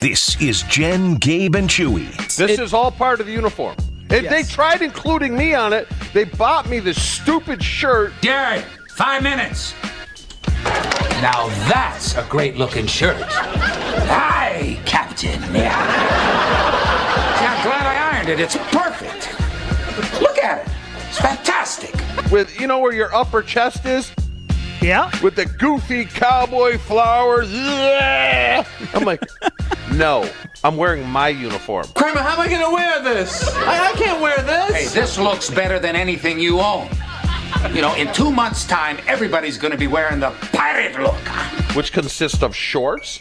This is Jen, Gabe, and Chewy. This is all part of the uniform. If they tried including me on it, they bought me this stupid shirt. Jared, 5 minutes. Now that's a great-looking shirt. Aye, Captain. Yeah. I'm glad I ironed it. It's perfect. Look at it. It's fantastic. With, you know where your upper chest is? Yeah. With the goofy cowboy flowers. I'm like, no, I'm wearing my uniform. Kramer, how am I going to wear this? I can't wear this. Hey, this looks better than anything you own. You know, in 2 months' time, everybody's going to be wearing the pirate look. Which consists of shorts,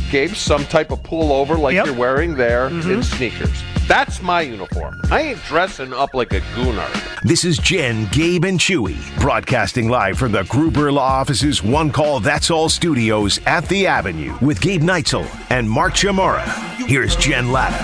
Gabe, some type of pullover like you're wearing there, and sneakers. That's my uniform. I ain't dressing up like a gooner. This is Jen, Gabe, and Chewy, broadcasting live from the Gruber Law Office's One Call That's All studios at the Avenue with Gabe Neitzel and Mark Chamorro. Here's Jen Latta.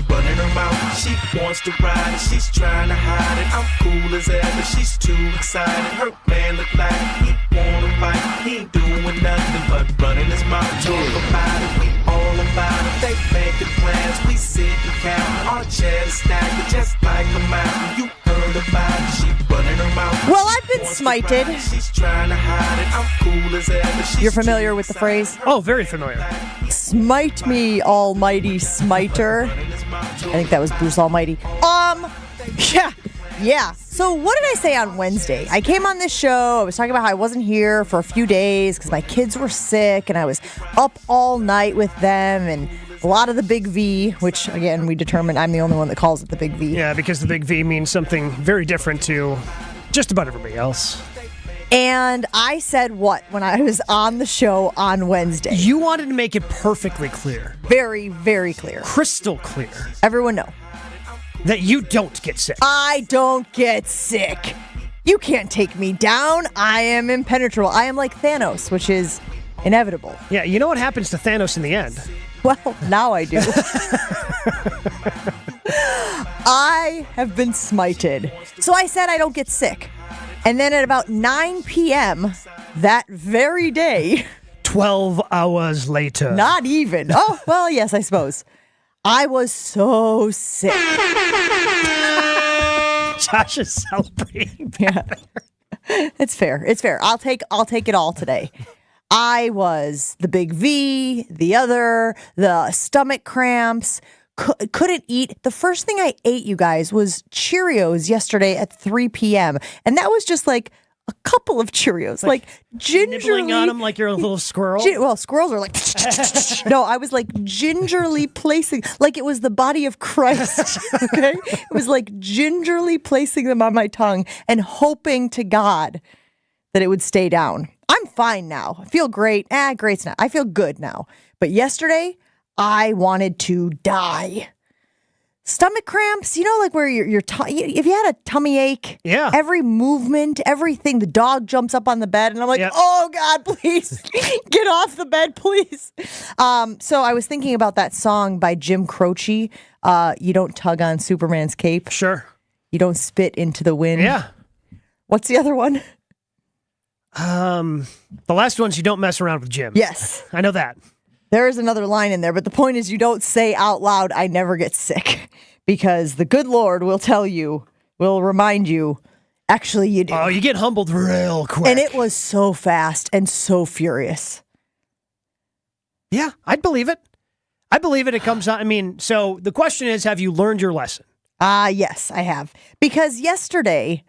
Running her mouth, she wants to ride it, she's trying to hide it. I'm cool as ever, she's too excited. Her man look like he wanna fight. He ain't doing nothing but running his mouth. Talk about it, we all about it. They making plans, we sit and count. Our chairs stacked just like a mountain. You heard about it, she running her mouth. Well, I've been smited. She's trying to hide it. I'm cool as ever. She's You're familiar with the phrase? Oh, very familiar. Smite me, almighty smiter. I think that was Bruce Almighty. Yeah. So what did I say on Wednesday? I came on this show. I was talking about how I wasn't here for a few days because my kids were sick and I was up all night with them and a lot of the big V, which again, we determined I'm the only one that calls it the big V. Yeah, because the big V means something very different to just about everybody else. And I said what when I was on the show on Wednesday? You wanted to make it perfectly clear. Very, very clear. Crystal clear. Everyone know. That you don't get sick. I don't get sick. You can't take me down. I am impenetrable. I am like Thanos, which is inevitable. Yeah, you know what happens to Thanos in the end? Well, now I do. I have been smited. So I said I don't get sick. And then at about 9 p.m. that very day... 12 hours later. Not even. Oh, well, yes, I suppose. I was so sick. Josh is celebrating. Yeah. It's fair. It's fair. I'll take it all today. I was the big V, the stomach cramps, couldn't eat. The first thing I ate, you guys, was Cheerios yesterday at 3 p.m. And that was just like a couple of Cheerios, like gingerly. Nibbling on them like you're a little squirrel? Well, squirrels are like, no, I was like gingerly placing, like it was the body of Christ, okay? It was like gingerly placing them on my tongue and hoping to God that it would stay down. I'm fine now. I feel great. Great's not. I feel good now. But yesterday, I wanted to die. Stomach cramps, you know, like where if you had a tummy ache, every movement, everything, the dog jumps up on the bed and I'm like, oh God, please get off the bed, please. So I was thinking about that song by Jim Croce, You Don't Tug on Superman's Cape. Sure. You don't spit into the wind. Yeah. What's the other one? The last one's You Don't Mess Around with Jim. Yes. I know that. There is another line in there, but the point is you don't say out loud, I never get sick, because the good Lord will remind you, actually you do. Oh, you get humbled real quick. And it was so fast and so furious. Yeah, I'd believe it. I believe it. It comes out. I mean, so the question is, have you learned your lesson? Yes, I have. Because yesterday,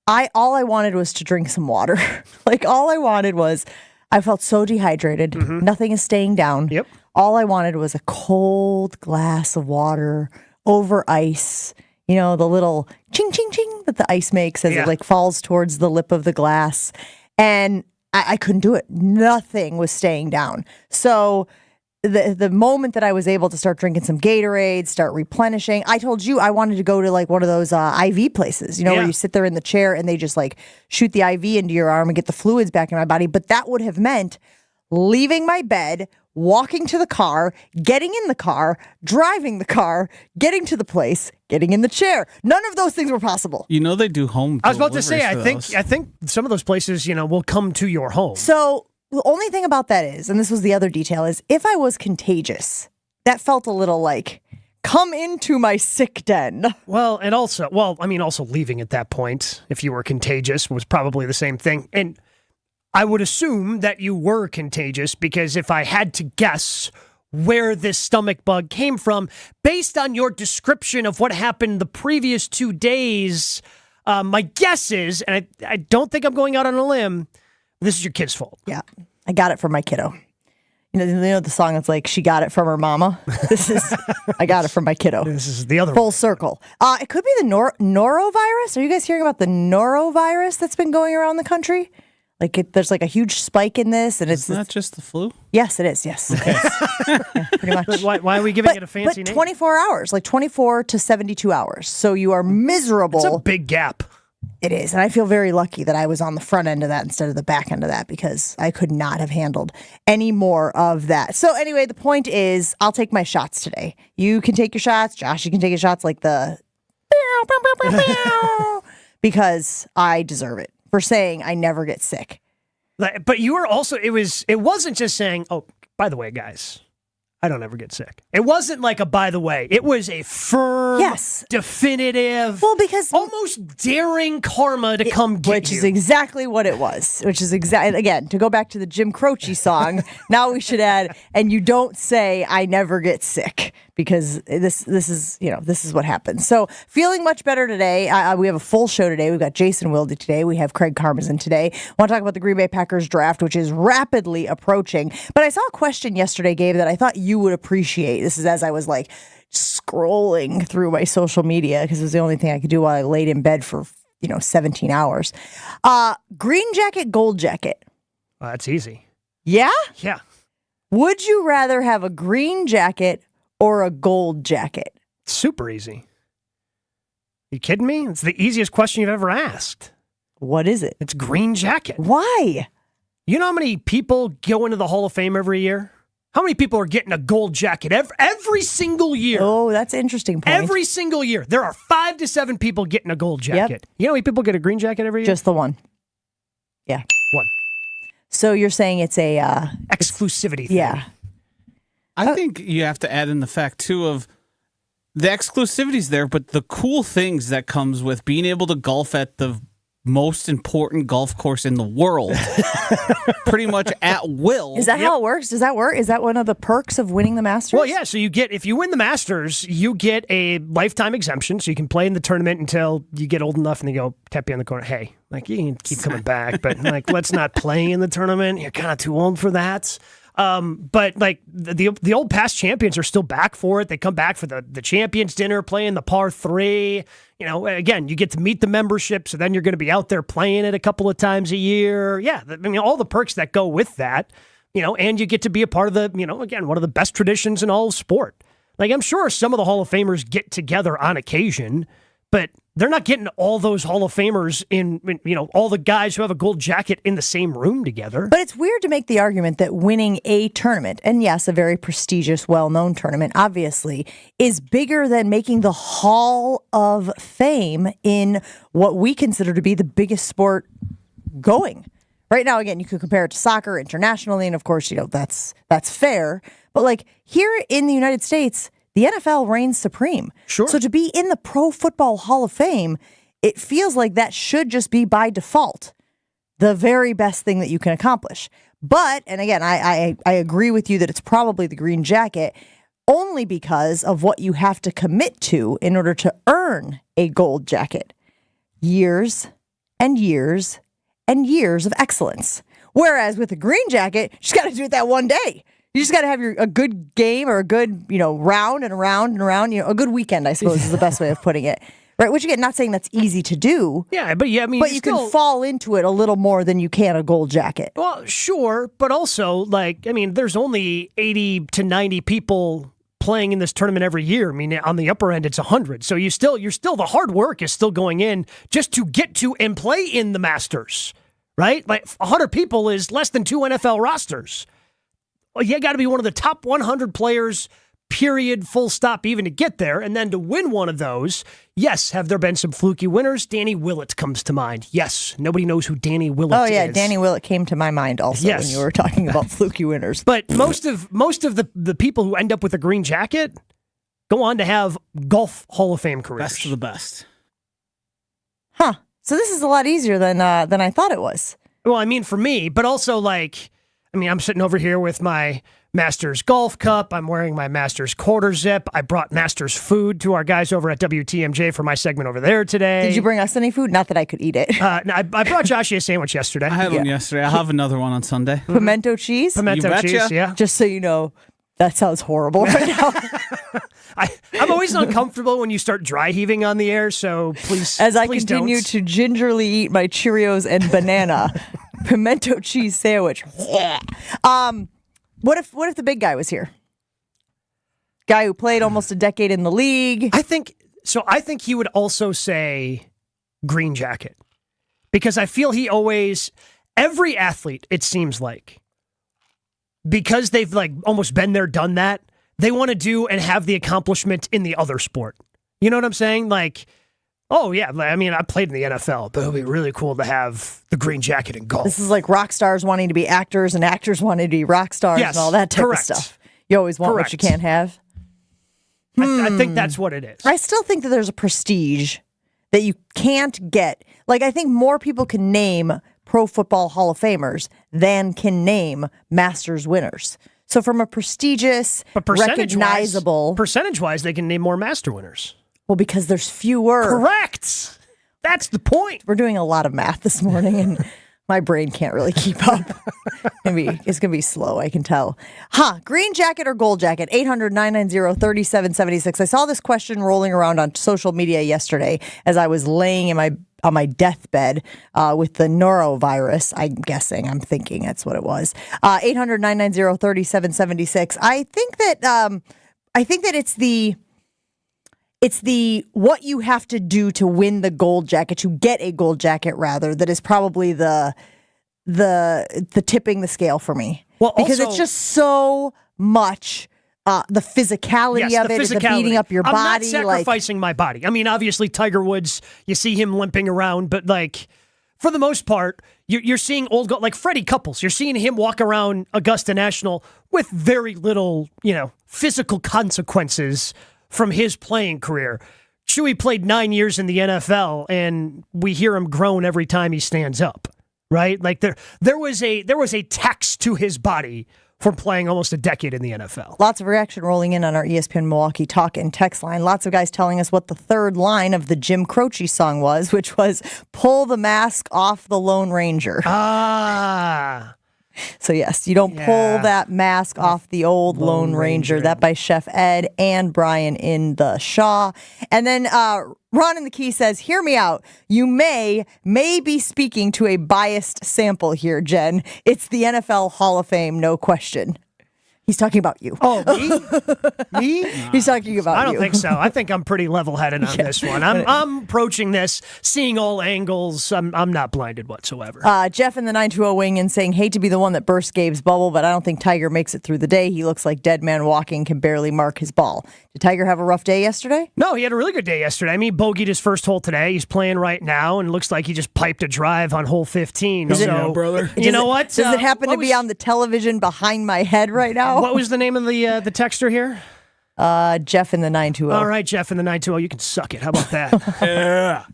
all I wanted was to drink some water. Like all I wanted was... I felt so dehydrated. Mm-hmm. Nothing is staying down. Yep. All I wanted was a cold glass of water over ice. You know, the little ching, ching, ching that the ice makes as it like falls towards the lip of the glass. And I couldn't do it. Nothing was staying down. So the moment that I was able to start drinking some Gatorade, start replenishing, I told you I wanted to go to like one of those IV places, you know, where you sit there in the chair and they just like shoot the IV into your arm and get the fluids back in my body. But that would have meant leaving my bed, walking to the car, getting in the car, driving the car, getting to the place, getting in the chair. None of those things were possible. You know they do home I was about to say, deliveries I think some of those places, you know, will come to your home. So the only thing about that is, and this was the other detail, is if I was contagious, that felt a little like, come into my sick den. Well, and also, also leaving at that point, if you were contagious, was probably the same thing. And I would assume that you were contagious because if I had to guess where this stomach bug came from, based on your description of what happened the previous 2 days, my guess is, and I don't think I'm going out on a limb, this is your kid's fault. Yeah, I got it from my kiddo. You know the song that's like, she got it from her mama? I got it from my kiddo. This is the other Full one. circle. It could be the norovirus. Are you guys hearing about the norovirus that's been going around the country? There's like a huge spike in this, and it's not just the flu. Yes, it is. Yes, yeah, pretty much. But why are we giving it a fancy name? 24 hours, like 24 to 72 hours. So you are miserable. It's a big gap. It is, and I feel very lucky that I was on the front end of that instead of the back end of that because I could not have handled any more of that. So anyway, the point is, I'll take my shots today. You can take your shots. Josh, you can take your shots like the because I deserve it for saying I never get sick. But you were also, it wasn't just saying, oh, by the way, guys, I don't ever get sick. It wasn't like a by the way. It was a firm, definitive, because almost daring karma to come get you. Which is exactly what it was. Which is exactly, again, to go back to the Jim Croce song, now we should add, and you don't say I never get sick, because this is what happens. So feeling much better today. We have a full show today. We've got Jason Wilde today. We have Craig Karmazin today. I want to talk about the Green Bay Packers draft, which is rapidly approaching. But I saw a question yesterday, Gabe, that I thought you would appreciate. This is as I was like scrolling through my social media because it was the only thing I could do while I laid in bed for 17 hours. Green jacket, gold jacket. That's easy. Yeah? Yeah. Would you rather have a green jacket or a gold jacket? Super easy. You kidding me? It's the easiest question you've ever asked. What is it? It's green jacket. Why? You know how many people go into the Hall of Fame every year? How many people are getting a gold jacket every single year? Oh, that's an interesting point. Every single year. There are 5 to 7 people getting a gold jacket. Yep. You know how many people get a green jacket every year? Just the one. Yeah. One. So you're saying it's a... exclusivity thing. Yeah. I think you have to add in the fact, too, of the exclusivity's there, but the cool things that comes with being able to golf at the most important golf course in the world, pretty much at will. Is that how it works? Does that work? Is that one of the perks of winning the Masters? Well, yeah. So if you win the Masters, you get a lifetime exemption, so you can play in the tournament until you get old enough and they go tap you on the corner. Hey, you can keep coming back, but let's not play in the tournament. You're kind of too old for that. But the old past champions are still back for it. They come back for the champions dinner, playing the par 3. Again, you get to meet the membership, so then you're going to be out there playing it a couple of times a year. Yeah, all the perks that go with that. And you get to be a part of the, again, one of the best traditions in all of sport. I'm sure some of the Hall of Famers get together on occasion, but they're not getting all those Hall of Famers in all the guys who have a gold jacket in the same room together. But it's weird to make the argument that winning a tournament, and yes, a very prestigious, well-known tournament, obviously, is bigger than making the Hall of Fame in what we consider to be the biggest sport going. Right now, again, you could compare it to soccer internationally, and of course, that's fair. But here in the United States, the NFL reigns supreme. Sure. So to be in the Pro Football Hall of Fame, it feels like that should just be by default the very best thing that you can accomplish. But, and again, I agree with you that it's probably the green jacket only because of what you have to commit to in order to earn a gold jacket. Years and years and years of excellence. Whereas with a green jacket, you just got to do it that one day. You just got to have a good game or a good, round and around and around, a good weekend, I suppose is the best way of putting it. Right? Which again, not saying that's easy to do. Yeah, but yeah, I mean, but you can fall into it a little more than you can a gold jacket. Well, sure, but also there's only 80 to 90 people playing in this tournament every year. I mean, on the upper end, it's 100. So you're still the hard work is still going in just to get to and play in the Masters, right? 100 people is less than 2 NFL rosters. Well, you got to be one of the top 100 players, period, full stop, even to get there. And then to win one of those, yes, have there been some fluky winners? Danny Willett comes to mind. Yes, nobody knows who Danny Willett is. Oh, yeah, Danny Willett came to my mind also when you were talking about fluky winners. But most of the people who end up with a green jacket go on to have golf Hall of Fame careers. Best of the best. Huh. So this is a lot easier than I thought it was. Well, I mean, for me, but also I'm sitting over here with my Masters golf cup. I'm wearing my Masters quarter zip. I brought Masters food to our guys over at WTMJ for my segment over there today. Did you bring us any food? Not that I could eat it. No, I brought Joshie a sandwich yesterday. I had one yesterday. I'll have another one on Sunday. Pimento cheese? Pimento cheese, yeah. Just so you know, that sounds horrible right now. I'm always uncomfortable when you start dry heaving on the air, so please As I please continue don't. to gingerly eat my Cheerios and banana pimento cheese sandwich. What if the big guy was here? Guy who played almost a decade in the league. I think he would also say green jacket. Because I feel every athlete, it seems like, because they've almost been there, done that, they want to do and have the accomplishment in the other sport. You know what I'm saying? Oh, yeah. I mean, I played in the NFL, but it would be really cool to have the green jacket in golf. This is like rock stars wanting to be actors and actors wanting to be rock stars and all that type of stuff. You always want what you can't have. I think that's what it is. I still think that there's a prestige that you can't get. I think more people can name Pro Football Hall of Famers than can name Masters winners. So from a prestigious, recognizable... Percentage-wise, they can name more Master winners. Well, because there's fewer. Correct. That's the point. We're doing a lot of math this morning, and my brain can't really keep up. It's going to be slow, I can tell. Green jacket or gold jacket? 800-990-3776. I saw this question rolling around on social media yesterday as I was laying on my deathbed with the norovirus. I'm thinking that's what it was. 800-990-3776. I think that it's the what you have to do to win the gold jacket, to get a gold jacket rather, that is probably the tipping the scale for me. Well, because also, it's just so much the physicality of it, the beating up your body. I'm not sacrificing my body. I mean, obviously Tiger Woods, you see him limping around, but for the most part, you're seeing old like Freddie Couples. You're seeing him walk around Augusta National with very little, physical consequences from his playing career. Chewy played 9 years in the NFL, and we hear him groan every time he stands up, right? There was a tax to his body from playing almost a decade in the NFL. Lots of reaction rolling in on our ESPN Milwaukee talk and text line. Lots of guys telling us what the third line of the Jim Croce song was, which was "Pull the mask off the Lone Ranger." So yes, you don't pull that mask off the old Lone Ranger. That by Chef Ed and Brian in the Shaw. And then Ron in the Key says, hear me out. You may be speaking to a biased sample here, Jen. It's the NFL Hall of Fame, no question. He's talking about you. Oh, me? Me? He's talking about you. I don't think so. I think I'm pretty level-headed on this one. I'm approaching this, seeing all angles. I'm not blinded whatsoever. Jeff in the 920 wing in saying, hate to be the one that burst Gabe's bubble, but I don't think Tiger makes it through the day. He looks like dead man walking, can barely mark his ball. Did Tiger have a rough day yesterday? No, he had a really good day yesterday. I mean, bogeyed his first hole today. He's playing right now, and it looks like he just piped a drive on hole 15. Brother. You know what? Does it happen to be on the television behind my head right now? What was the name of the texter here? Jeff in the 920. All right, Jeff in the 920. You can suck it. How about that?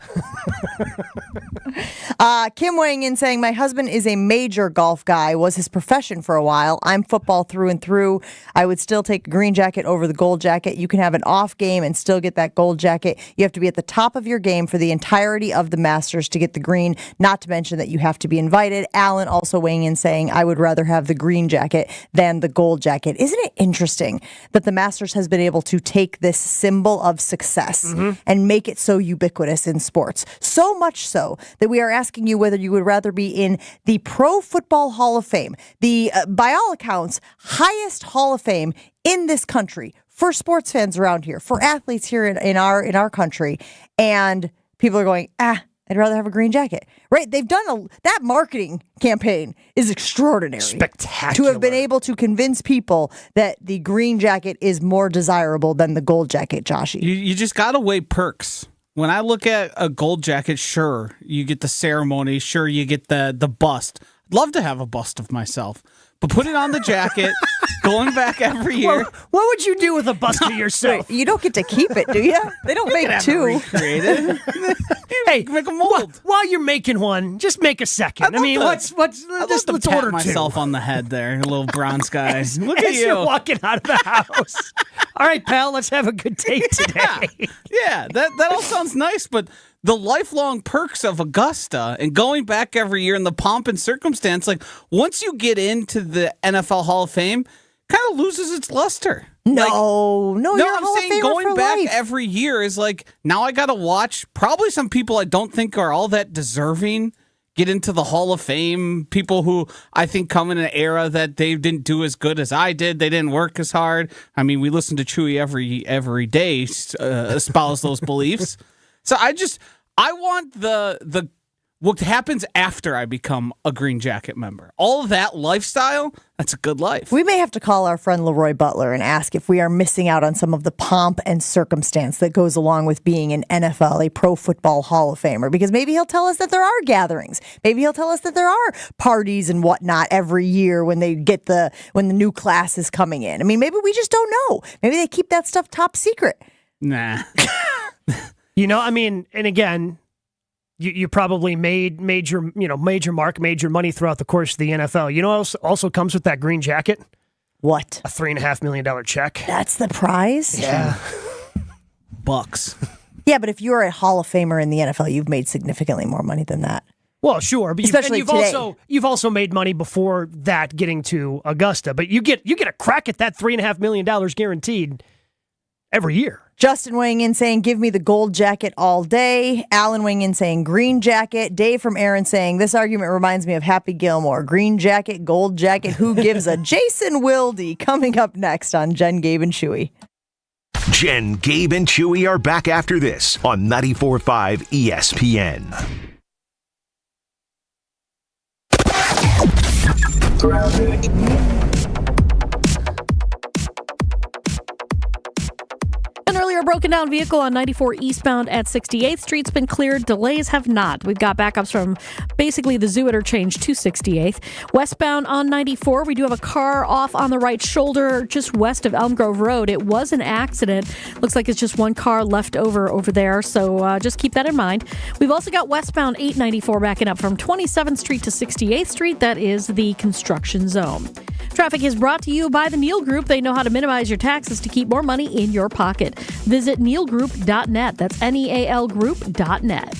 Kim weighing in saying, my husband is a major golf guy, was his profession for a while. I'm football through and through. I would still take a green jacket over the gold jacket. You can have an off game and still get that gold jacket. You have to be at the top of your game for the entirety of the Masters to get the green, not to mention that you have to be invited. Alan also weighing in saying, I would rather have the green jacket than the gold jacket. Isn't it interesting that the Masters has been able to take this symbol of success and make it so ubiquitous in sports? So much so that we are asking you whether you would rather be in the Pro Football Hall of Fame, the, by all accounts, highest Hall of Fame in this country for sports fans around here, for athletes here in our country. And people are going, I'd rather have a green jacket. Right? They've done that marketing campaign is extraordinary. Spectacular. To have been able to convince people that the green jacket is more desirable than the gold jacket, Joshy. You just got to weigh perks. When I look at a gold jacket, sure, you get the ceremony. Sure, you get the bust. I'd love to have a bust of myself. But put it on the jacket, going back every year. What would you do with a bust of yourself? You don't get to keep it, do you? They don't make two. Hey, make a mold. While you're making one, just make a second. Let's order myself on the head there, a little bronze guy. Look at you. You're walking out of the house. All right, pal, let's have a good date today. Yeah, that all sounds nice, but the lifelong perks of Augusta and going back every year in the pomp and circumstance, like once you get into the NFL Hall of Fame, kind of loses its luster. No, you're a I'm Hall saying of Famer going for back life. every year is like, now I got to watch probably some people I don't think are all that deserving get into the Hall of Fame. People who I think come in an era that they didn't do as good as I did. They didn't work as hard. I mean, we listen to Chewy every day espouse those beliefs. So I want the what happens after I become a Green Jacket member. All of that lifestyle, that's a good life. We may have to call our friend Leroy Butler and ask if we are missing out on some of the pomp and circumstance that goes along with being an NFL, a Pro Football Hall of Famer, because maybe he'll tell us that there are gatherings. Maybe he'll tell us that there are parties and whatnot every year when the new class is coming in. I mean, maybe we just don't know. Maybe they keep that stuff top secret. Nah. And again, you probably made your money throughout the course of the NFL. You know what also comes with that green jacket? What? A $3.5 million check. That's the prize? Yeah. Bucks. Yeah, but if you're a Hall of Famer in the NFL, you've made significantly more money than that. Well, sure, but you've also made money before that getting to Augusta. But you get a crack at that $3.5 million guaranteed every year. Justin weighing in saying, give me the gold jacket all day. Alan weighing in saying, green jacket. Dave from Aaron saying, this argument reminds me of Happy Gilmore. Green jacket, gold jacket, who gives a Jason Wilde? Coming up next on Jen, Gabe, and Chewy. Jen, Gabe, and Chewy are back after this on 94.5 ESPN. An earlier broken down vehicle on 94 eastbound at 68th Street's been cleared. Delays have not. We've got backups from basically the Zoo interchange to 68th. Westbound on 94, we do have a car off on the right shoulder just west of Elm Grove Road. It was an accident. Looks like it's just one car left over there, so just keep that in mind. We've also got westbound 894 backing up from 27th Street to 68th Street. That is the construction zone. Traffic is brought to you by the Neal Group. They know how to minimize your taxes to keep more money in your pocket. Visit nealgroup.net. That's nealgroup.net.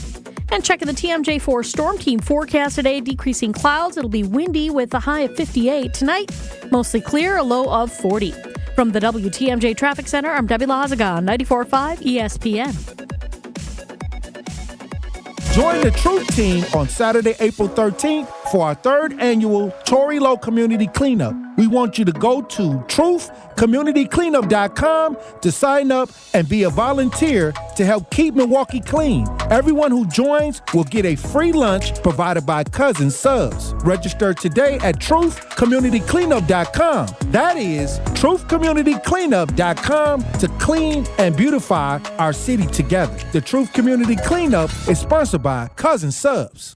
And checking the TMJ4 Storm Team forecast today, decreasing clouds. It'll be windy with a high of 58. Tonight, mostly clear, a low of 40. From the WTMJ Traffic Center, I'm Debbie Lazaga, 94.5 ESPN. Join the Truth Team on Saturday, April 13th for our third annual Tory Low Community Cleanup. We want you to go to truthcommunitycleanup.com to sign up and be a volunteer to help keep Milwaukee clean. Everyone who joins will get a free lunch provided by Cousin Subs. Register today at truthcommunitycleanup.com. That is truthcommunitycleanup.com to clean and beautify our city together. The Truth Community Cleanup is sponsored by Cousin Subs.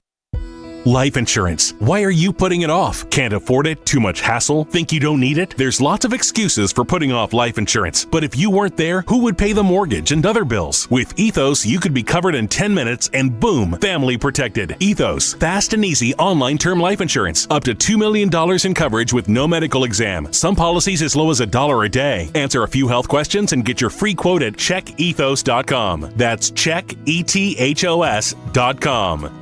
Life insurance. Why are you putting it off? Can't afford it? Too much hassle? Think you don't need it? There's lots of excuses for putting off life insurance. But if you weren't there, who would pay the mortgage and other bills? With Ethos, you could be covered in 10 minutes and boom, family protected. Ethos, fast and easy online term life insurance. Up to $2 million in coverage with no medical exam. Some policies as low as $1 a day. Answer a few health questions and get your free quote at checkethos.com. That's checkethos.com.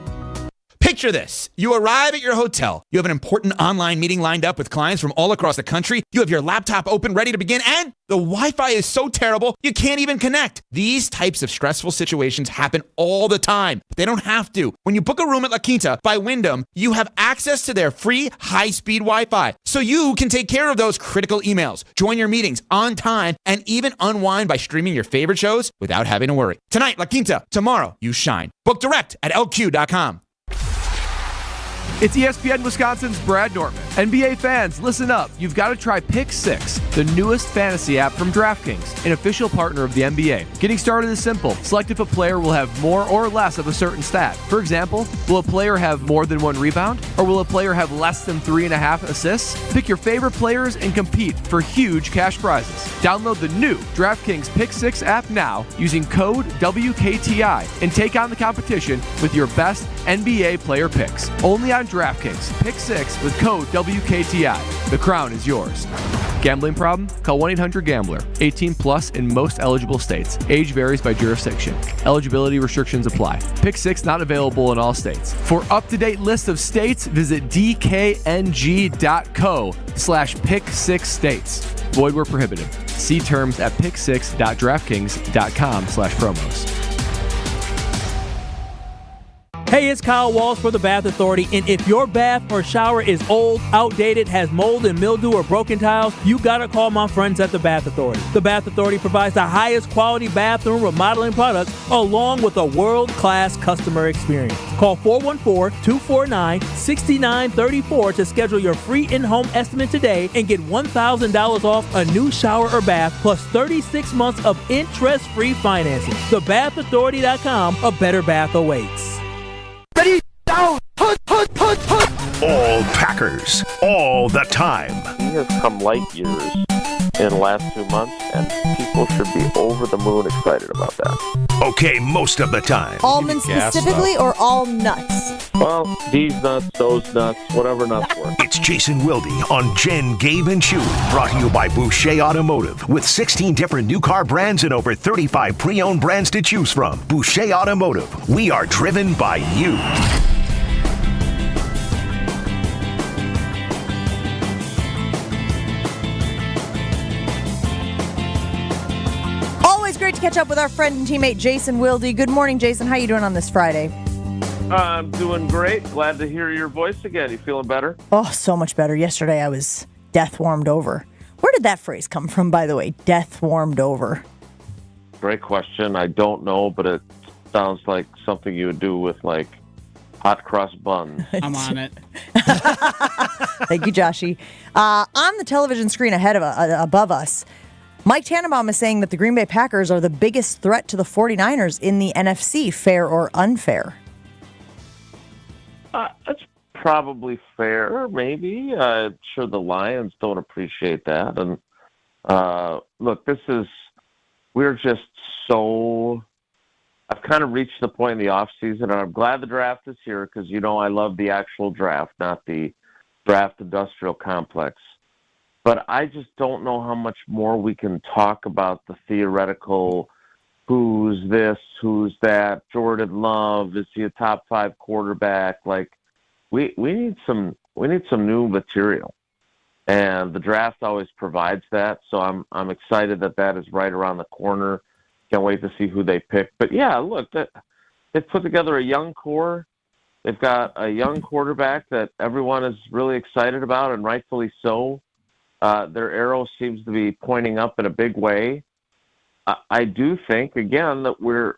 Picture this. You arrive at your hotel. You have an important online meeting lined up with clients from all across the country. You have your laptop open, ready to begin, and the Wi-Fi is so terrible, you can't even connect. These types of stressful situations happen all the time. They don't have to. When you book a room at La Quinta by Wyndham, you have access to their free high-speed Wi-Fi, so you can take care of those critical emails, join your meetings on time, and even unwind by streaming your favorite shows without having to worry. Tonight, La Quinta. Tomorrow, you shine. Book direct at lq.com. It's ESPN Wisconsin's Brad Nortman. NBA fans, listen up. You've got to try Pick 6, the newest fantasy app from DraftKings, an official partner of the NBA. Getting started is simple. Select if a player will have more or less of a certain stat. For example, will a player have more than 1 rebound? Or will a player have less than 3.5 assists? Pick your favorite players and compete for huge cash prizes. Download the new DraftKings Pick 6 app now using code WKTI and take on the competition with your best NBA player picks. Only on DraftKings. Pick 6 with code WKTI. The crown is yours. Gambling problem? Call 1-800-GAMBLER. 18 plus in most eligible states. Age varies by jurisdiction. Eligibility restrictions apply. Pick 6 not available in all states. For up-to-date list of states, visit dkng.co/pick6states. Void where prohibited. See terms at pick6.draftkings.com/promos. Hey, it's Kyle Walsh for the Bath Authority, and if your bath or shower is old, outdated, has mold and mildew or broken tiles, you gotta call my friends at the Bath Authority. The Bath Authority provides the highest quality bathroom remodeling products along with a world-class customer experience. Call 414-249-6934 to schedule your free in-home estimate today and get $1,000 off a new shower or bath plus 36 months of interest-free financing. TheBathAuthority.com, a better bath awaits. Ready, down, hut. All Packers, all the time. He has come light years in the last 2 months, and people should be over the moon excited about that. Okay, most of the time. Almonds specifically or all nuts? Well, these nuts, those nuts, whatever nuts work. It's Jason Wilde on Jen, Gabe, and Chewy. Brought to you by Boucher Automotive. With 16 different new car brands and over 35 pre-owned brands to choose from. Boucher Automotive. We are driven by you. Always great to catch up with our friend and teammate Jason Wilde. Good morning, Jason. How you doing on this Friday? I'm doing great. Glad to hear your voice again. You feeling better? Oh, so much better. Yesterday I was death warmed over. Where did that phrase come from, by the way? Death warmed over. Great question. I don't know, but it sounds like something you would do with, like, hot cross buns. I'm on it. Thank you, Joshy. On the television screen above us, Mike Tannenbaum is saying that the Green Bay Packers are the biggest threat to the 49ers in the NFC, fair or unfair. That's probably fair, maybe. I'm sure the Lions don't appreciate that. And look, we're just so, I've kind of reached the point in the offseason, and I'm glad the draft is here because, I love the actual draft, not the draft industrial complex. But I just don't know how much more we can talk about the theoretical who's this, who's that, Jordan Love, is he a top 5 quarterback? Like, we need some new material. And the draft always provides that, so I'm excited that is right around the corner. Can't wait to see who they pick. But yeah, look, they've put together a young core. They've got a young quarterback that everyone is really excited about, and rightfully so. Their arrow seems to be pointing up in a big way. I do think, again, that we're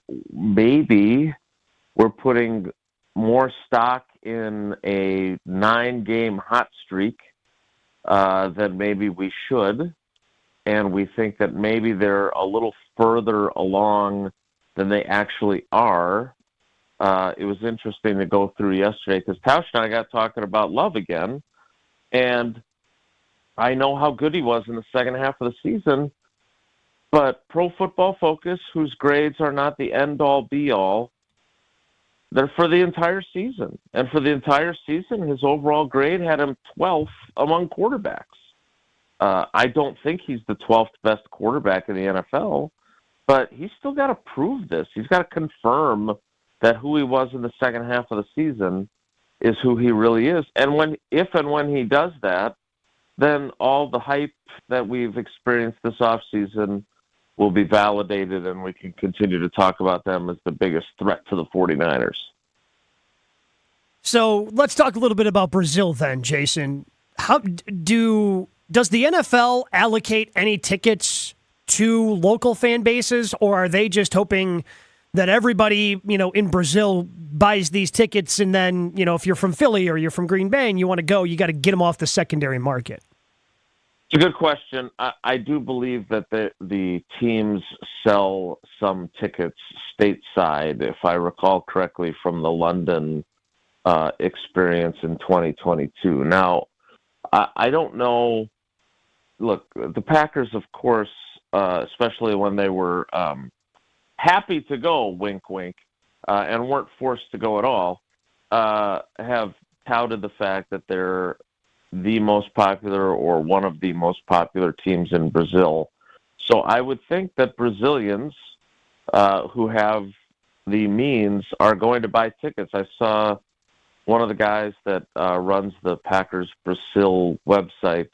putting more stock in a 9-game hot streak than maybe we should. And we think that maybe they're a little further along than they actually are. It was interesting to go through yesterday because Tausch and I got talking about Love again. And I know how good he was in the second half of the season. But Pro Football Focus, whose grades are not the end-all, be-all, they're for the entire season. And for the entire season, his overall grade had him 12th among quarterbacks. I don't think he's the 12th best quarterback in the NFL, but he's still got to prove this. He's got to confirm that who he was in the second half of the season is who he really is. And if and when he does that, then all the hype that we've experienced this offseason will be validated, and we can continue to talk about them as the biggest threat to the 49ers. So let's talk a little bit about Brazil then, Jason. Does the NFL allocate any tickets to local fan bases, or are they just hoping that everybody, in Brazil buys these tickets, and then, if you're from Philly or you're from Green Bay and you want to go, you got to get them off the secondary market? It's a good question. I do believe that the teams sell some tickets stateside, if I recall correctly, from the London experience in 2022. Now, I don't know. Look, the Packers, of course, especially when they were happy to go, wink, wink, and weren't forced to go at all, have touted the fact that they're the most popular or one of the most popular teams in Brazil. So I would think that Brazilians who have the means are going to buy tickets. I saw one of the guys that runs the Packers Brazil website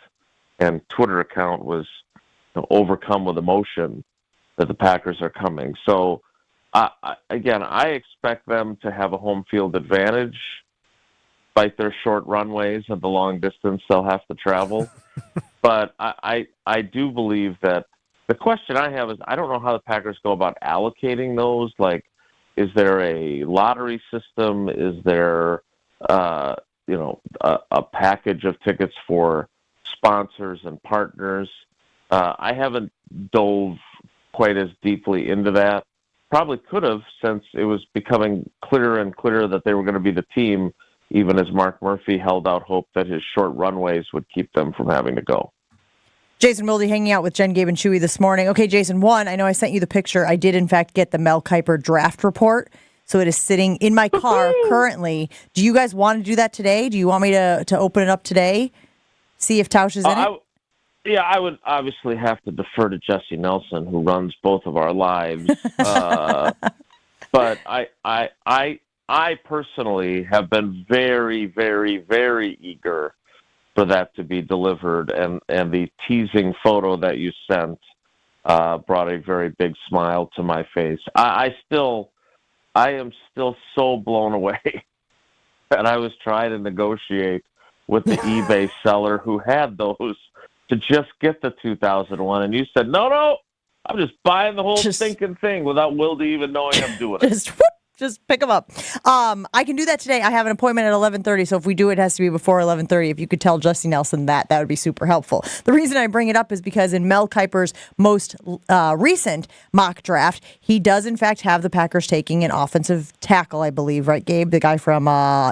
and Twitter account was overcome with emotion that the Packers are coming. So, again, I expect them to have a home field advantage, despite their short runways and the long distance they'll have to travel. But I do believe that the question I have is I don't know how the Packers go about allocating those. Like, is there a lottery system? Is there, a package of tickets for sponsors and partners? I haven't dove quite as deeply into that. Probably could have, since it was becoming clearer and clearer that they were going to be the team, even as Mark Murphy held out hope that his short runways would keep them from having to go. Jason Wilde hanging out with Jen, Gabe, and Chewy this morning. Okay, Jason, I know I sent you the picture. I did, in fact, get the Mel Kiper draft report. So it is sitting in my car currently. Do you guys want to do that today? Do you want me to open it up today? See if Tausch is in it? I would obviously have to defer to Jesse Nelson, who runs both of our lives. But I personally have been very, very, very eager for that to be delivered, and the teasing photo that you sent brought a very big smile to my face. I am still so blown away that I was trying to negotiate with the eBay seller who had those to just get the 2001, and you said, no, I'm just buying the whole stinking thing without Wilde even knowing I'm doing it. Just pick them up. I can do that today. I have an appointment at 11:30, so if we do it, has to be before 11:30. If you could tell Jesse Nelson that would be super helpful. The reason I bring it up is because in Mel Kiper's most recent mock draft, he does, in fact, have the Packers taking an offensive tackle, I believe, right, Gabe? The guy from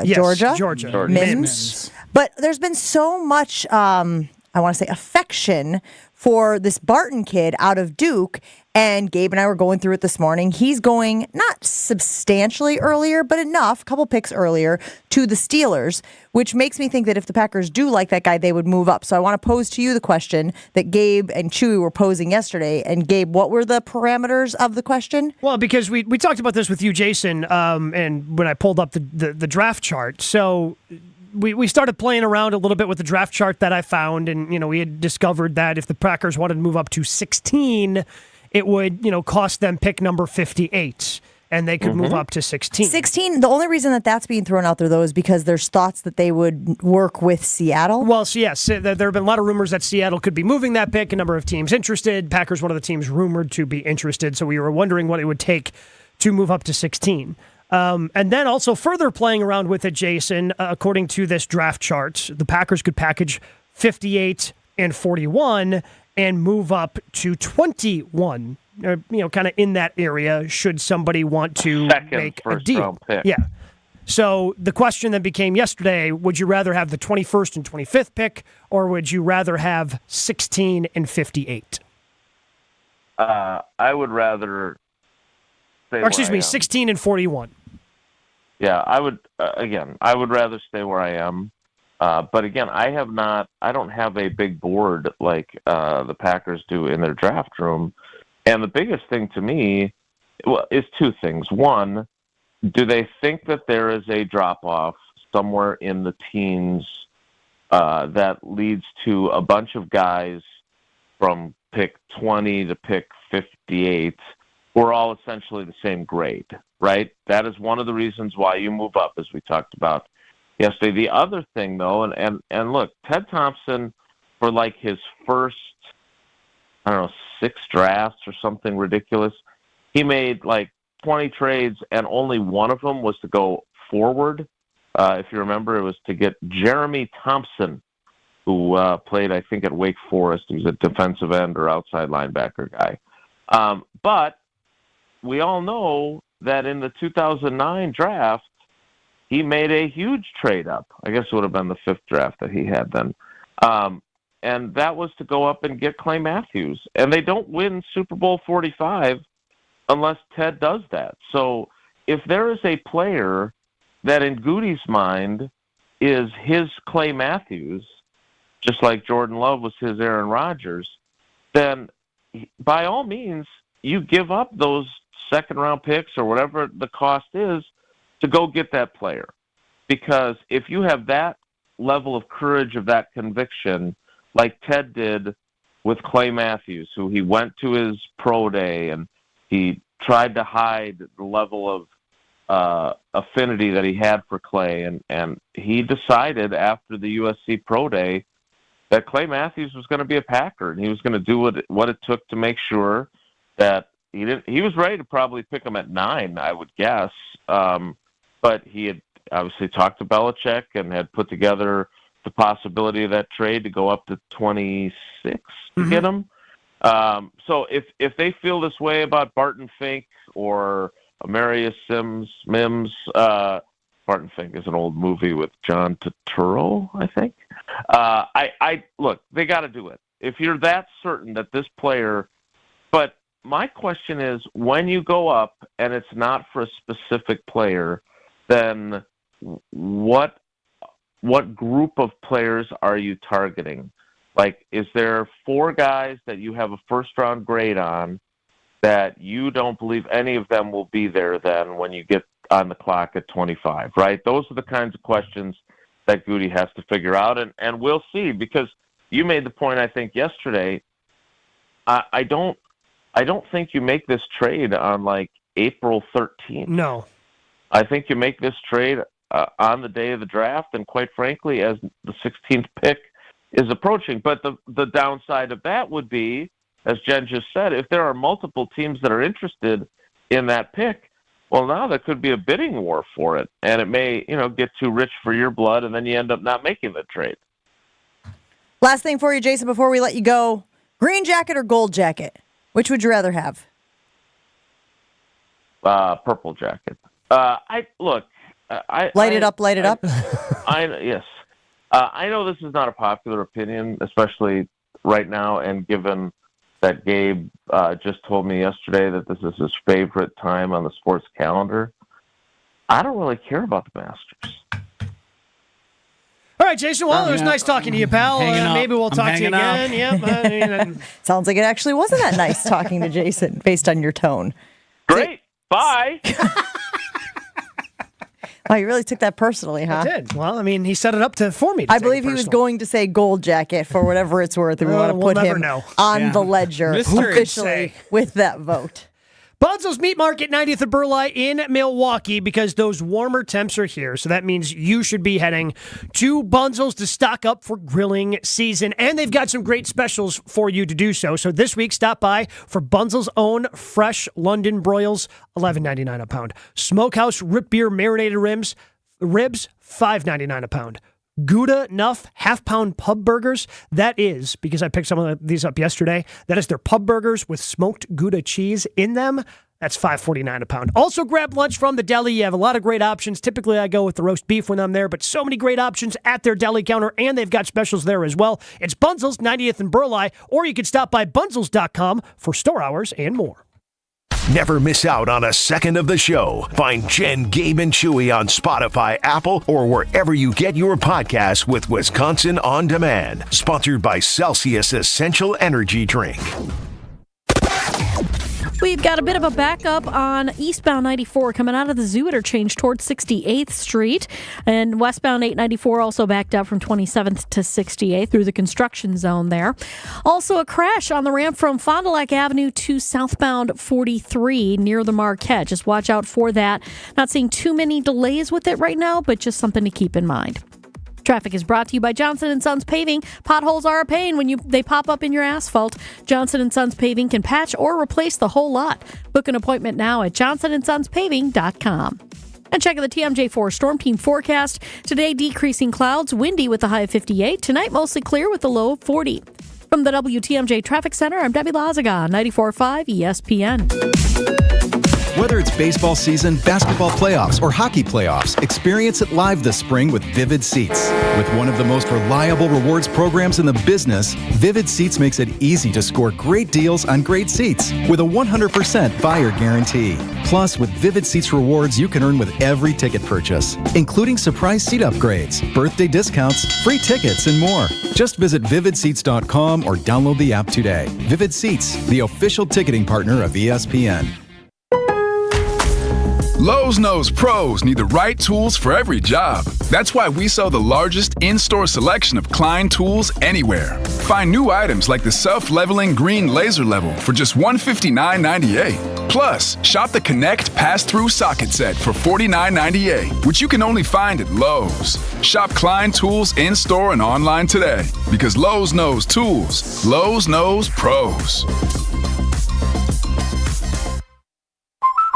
Georgia? Georgia. Mims. But there's been so much, I want to say, affection for this Barton kid out of Duke. And Gabe and I were going through it this morning. He's going not substantially earlier, but enough, a couple picks earlier, to the Steelers, which makes me think that if the Packers do like that guy, they would move up. So I want to pose to you the question that Gabe and Chewy were posing yesterday. And Gabe, what were the parameters of the question? Well, because we talked about this with you, Jason, and when I pulled up the draft chart. So we started playing around a little bit with the draft chart that I found, and we had discovered that if the Packers wanted to move up to 16, it would, cost them pick number 58, and they could move up to 16. 16, the only reason that's being thrown out there, though, is because there's thoughts that they would work with Seattle. Well, so yes, there have been a lot of rumors that Seattle could be moving that pick, a number of teams interested. Packers, one of the teams rumored to be interested, so we were wondering what it would take to move up to 16. And then also further playing around with it, Jason, according to this draft chart, the Packers could package 58 and 41 and move up to 21, kind of in that area, should somebody want to make a deal. Pick. Yeah. So the question that became yesterday, would you rather have the 21st and 25th pick, or would you rather have 16 and 58? I would rather stay Or excuse where I me, am. 16 and 41. Yeah, I would, I would rather stay where I am. But again, I don't have a big board like the Packers do in their draft room. And the biggest thing to me is two things. One, do they think that there is a drop-off somewhere in the teens that leads to a bunch of guys from pick 20 to pick 58 who are all essentially the same grade, right? That is one of the reasons why you move up, as we talked about yesterday. The other thing, though, and look, Ted Thompson, for like his first, 6 drafts or something ridiculous, he made like 20 trades, and only one of them was to go forward. If you remember, it was to get Jeremy Thompson, who played, I think, at Wake Forest. He was a defensive end or outside linebacker guy. But we all know that in the 2009 draft, he made a huge trade up. I guess it would have been the 5th draft that he had then. And that was to go up and get Clay Matthews. And they don't win Super Bowl 45 unless Ted does that. So if there is a player that in Goody's mind is his Clay Matthews, just like Jordan Love was his Aaron Rodgers, then by all means, you give up those second-round picks or whatever the cost is to go get that player. Because if you have that level of courage, of that conviction, like Ted did with Clay Matthews, who he went to his pro day and he tried to hide the level of affinity that he had for Clay, and he decided after the USC pro day that Clay Matthews was going to be a Packer, and he was going to do what it took to make sure that he was ready to probably pick him at 9, I would guess. But he had obviously talked to Belichick and had put together the possibility of that trade to go up to 26 to get him. So if they feel this way about Barton Fink or Amarius Mims, Barton Fink is an old movie with John Turturro, I think. I look, they got to do it. If you're that certain that this player, but my question is, when you go up and it's not for a specific player, then what group of players are you targeting? Like, is there 4 guys that you have a first-round grade on that you don't believe any of them will be there then when you get on the clock at 25, right? Those are the kinds of questions that Goody has to figure out, and we'll see, because you made the point, I think, yesterday. I don't think you make this trade on, like, April 13th. No. I think you make this trade on the day of the draft, and quite frankly, as the 16th pick is approaching. But the downside of that would be, as Jen just said, if there are multiple teams that are interested in that pick, well, now there could be a bidding war for it, and it may, get too rich for your blood, and then you end up not making the trade. Last thing for you, Jason, before we let you go, green jacket or gold jacket? Which would you rather have? Purple jacket. Light it up. Yes. I know this is not a popular opinion, especially right now, and given that Gabe just told me yesterday that this is his favorite time on the sports calendar. I don't really care about the Masters. All right, Jason. Well, it was nice talking to you, pal. Maybe we'll talk to you again. Yep. Sounds like it actually wasn't that nice talking to Jason based on your tone. Great. Bye. Wow, you really took that personally, huh? I did. Well, he set it up for me. I believe he was going to say gold jacket for whatever it's worth. And we want to put him on the ledger officially with that vote. Bunzel's Meat Market, 90th and Burleigh in Milwaukee, because those warmer temps are here. So that means you should be heading to Bunzel's to stock up for grilling season. And they've got some great specials for you to do so. So this week, stop by for Bunzel's own fresh London broils, $11.99 a pound. Smokehouse Rip Beer marinated ribs, $5.99 a pound. Gouda Nuff half-pound pub burgers. That is, because I picked some of these up yesterday, that is their pub burgers with smoked Gouda cheese in them. That's $5.49 a pound. Also grab lunch from the deli. You have a lot of great options. Typically, I go with the roast beef when I'm there, but so many great options at their deli counter, and they've got specials there as well. It's Bunzel's, 90th and Burleigh, or you can stop by bunzels.com for store hours and more. Never miss out on a second of the show. Find Jen, Gabe, and Chewy on Spotify, Apple, or wherever you get your podcasts with Wisconsin On Demand. Sponsored by Celsius Essential Energy Drink. We've got a bit of a backup on eastbound 94 coming out of the Zoo interchange towards 68th Street. And westbound 894 also backed up from 27th to 68th through the construction zone there. Also a crash on the ramp from Fond du Lac Avenue to southbound 43 near the Marquette. Just watch out for that. Not seeing too many delays with it right now, but just something to keep in mind. Traffic is brought to you by Johnson & Sons Paving. Potholes are a pain when they pop up in your asphalt. Johnson & Sons Paving can patch or replace the whole lot. Book an appointment now at johnsonsonspaving.com. And checking the TMJ4 Storm Team forecast. Today, decreasing clouds, windy with a high of 58. Tonight, mostly clear with a low of 40. From the WTMJ Traffic Center, I'm Debbie Lazaga, 94.5 ESPN. Whether it's baseball season, basketball playoffs, or hockey playoffs, experience it live this spring with Vivid Seats. With one of the most reliable rewards programs in the business, Vivid Seats makes it easy to score great deals on great seats with a 100% buyer guarantee. Plus, with Vivid Seats rewards, you can earn with every ticket purchase, including surprise seat upgrades, birthday discounts, free tickets, and more. Just visit vividseats.com or download the app today. Vivid Seats, the official ticketing partner of ESPN. Lowe's knows pros need the right tools for every job. That's why we sell the largest in-store selection of Klein tools anywhere. Find new items like the self-leveling green laser level for just $159.98. Plus, shop the Connect pass-through socket set for $49.98, which you can only find at Lowe's. Shop Klein tools in-store and online today, because Lowe's knows tools. Lowe's knows pros.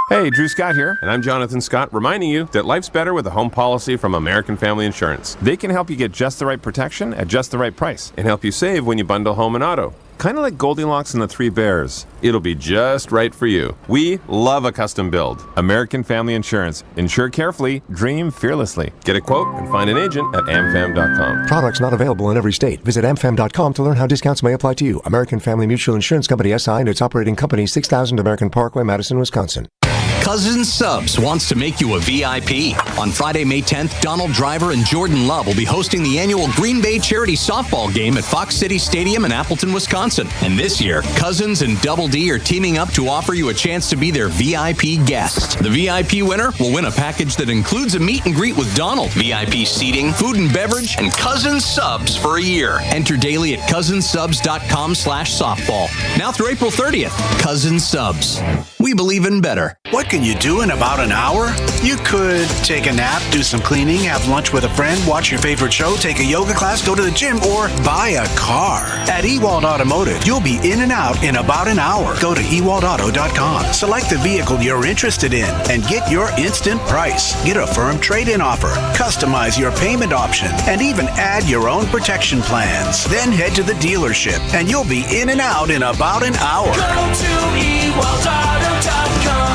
Hey, Drew Scott here, and I'm Jonathan Scott, reminding you that life's better with a home policy from American Family Insurance. They can help you get just the right protection at just the right price and help you save when you bundle home and auto. Kind of like Goldilocks and the Three Bears. It'll be just right for you. We love a custom build. American Family Insurance. Insure carefully, dream fearlessly. Get a quote and find an agent at amfam.com. Products not available in every state. Visit amfam.com to learn how discounts may apply to you. American Family Mutual Insurance Company SI and its operating company, 6000 American Parkway, Madison, Wisconsin. Cousins Subs wants to make you a VIP. On Friday, May 10th, Donald Driver and Jordan Love will be hosting the annual Green Bay Charity Softball Game at Fox City Stadium in Appleton, Wisconsin. And this year, Cousins and Double D are teaming up to offer you a chance to be their VIP guest. The VIP winner will win a package that includes a meet and greet with Donald, VIP seating, food and beverage, and Cousins Subs for a year. Enter daily at cousinsubs.com/softball. Now through April 30th, Cousins Subs. We believe in better. What can you do in about an hour? You could take a nap, do some cleaning, have lunch with a friend, watch your favorite show, take a yoga class, go to the gym, or buy a car. At Ewald Automotive, you'll be in and out in about an hour. Go to ewaldauto.com, select the vehicle you're interested in, and get your instant price. Get a firm trade-in offer, customize your payment option, and even add your own protection plans. Then head to the dealership, and you'll be in and out in about an hour. Go to ewaldauto.com.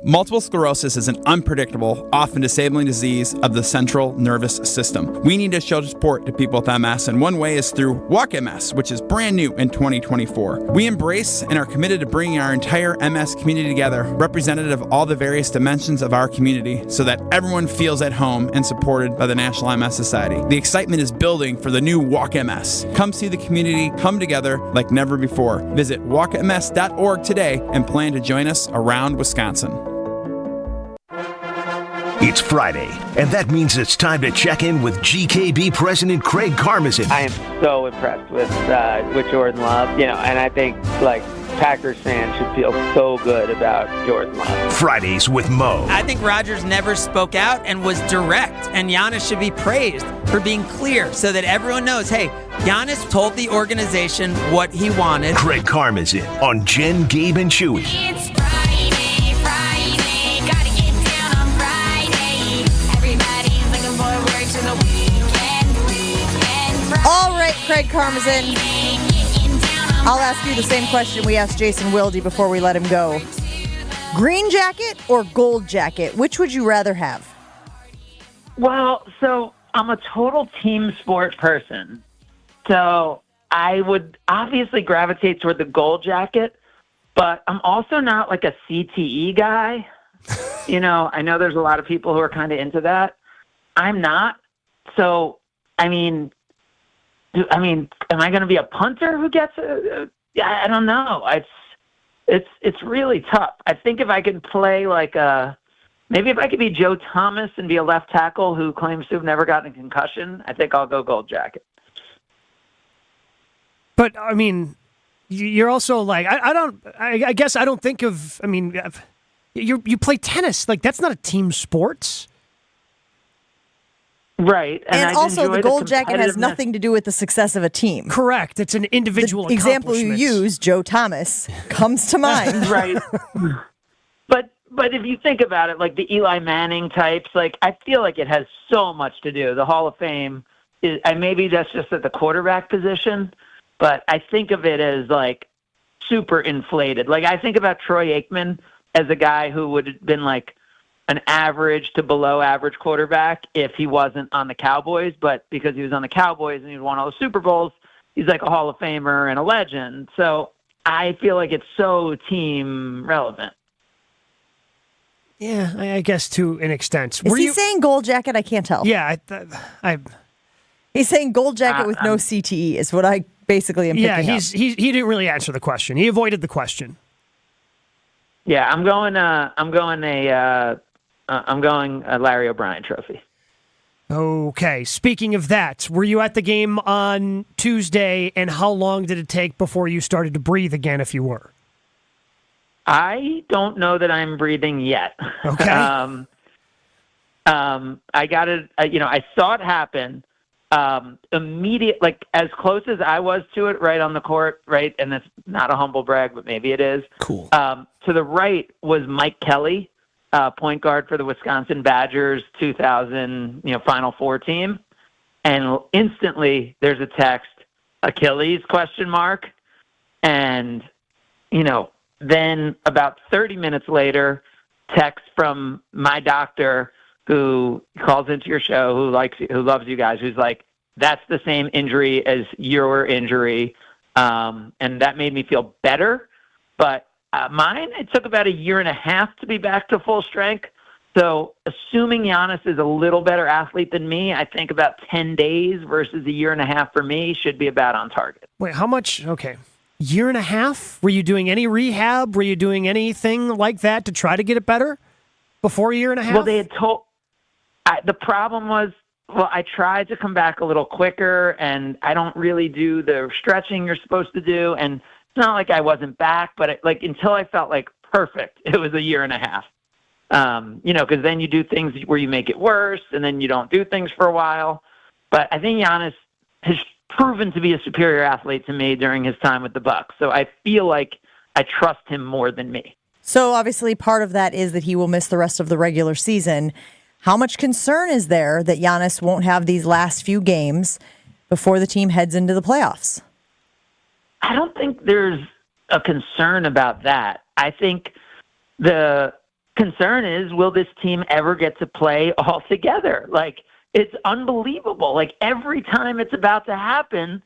Multiple sclerosis is an unpredictable, often disabling disease of the central nervous system. We need to show support to people with MS, and one way is through Walk MS, which is brand new in 2024. We embrace and are committed to bringing our entire MS community together, representative of all the various dimensions of our community, so that everyone feels at home and supported by the National MS Society. The excitement is building for the new Walk MS. Come see the community come together like never before. Visit walkms.org today and plan to join us around Wisconsin. It's Friday, and that means it's time to check in with GKB President Craig Karmazin. I am so impressed with Jordan Love, and I think Packers fans should feel so good about Jordan Love. Fridays with Mo. I think Rodgers never spoke out and was direct, and Giannis should be praised for being clear so that everyone knows, hey, Giannis told the organization what he wanted. Craig Karmazin on Jen, Gabe, and Chewy. It's Friday, gotta get down on Friday. Everybody's looking forward to the weekend. All right, Craig Karmazin. I'll ask you the same question we asked Jason Wilde before we let him go. Green jacket or gold jacket? Which would you rather have? Well, so I'm a total team sport person. So I would obviously gravitate toward the gold jacket, but I'm also not like a CTE guy. I know there's a lot of people who are kind of into that. I'm not. So, am I going to be a punter who gets I don't know. it's really tough. I think if I could play maybe if I could be Joe Thomas and be a left tackle who claims to have never gotten a concussion, I think I'll go Gold Jacket. But I mean, you're also like I guess I don't think of. I mean, you play tennis. Like that's not a team sport. Right. And also, the Gold Jacket has nothing to do with the success of a team. Correct. It's an individual The example you accomplishment. use, Joe Thomas, comes to mind. Right. But if you think about it, like the Eli Manning types, like I feel like it has so much to do. The Hall of Fame is, and maybe that's just at the quarterback position, but I think of it as like super inflated. Like I think about Troy Aikman as a guy who would have been like an average to below average quarterback if he wasn't on the Cowboys, but because he was on the Cowboys and he won all the Super Bowls, he's like a Hall of Famer and a legend. So I feel like it's so team relevant. Yeah, I guess to an extent. Is he saying Gold Jacket? I can't tell. Yeah, He's saying Gold Jacket with no CTE is what I basically am picking up. he didn't really answer the question. He avoided the question. Yeah, I'm going a Larry O'Brien trophy. Okay. Speaking of that, were you at the game on Tuesday, and how long did it take before you started to breathe again, if you were? I don't know that I'm breathing yet. Okay. I got it. I saw it happen immediate, like as close as I was to it, right on the court, right. And that's not a humble brag, but maybe it is. Cool. To the right was Mike Kelly, point guard for the Wisconsin Badgers 2000, Final Four team. And instantly there's a text, Achilles ? And, then about 30 minutes later, text from my doctor who calls into your show, who loves you guys, who's like, that's the same injury as your injury. And that made me feel better. But mine, it took about 1.5 years to be back to full strength. So assuming Giannis is a little better athlete than me, I think about 10 days versus 1.5 years for me should be about on target. Wait, how much? Okay. 1.5 years? Were you doing any rehab? Were you doing anything like that to try to get it better before 1.5 years? Well, they had told. The problem was, I tried to come back a little quicker, and I don't really do the stretching you're supposed to do. And it's not like I wasn't back, but until I felt like perfect, it was 1.5 years. Because then you do things where you make it worse, and then you don't do things for a while. But I think Giannis has proven to be a superior athlete to me during his time with the Bucks. So I feel like I trust him more than me. So obviously part of that is that he will miss the rest of the regular season. How much concern is there that Giannis won't have these last few games before the team heads into the playoffs? I don't think there's a concern about that. I think the concern is, will this team ever get to play all together? It's unbelievable. Every time it's about to happen,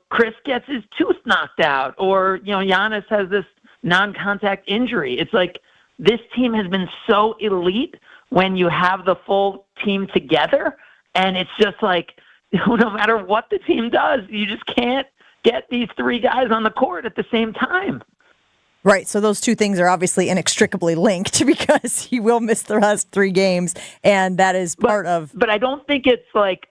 Chris gets his tooth knocked out, or, Giannis has this non-contact injury. It's like this team has been so elite when you have the full team together, and it's just like, no matter what the team does, you just can't get these three guys on the court at the same time. Right, so those two things are obviously inextricably linked because he will miss the last 3 games, and that is part of... But I don't think it's like,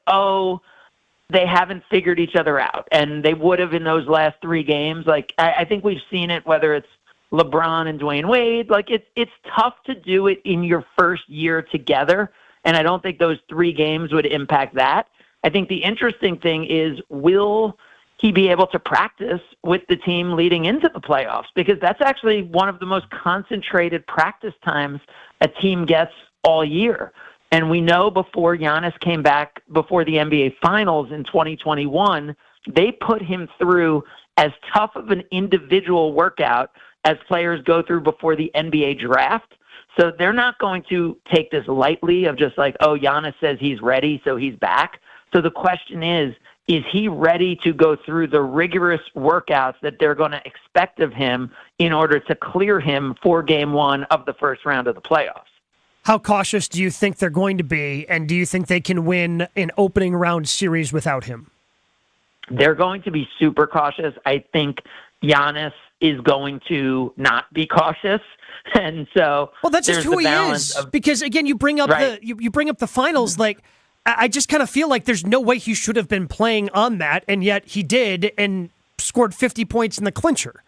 they haven't figured each other out, and they would have in those last 3 games. I think we've seen it, whether it's LeBron and Dwayne Wade. It's tough to do it in your first year together, and I don't think those 3 games would impact that. I think the interesting thing is, will he be able to practice with the team leading into the playoffs? Because that's actually one of the most concentrated practice times a team gets all year. And we know before Giannis came back before the NBA Finals in 2021, they put him through as tough of an individual workout as players go through before the NBA draft. So they're not going to take this lightly of just like, Giannis says he's ready, so he's back. So the question is he ready to go through the rigorous workouts that they're going to expect of him in order to clear him for game 1 of the first round of the playoffs? How cautious do you think they're going to be, and do you think they can win an opening round series without him? They're going to be super cautious. I think Giannis is going to not be cautious. And so, well, that's just there's who the he balance is. of- Because again, you bring up Right. you bring up the finals. Like, I just kind of feel like there's no way he should have been playing on that, and yet he did and scored 50 points in the clincher.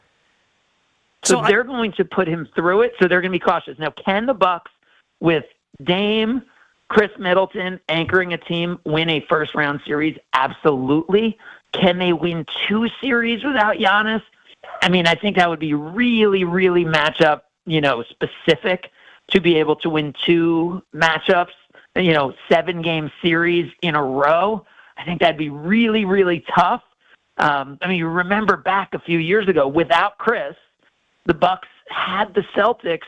So they're going to put him through it. So they're going to be cautious. Now, can the Bucks, with Dame, Chris Middleton anchoring a team, win a first-round series? Absolutely. Can they win 2 series without Giannis? I mean, I think that would be really, really matchup, specific to be able to win 2 matchups, 7-game series in a row. I think that'd be really, really tough. You remember back a few years ago, without Chris, the Bucks had the Celtics,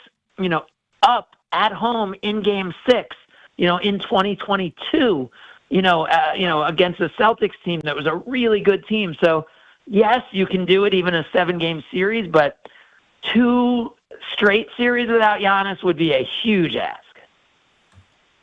up at home in Game 6, in 2022, against a Celtics team that was a really good team. So, yes, you can do it even a 7-game series, but 2 straight series without Giannis would be a huge ask.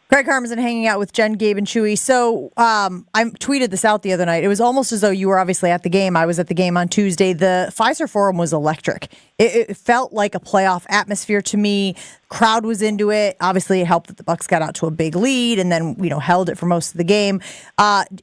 Craig Harmison hanging out with Jen, Gabe, and Chewy. So I tweeted this out the other night. It was almost as though you were obviously at the game. I was at the game on Tuesday. The Pfizer Forum was electric. It felt like a playoff atmosphere to me. Crowd was into it. Obviously, it helped that the Bucks got out to a big lead and then held it for most of the game.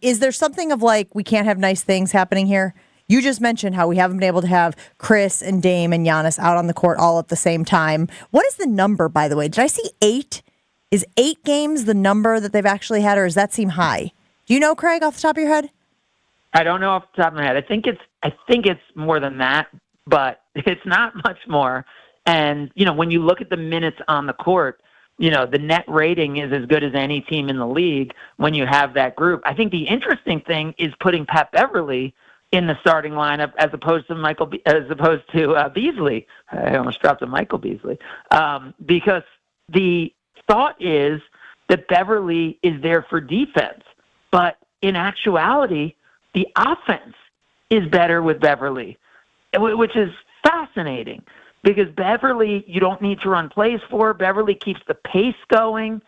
Is there something of like we can't have nice things happening here? You just mentioned how we haven't been able to have Chris and Dame and Giannis out on the court all at the same time. What is the number, by the way? Did I see 8? Is 8 games the number that they've actually had, or does that seem high? Do you know, Craig, off the top of your head? I don't know off the top of my head. I think it's more than that, but it's not much more. And, when you look at the minutes on the court, the net rating is as good as any team in the league when you have that group. I think the interesting thing is putting Pat Beverly in the starting lineup as opposed to Beasley. I almost dropped a Michael Beasley. Because the thought is that Beverly is there for defense, but in actuality, the offense is better with Beverly, which is fascinating because Beverly, you don't need to run plays for. Beverly keeps the pace going.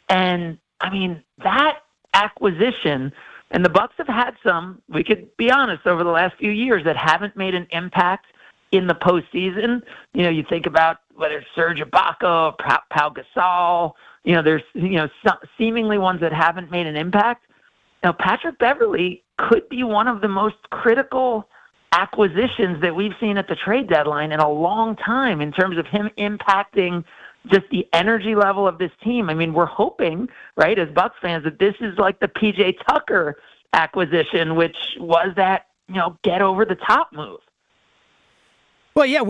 And that acquisition, and the Bucks have had some, we could be honest, over the last few years that haven't made an impact in the postseason. You think about whether it's Serge Ibaka, Pau Gasol, there's, some seemingly ones that haven't made an impact. Now, Patrick Beverly could be one of the most critical acquisitions that we've seen at the trade deadline in a long time in terms of him impacting just the energy level of this team. We're hoping, right, as Bucks fans, that this is like the PJ Tucker acquisition, which was that, get over the top move. Well, yeah,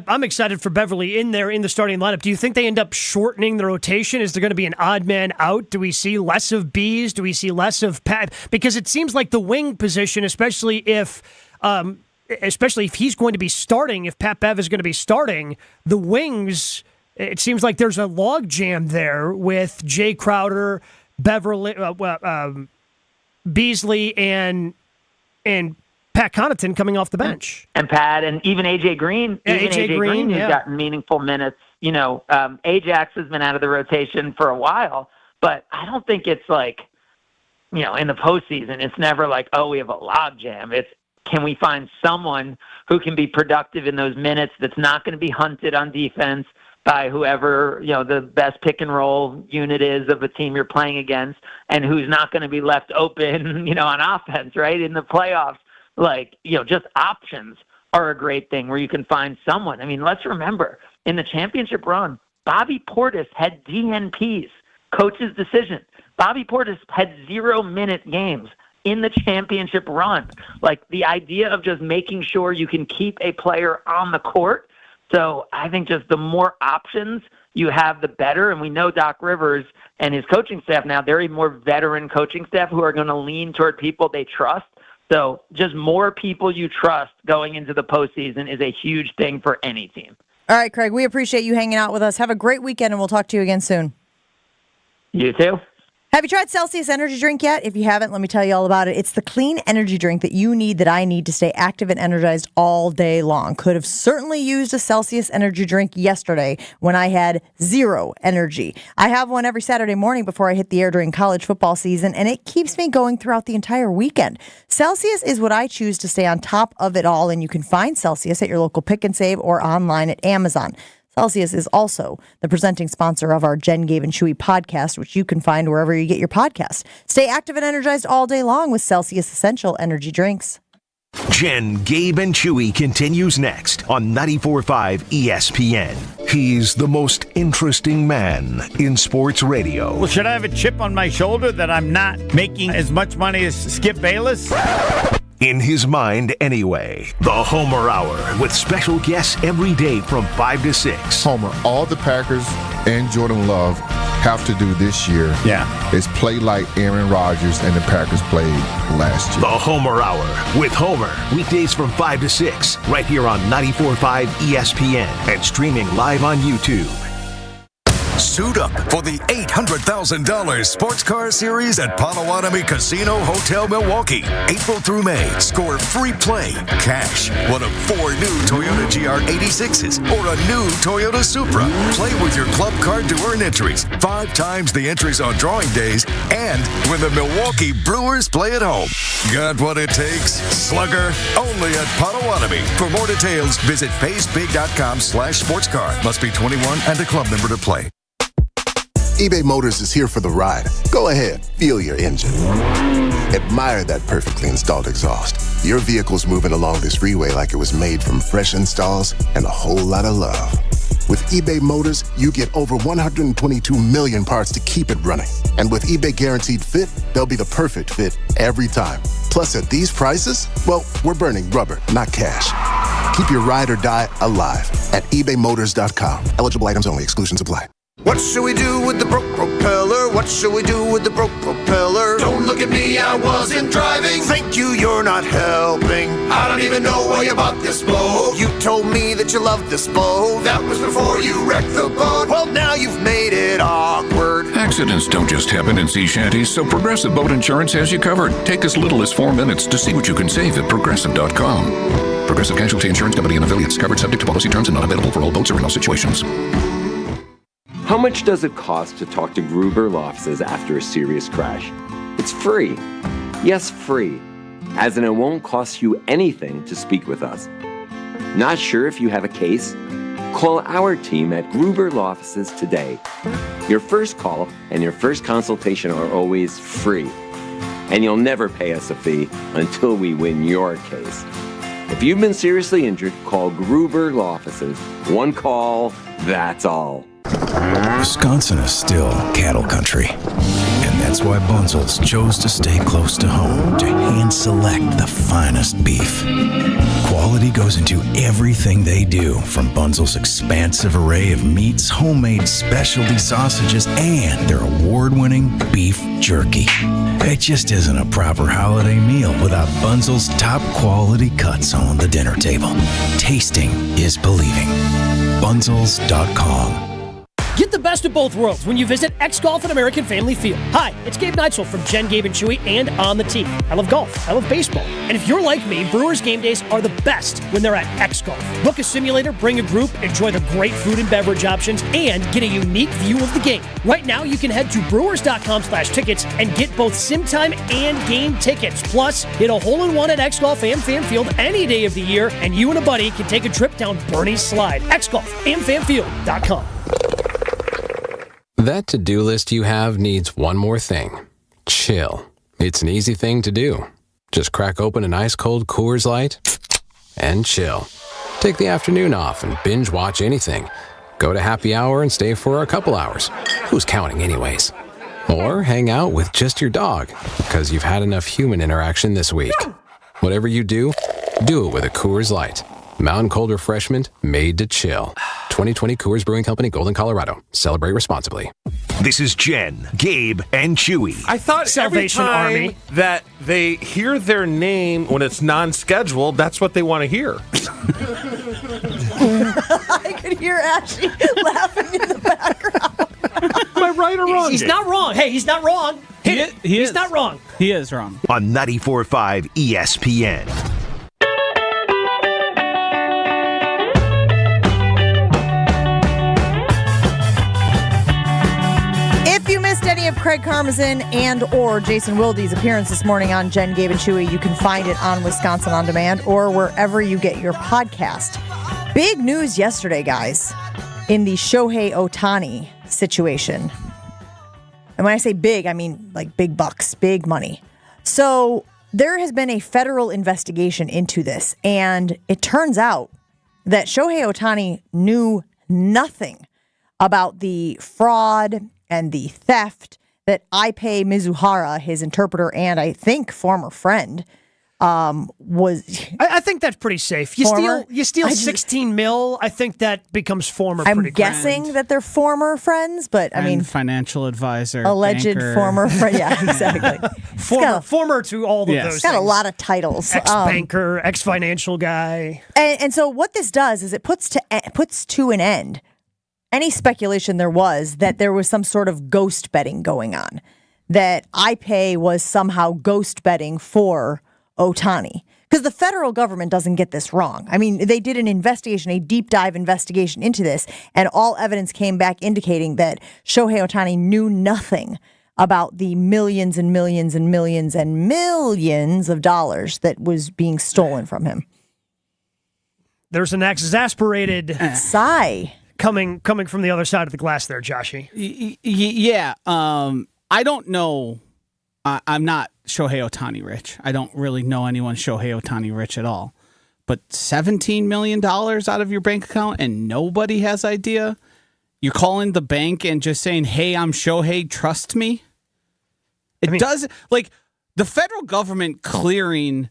I'm excited for Beverly in there in the starting lineup. Do you think they end up shortening the rotation? Is there going to be an odd man out? Do we see less of Bees? Do we see less of Pat? Because it seems like the wing position, especially if he's going to be starting, if Pat Bev is going to be starting, the wings, it seems like there's a log jam there with Jay Crowder, Beverly, Beasley, and Pat Connaughton coming off the bench. And Pat, and even A.J. Green. A.J. Green, who's gotten meaningful minutes. Ajax has been out of the rotation for a while, but I don't think it's like, in the postseason, it's never like, oh, we have a logjam. It's, can we find someone who can be productive in those minutes that's not going to be hunted on defense by whoever, the best pick and roll unit is of a team you're playing against, and who's not going to be left open, on offense, right, in the playoffs. Just options are a great thing where you can find someone. Let's remember, in the championship run, Bobby Portis had DNPs, coach's decision. Bobby Portis had 0-minute games in the championship run. The idea of just making sure you can keep a player on the court. So I think just the more options you have, the better. And we know Doc Rivers and his coaching staff now, they're a more veteran coaching staff who are going to lean toward people they trust. So just more people you trust going into the postseason is a huge thing for any team. All right, Craig, we appreciate you hanging out with us. Have a great weekend, and we'll talk to you again soon. You too. Have you tried Celsius Energy Drink yet? If you haven't, let me tell you all about it. It's the clean energy drink that you need, that I need to stay active and energized all day long. Could have certainly used a Celsius Energy Drink yesterday when I had zero energy. I have one every Saturday morning before I hit the air during college football season, and it keeps me going throughout the entire weekend. Celsius is what I choose to stay on top of it all, and you can find Celsius at your local Pick and Save or online at Amazon. Celsius is also the presenting sponsor of our Jen, Gabe, and Chewy podcast, which you can find wherever you get your podcast. Stay active and energized all day long with Celsius Essential Energy Drinks. Jen, Gabe, and Chewy continues next on 94.5 ESPN. He's the most interesting man in sports radio. Well, should I have a chip on my shoulder that I'm not making as much money as Skip Bayless? In his mind, anyway. The Homer Hour with special guests every day from 5 to 6. Homer, all the Packers and Jordan Love have to do this year is play like Aaron Rodgers and the Packers played last year. The Homer Hour with Homer. Weekdays from 5 to 6. Right here on 94.5 ESPN and streaming live on YouTube. Suit up for the $800,000 Sports Car Series at Potawatomi Casino Hotel Milwaukee. April through May. Score free play, cash, one of 4 new Toyota GR86s or a new Toyota Supra. Play with your club card to earn entries. 5 times the entries on drawing days and when the Milwaukee Brewers play at home. Got what it takes? Slugger, only at Potawatomi. For more details, visit paysbig.com/sportscar. Must be 21 and a club member to play. eBay Motors is here for the ride. Go ahead, feel your engine. Admire that perfectly installed exhaust. Your vehicle's moving along this freeway like it was made from fresh installs and a whole lot of love. With eBay Motors, you get over 122 million parts to keep it running. And with eBay Guaranteed Fit, they'll be the perfect fit every time. Plus, at these prices, well, we're burning rubber, not cash. Keep your ride or die alive at ebaymotors.com. Eligible items only. Exclusions apply. What should we do with the broke propeller? What should we do with the broke propeller? Don't look at me, I wasn't driving. Thank you, you're not helping. I don't even know why you bought this boat. You told me that you loved this boat. That was before you wrecked the boat. Well, now you've made it awkward. Accidents don't just happen in sea shanties, so Progressive Boat Insurance has you covered. Take as little as 4 minutes to see what you can save at Progressive.com. Progressive Casualty Insurance Company and affiliates. Covered subject to policy terms and not available for all boats or in all situations. How much does it cost to talk to Gruber Law Offices after a serious crash? It's free. Yes, free. As in, it won't cost you anything to speak with us. Not sure if you have a case? Call our team at Gruber Law Offices today. Your first call and your first consultation are always free. And you'll never pay us a fee until we win your case. If you've been seriously injured, call Gruber Law Offices. One call, that's all. Wisconsin is still cattle country, and that's why Bunzel's chose to stay close to home to hand select the finest beef. Quality goes into everything they do, from Bunzel's expansive array of meats, homemade specialty sausages, and their award-winning beef jerky. It just isn't a proper holiday meal without Bunzel's top quality cuts on the dinner table. Tasting is believing. Bunzels.com. Get the best of both worlds when you visit X Golf at American Family Field. Hi, it's Gabe Neitzel from Jen, Gabe, and Chewy and On the Tee. I love golf. I love baseball. And if you're like me, Brewers game days are the best when they're at X Golf. Book a simulator, bring a group, enjoy the great food and beverage options, and get a unique view of the game. Right now, you can head to brewers.com/tickets and get both sim time and game tickets. Plus, hit a hole-in-one at X Golf and Fan Field any day of the year, and you and a buddy can take a trip down Bernie's Slide. X Golf and fanfield.com. That to-do list you have needs one more thing. Chill. It's an easy thing to do. Just crack open an ice-cold Coors Light and chill. Take the afternoon off and binge watch anything. Go to happy hour and stay for a couple hours. Who's counting anyways? Or hang out with just your dog, because you've had enough human interaction this week. Whatever you do it with a Coors Light. Mountain cold refreshment made to chill. 2020 Coors Brewing Company, Golden, Colorado. Celebrate responsibly. This is Jen, Gabe, and Chewy. I thought Salvation every time Army. that they hear their name when it's non-scheduled, that's what they want to hear. I could hear Ashley laughing in the background. Am I right or wrong. He's not wrong. Hey, he's not wrong. He's not wrong. He is wrong. On 94.5 ESPN. If you missed any of Craig Karmazin and or Jason Wilde's appearance this morning on Jen, Gabe, and Chewy, you can find it on Wisconsin On Demand or wherever you get your podcast. Big news yesterday, guys, in the Shohei Ohtani situation. And when I say big, I mean like big bucks, big money. So there has been a federal investigation into this, and it turns out that Shohei Ohtani knew nothing about the fraud and the theft that Ippei Mizuhara, his interpreter and I think former friend, was. I think that's pretty safe. You steal 16 mil. I think that becomes former. I'm pretty guessing grand. that they're former friends, but I mean, financial advisor, alleged banker. former friend. Yeah, exactly. former to all of those. It's got a lot of titles. Ex-banker, ex-financial guy. And so what this does is it puts to an end any speculation there was that there was some sort of ghost betting going on, that Ippei was somehow ghost betting for Ohtani. Because the federal government doesn't get this wrong. I mean, they did an investigation, a deep dive investigation into this, and all evidence came back indicating that Shohei Ohtani knew nothing about the millions and millions and millions and millions of dollars that was being stolen from him. There's an exasperated sigh coming from the other side of the glass there, Joshy. Yeah. I don't know. I'm not Shohei Ohtani rich. I don't really know anyone Shohei Ohtani rich at all. But $17 million out of your bank account and nobody has idea? You're calling the bank and just saying, hey, I'm Shohei, trust me? Doesn't, like, the federal government clearing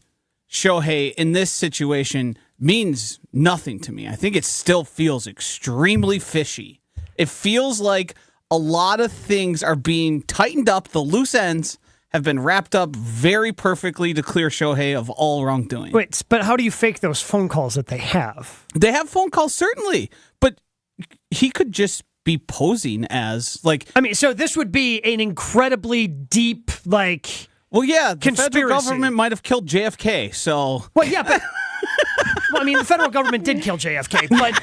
Shohei in this situation means nothing to me. I think it still feels extremely fishy. It feels like a lot of things are being tightened up. The loose ends have been wrapped up very perfectly to clear Shohei of all wrongdoing. Wait, but how do you fake those phone calls that they have? They have phone calls, certainly, but he could just be posing as, like... I mean, so this would be an incredibly deep, like... Well, yeah, the conspiracy. federal government might have killed JFK, so... Well, yeah, but... well, I mean, the federal government did kill JFK, but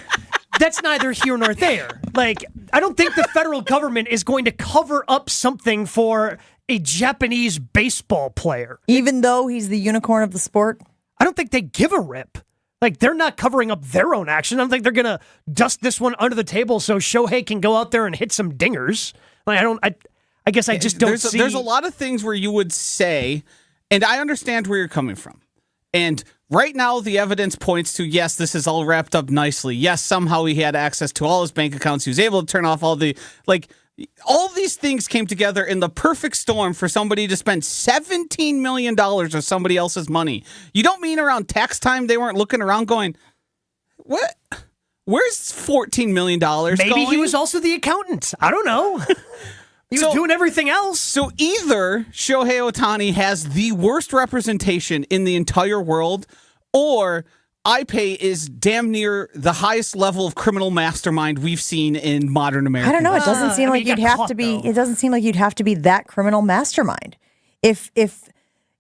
that's neither here nor there. Like, I don't think the federal government is going to cover up something for a Japanese baseball player. Even though he's the unicorn of the sport? I don't think they give a rip. Like, they're not covering up their own action. I don't think they're going to dust this one under the table so Shohei can go out there and hit some dingers. Like, I guess I just don't see... There's a lot of things where you would say, and I understand where you're coming from. And right now, the evidence points to, yes, this is all wrapped up nicely. Yes, somehow he had access to all his bank accounts. He was able to turn off all the... Like, all these things came together in the perfect storm for somebody to spend $17 million of somebody else's money. You don't mean around tax time they weren't looking around going, what? Where's $14 million Maybe going? he was also the accountant. I don't know. He was doing everything else. So either Shohei Ohtani has the worst representation in the entire world, or Ippei is damn near the highest level of criminal mastermind we've seen in modern America. I don't know. It doesn't seem like you'd have to be. It doesn't seem like you'd have to be that criminal mastermind. If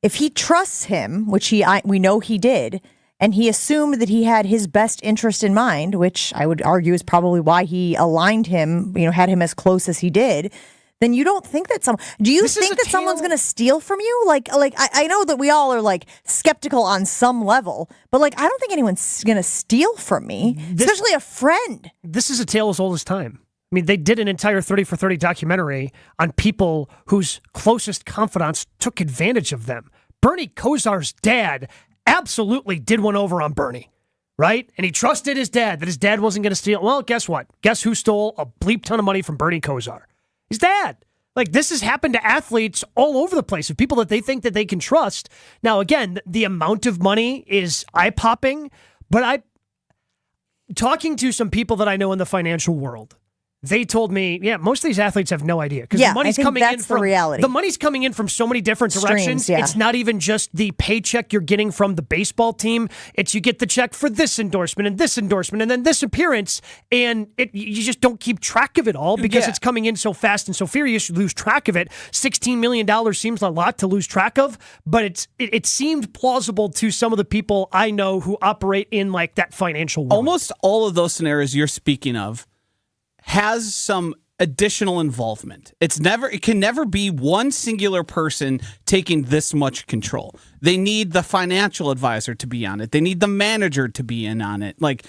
he trusts him, which we know he did, and he assumed that he had his best interest in mind, which I would argue is probably why he aligned him, had him as close as he did. Then you don't think that do you think that someone's going to steal from you? Like I know that we all are like skeptical on some level, but like, I don't think anyone's going to steal from me, especially a friend. This is a tale as old as time. I mean, they did an entire 30 for 30 documentary on people whose closest confidants took advantage of them. Bernie Kosar's dad absolutely did one over on Bernie, right? And he trusted his dad that his dad wasn't going to steal. Well, guess what? Guess who stole a bleep ton of money from Bernie Kosar? His dad. Like, this has happened to athletes all over the place, of people that they think that they can trust. Now, again, the amount of money is eye-popping, but talking to some people that I know in the financial world, They told me, most of these athletes have no idea because Yeah, the money's I think coming in that's the from reality. The money's coming in from so many different directions. Streams, yeah. It's not even just the paycheck you're getting from the baseball team. It's you get the check for this endorsement and then this appearance, and you just don't keep track of it all because it's coming in so fast and so furious. You lose track of it. $16 million seems a lot to lose track of, but it seemed plausible to some of the people I know who operate in like that financial world. Almost all of those scenarios you're speaking of has some additional involvement. It can never be one singular person taking this much control. They need the financial advisor to be on it. They need the manager to be in on it. Like,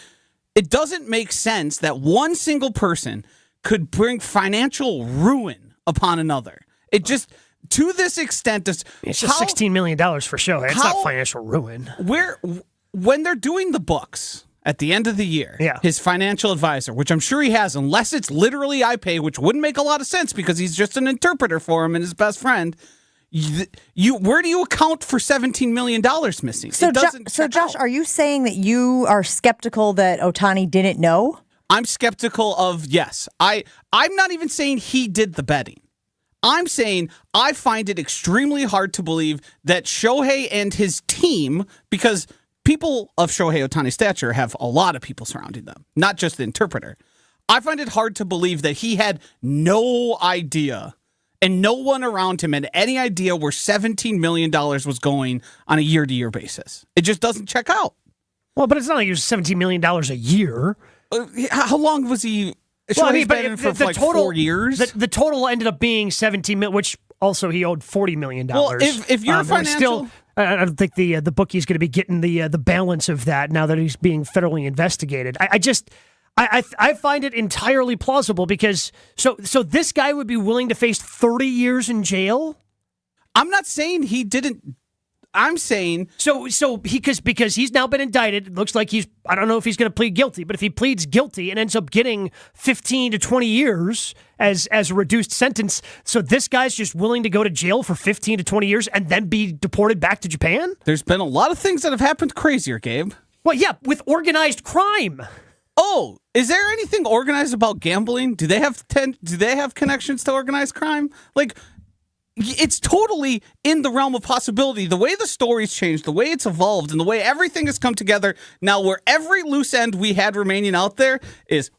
it doesn't make sense that one single person could bring financial ruin upon another. It just, to this extent, it's just $16 million for show. It's not financial ruin. When they're doing the books at the end of the year, his financial advisor, which I'm sure he has, unless it's literally iPay, which wouldn't make a lot of sense because he's just an interpreter for him and his best friend. Where do you account for $17 million missing? So Josh, are you saying that you are skeptical that Ohtani didn't know? I'm skeptical of, yes. I'm not even saying he did the betting. I'm saying I find it extremely hard to believe that Shohei and his team, because people of Shohei Ohtani's stature have a lot of people surrounding them, not just the interpreter. I find it hard to believe that he had no idea and no one around him had any idea where $17 million was going on a year-to-year basis. It just doesn't check out. Well, but it's not like it was $17 million a year. How long was he? He's been in for like 4 years. The total ended up being $17 million, which also he owed $40 million. Well, if you're financial... I don't think the bookie's going to be getting the balance of that now that he's being federally investigated. I find it entirely plausible because so this guy would be willing to face 30 years in jail. I'm not saying he didn't. I'm saying because he's now been indicted. It looks like I don't know if he's going to plead guilty, but if he pleads guilty and ends up getting 15 to 20 years as a reduced sentence, so this guy's just willing to go to jail for 15 to 20 years and then be deported back to Japan? There's been a lot of things that have happened crazier, Gabe. Well, yeah, with organized crime. Oh, is there anything organized about gambling? Do they have connections to organized crime? Like, it's totally in the realm of possibility. The way the story's changed, the way it's evolved, and the way everything has come together now, where every loose end we had remaining out there is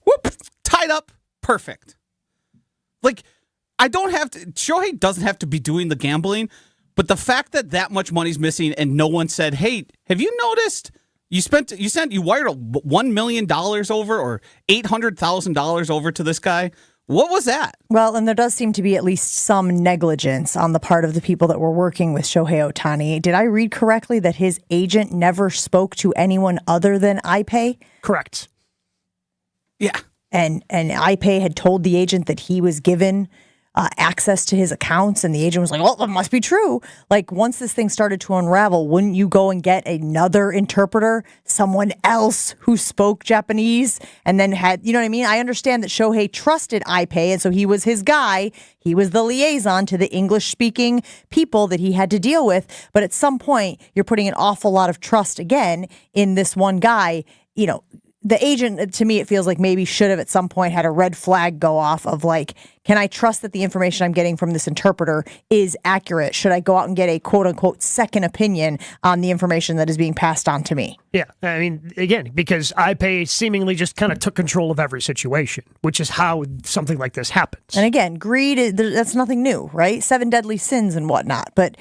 tied up, perfect. Like, Shohei doesn't have to be doing the gambling, but the fact that much money's missing and no one said, "Hey, have you noticed you wired $1 million over or $800,000 over to this guy?" What was that? Well, and there does seem to be at least some negligence on the part of the people that were working with Shohei Ohtani. Did I read correctly that his agent never spoke to anyone other than iPay? Correct. Yeah. And iPay had told the agent that he was given access to his accounts, and the agent was like, "Well, that must be true." Like, once this thing started to unravel, wouldn't you go and get another interpreter, someone else who spoke Japanese, and then had, you know what I mean? I understand that Shohei trusted iPay, and so he was his guy. He was the liaison to the English-speaking people that he had to deal with. But at some point, you're putting an awful lot of trust again in this one guy. You know, the agent, to me, it feels like maybe should have at some point had a red flag go off of like, can I trust that the information I'm getting from this interpreter is accurate? Should I go out and get a quote unquote second opinion on the information that is being passed on to me? Yeah. I mean, again, because iPay seemingly just kind of took control of every situation, which is how something like this happens. And again, greed, that's nothing new, right? 7 deadly sins and whatnot. But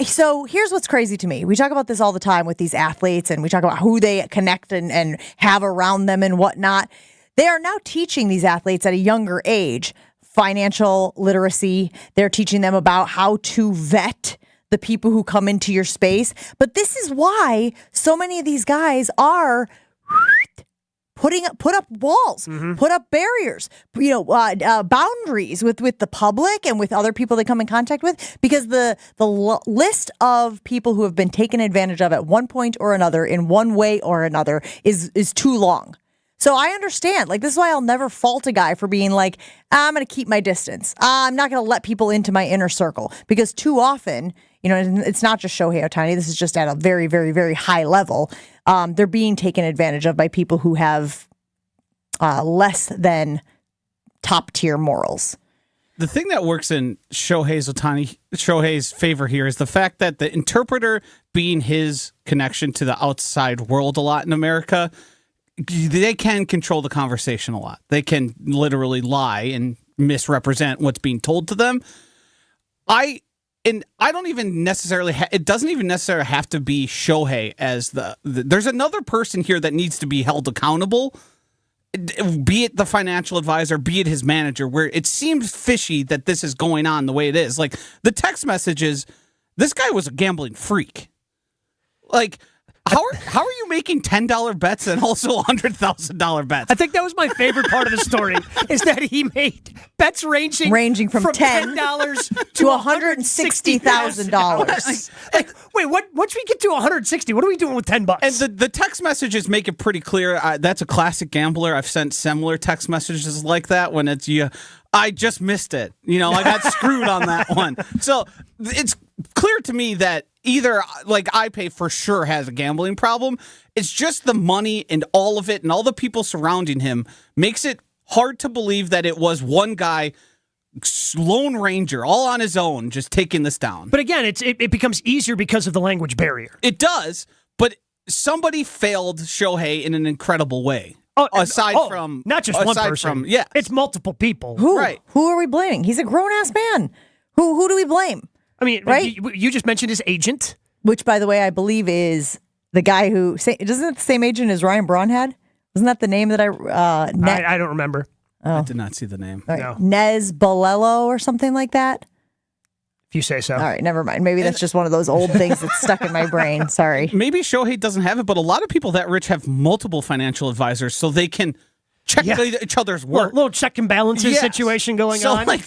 so here's what's crazy to me. We talk about this all the time with these athletes, and we talk about who they connect and have around them and whatnot. They are now teaching these athletes at a younger age financial literacy. They're teaching them about how to vet the people who come into your space. But this is why so many of these guys are put up walls, put up barriers, boundaries with the public and with other people they come in contact with, because the list of people who have been taken advantage of at one point or another in one way or another is too long. So I understand. Like, this is why I'll never fault a guy for being like, I'm going to keep my distance. I'm not going to let people into my inner circle, because too often, it's not just Shohei Ohtani. This is just at a very, very, very high level. They're being taken advantage of by people who have less than top tier morals. The thing that works in Shohei's favor here is the fact that the interpreter, being his connection to the outside world a lot in America, they can control the conversation a lot. They can literally lie and misrepresent what's being told to them. I don't even necessarily. It doesn't even necessarily have to be Shohei as the. There's another person here that needs to be held accountable. Be it the financial advisor, be it his manager, where it seems fishy that this is going on the way it is. Like the text messages, this guy was a gambling freak. Like, how are you making $10 bets and also $100,000 bets? I think that was my favorite part of the story is that he made bets ranging from $10 to $160,000. Like, wait, once we get to 160, what are we doing with $10? And the text messages make it pretty clear. That's a classic gambler. I've sent similar text messages like that when it's I just missed it. I got screwed on that one. So it's clear to me that either like iPay for sure has a gambling problem. It's just the money and all of it and all the people surrounding him makes it hard to believe that it was one guy, Lone Ranger, all on his own, just taking this down. But again, it becomes easier because of the language barrier. It does, but somebody failed Shohei in an incredible way. Aside from not just one person, it's multiple people. Who? Right? Who are we blaming? He's a grown ass man. Who do we blame? I mean, right? You just mentioned his agent, which, by the way, I believe is the guy who isn't it the same agent as Ryan Braun had? Wasn't that the name that I don't remember. I did not see the name. Right. No. Nez Bolello or something like that. If you say so. All right, never mind. Maybe that's just one of those old things that's stuck in my brain. Sorry. Maybe Shohei doesn't have it, but a lot of people that rich have multiple financial advisors, so they can check each other's work. Little check and balances situation going on. So, like,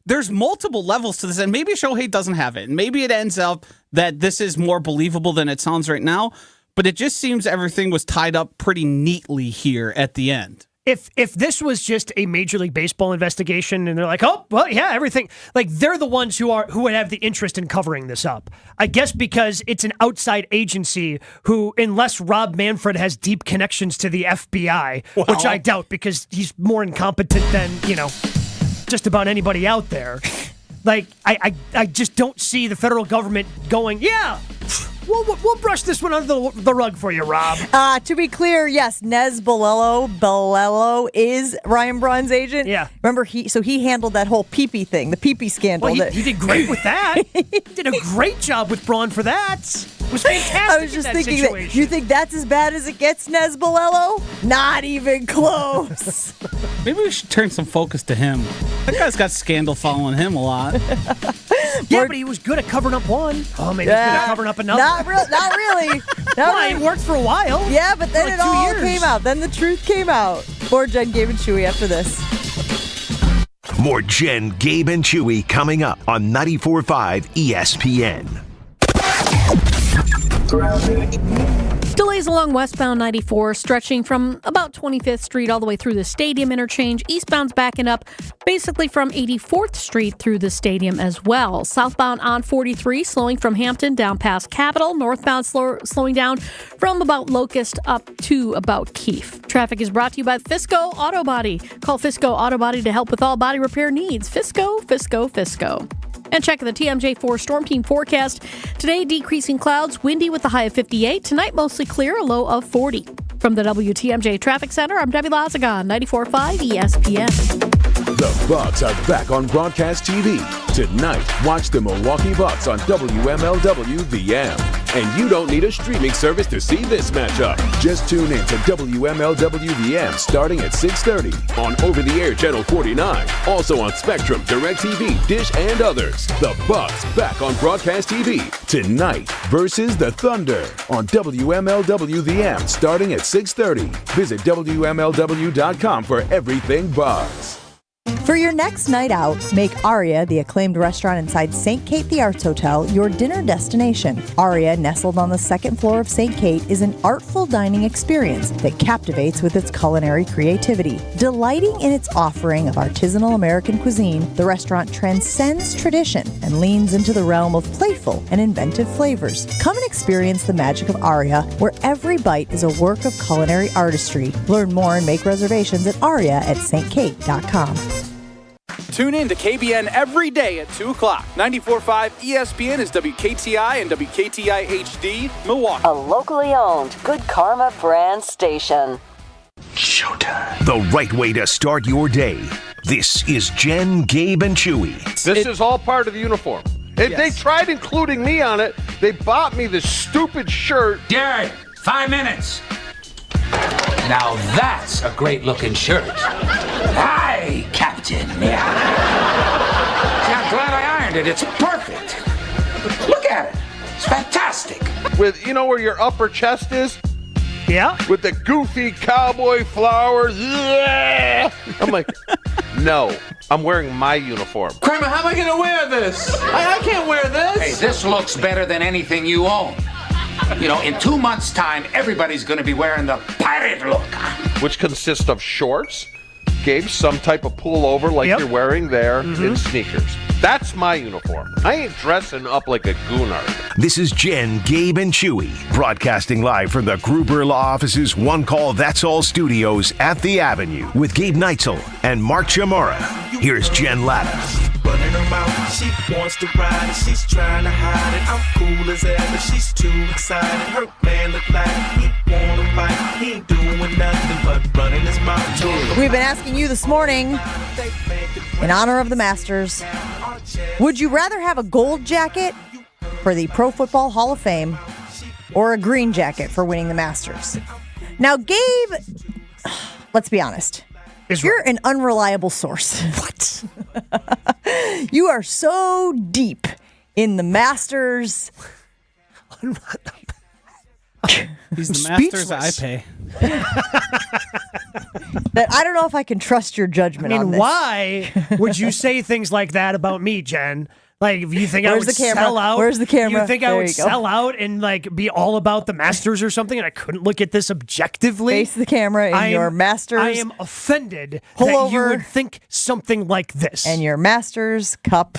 there's multiple levels to this, and maybe Shohei doesn't have it. And maybe it ends up that this is more believable than it sounds right now, but it just seems everything was tied up pretty neatly here at the end. If this was just a Major League Baseball investigation and they're like, oh, well, yeah, everything, like they're the ones who would have the interest in covering this up. I guess because it's an outside agency who, unless Rob Manfred has deep connections to the FBI, which I doubt because he's more incompetent than, just about anybody out there. Like, I just don't see the federal government going, yeah, we'll brush this one under the rug for you, Rob. To be clear, yes, Nez Bolello is Ryan Braun's agent. Yeah. Remember, he handled that whole pee-pee thing, the pee-pee scandal. Well, he did great with that. He did a great job with Braun for that. It was fantastic. I was just thinking that you think that's as bad as it gets, Nez Bolello? Not even close. Maybe we should turn some focus to him. That guy's got scandal following him a lot. Yeah, but he was good at covering up one. Oh, maybe he's good at covering up another. Not really. It worked for a while. Yeah, but then like it all 2 years. came out. Then the truth came out. More Jen, Gabe, and Chewy after this. More Jen, Gabe, and Chewy coming up on 94.5 ESPN. Delays along westbound 94 stretching from about 25th Street all the way through the Stadium interchange. Eastbound's backing up basically from 84th Street through the Stadium as well. Southbound on 43 slowing from Hampton down past Capitol. Northbound slowing down from about Locust up to about Keefe. Traffic is brought to you by Fisco Auto Body. Call Fisco Auto Body to help with all body repair needs. Fisco. And check the TMJ4 Storm Team forecast. Today, decreasing clouds, windy with a high of 58. Tonight, mostly clear, a low of 40. From the WTMJ Traffic Center, I'm Debbie Lazagon, 94.5 ESPN. The Bucks are back on broadcast TV. Tonight, watch the Milwaukee Bucks on WMLW VM. And you don't need a streaming service to see this matchup. Just tune in to WMLW VM starting at 6:30 on over-the-air channel 49. Also on Spectrum, DirecTV, Dish, and others. The Bucks back on broadcast TV tonight versus the Thunder on WMLW VM starting at 6:30. Visit WMLW.com for everything Bucks. For your next night out, make Aria, the acclaimed restaurant inside St. Kate the Arts Hotel, your dinner destination. Aria, nestled on the second floor of St. Kate, is an artful dining experience that captivates with its culinary creativity. Delighting in its offering of artisanal American cuisine, the restaurant transcends tradition and leans into the realm of playful and inventive flavors. Come and experience the magic of Aria, where every bite is a work of culinary artistry. Learn more and make reservations at aria@stkate.com. Tune in to KBN every day at 2 o'clock. 94.5 ESPN is WKTI and WKTI HD, Milwaukee. A locally owned Good Karma brand station. Showtime. The right way to start your day. This is Jen, Gabe, and Chewy. This is all part of the uniform. If they tried including me on it, they bought me this stupid shirt. Derek, 5 minutes. Now that's a great looking shirt. Hi, Captain. Yeah. I'm glad I ironed it. It's perfect. Look at it. It's fantastic. With, where your upper chest is? Yeah. With the goofy cowboy flowers. I'm like, no, I'm wearing my uniform. Kramer, how am I going to wear this? I can't wear this. Hey, this looks better than anything you own. In 2 months' time, everybody's going to be wearing the pirate look. Which consists of shorts, Gabe, some type of pullover like you're wearing there, and sneakers. That's my uniform. I ain't dressing up like a goonard. This is Jen, Gabe, and Chewy, broadcasting live from the Gruber Law Office's One Call That's All studios at the Avenue with Gabe Neitzel and Mark Chamorro. Here's Jen Latta. Running her mouth, she wants to ride it, she's trying to hide it. I'm cool as ever, she's too excited. Her man look like he wanna fight, he ain't doing nothing but running his mouth. We've been asking you this morning, in honor of the Masters, would you rather have a gold jacket for the Pro Football Hall of Fame or a green jacket for winning the Masters? Now, Gabe, let's be honest. You're an unreliable source. What? You are so deep in the Masters. He's the Masters I pay. That I don't know if I can trust your judgment on this. Why would you say things like that about me, Jen? Like, if you think I would sell out? Where's the camera? You think I would sell out and be all about the Masters or something, and I couldn't look at this objectively? Face the camera in your Masters. I am offended that you would think something like this. And your Masters cup.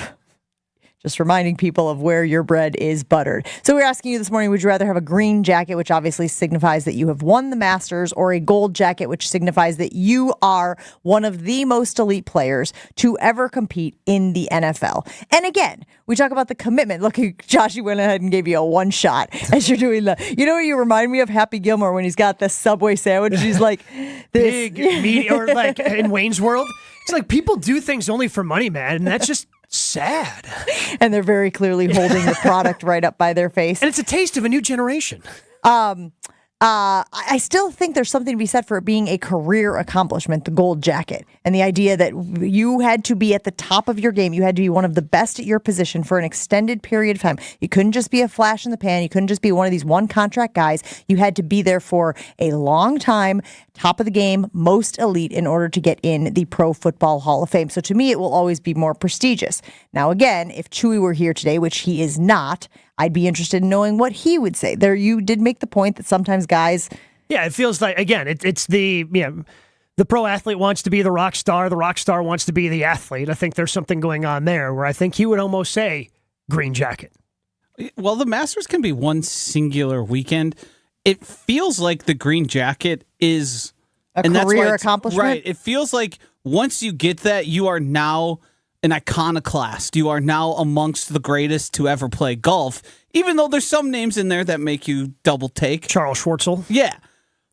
Just reminding people of where your bread is buttered. So we're asking you this morning, would you rather have a green jacket, which obviously signifies that you have won the Masters, or a gold jacket, which signifies that you are one of the most elite players to ever compete in the NFL? And again, we talk about the commitment. Look, Josh, went ahead and gave you a one shot as you're doing the, what you remind me of? Happy Gilmore when he's got the Subway sandwich. He's like, this. Big, meaty, or like in Wayne's World. It's like people do things only for money, man. And that's just sad. And they're very clearly holding the product right up by their face. And it's a taste of a new generation. I still think there's something to be said for it being a career accomplishment, the gold jacket, and the idea that you had to be at the top of your game. You had to be one of the best at your position for an extended period of time. You couldn't just be a flash in the pan. You couldn't just be one of these one contract guys. You had to be there for a long time, top of the game, most elite in order to get in the Pro Football Hall of Fame. So to me, it will always be more prestigious. Now, again, if Chewy were here today, which he is not, I'd be interested in knowing what he would say. There, you did make the point that sometimes guys... Yeah, it feels like, again, it's the pro athlete wants to be the rock star wants to be the athlete. I think there's something going on there where I think he would almost say green jacket. Well, the Masters can be one singular weekend. It feels like the green jacket is... a career accomplishment? Right. It feels like once you get that, you are now an iconoclast. You are now amongst the greatest to ever play golf, even though there's some names in there that make you double take. Charles Schwartzel. Yeah.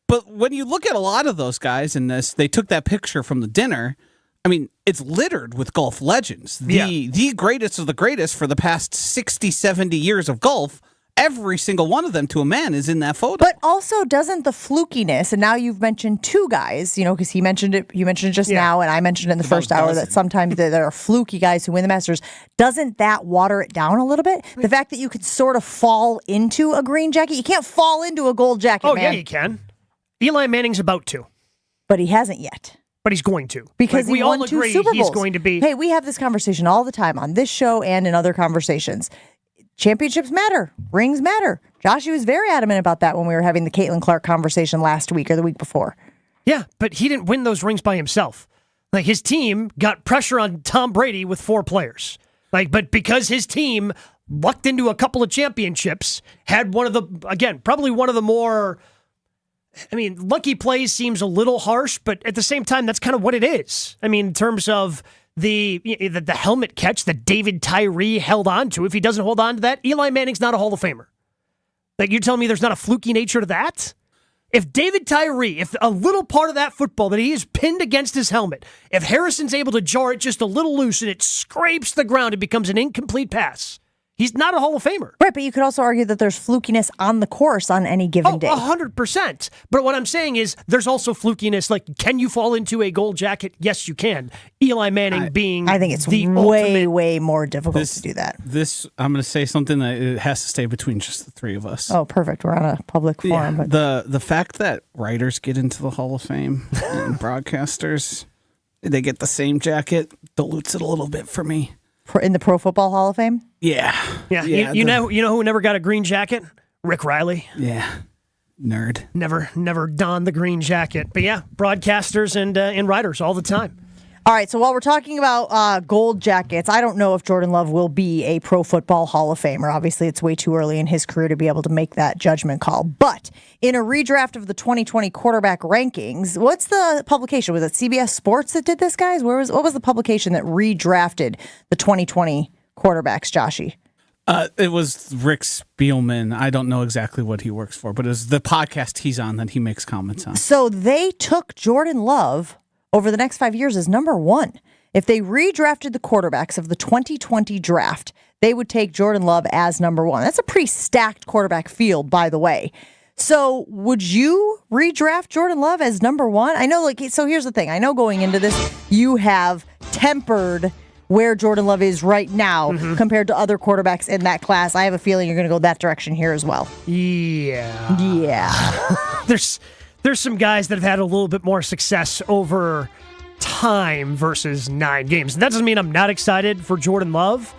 But when you look at a lot of those guys in this, they took that picture from the dinner. I mean, it's littered with golf legends. The greatest of the greatest for the past 60, 70 years of golf. Every single one of them to a man is in that photo. But also, doesn't the flukiness, and now you've mentioned two guys, because you mentioned it just now, and I mentioned it in the first hour that sometimes there are fluky guys who win the Masters. Doesn't that water it down a little bit? The fact that you could sort of fall into a green jacket, you can't fall into a gold jacket, man. Yeah, you can. Eli Manning's about to. But he hasn't yet. but he's going to. Because we he all won agree 2 Super Bowls. he's going to be. Hey, we have this conversation all the time on this show and in other conversations. Championships matter. Rings matter. Joshy was very adamant about that when we were having the Caitlin Clark conversation last week or the week before. Yeah, but he didn't win those rings by himself. Like, his team got pressure on Tom Brady with 4 players. But because his team lucked into a couple of championships, had probably one of the more, lucky plays seems a little harsh, but at the same time, that's kind of what it is. In terms of the helmet catch that David Tyree held on to. If he doesn't hold on to that, Eli Manning's not a Hall of Famer. Like, you're telling me there's not a fluky nature to that? If David Tyree, if a little part of that football that he is pinned against his helmet, if Harrison's able to jar it just a little loose and it scrapes the ground, it becomes an incomplete pass. He's not a Hall of Famer. Right, but you could also argue that there's flukiness on the course on any given day. 100%. But what I'm saying is there's also flukiness. Like, can you fall into a gold jacket? Yes, you can. Eli Manning being I think it's the way more difficult to do that. I'm going to say something that it has to stay between just the 3 of us. Oh, perfect. We're on a public forum. Yeah, the fact that writers get into the Hall of Fame and broadcasters, they get the same jacket, dilutes it a little bit for me. In the Pro Football Hall of Fame? Yeah. You know who never got a green jacket? Rick Riley. Yeah. Nerd. Never donned the green jacket. But yeah, broadcasters and writers all the time. All right, so while we're talking about gold jackets, I don't know if Jordan Love will be a Pro Football Hall of Famer. Obviously, it's way too early in his career to be able to make that judgment call. But in a redraft of the 2020 quarterback rankings, what's the publication? Was it CBS Sports that did this, guys? What was the publication that redrafted the 2020 quarterbacks, Joshy? It was Rick Spielman. I don't know exactly what he works for, but it was the podcast he's on that he makes comments on. So they took Jordan Love over the next 5 years as number 1. If they redrafted the quarterbacks of the 2020 draft, they would take Jordan Love as number 1. That's a pretty stacked quarterback field, by the way. So would you redraft Jordan Love as number 1? I know, so here's the thing. I know going into this, you have tempered where Jordan Love is right now compared to other quarterbacks in that class. I have a feeling you're going to go that direction here as well. Yeah. There's some guys that have had a little bit more success over time versus 9 games. And that doesn't mean I'm not excited for Jordan Love,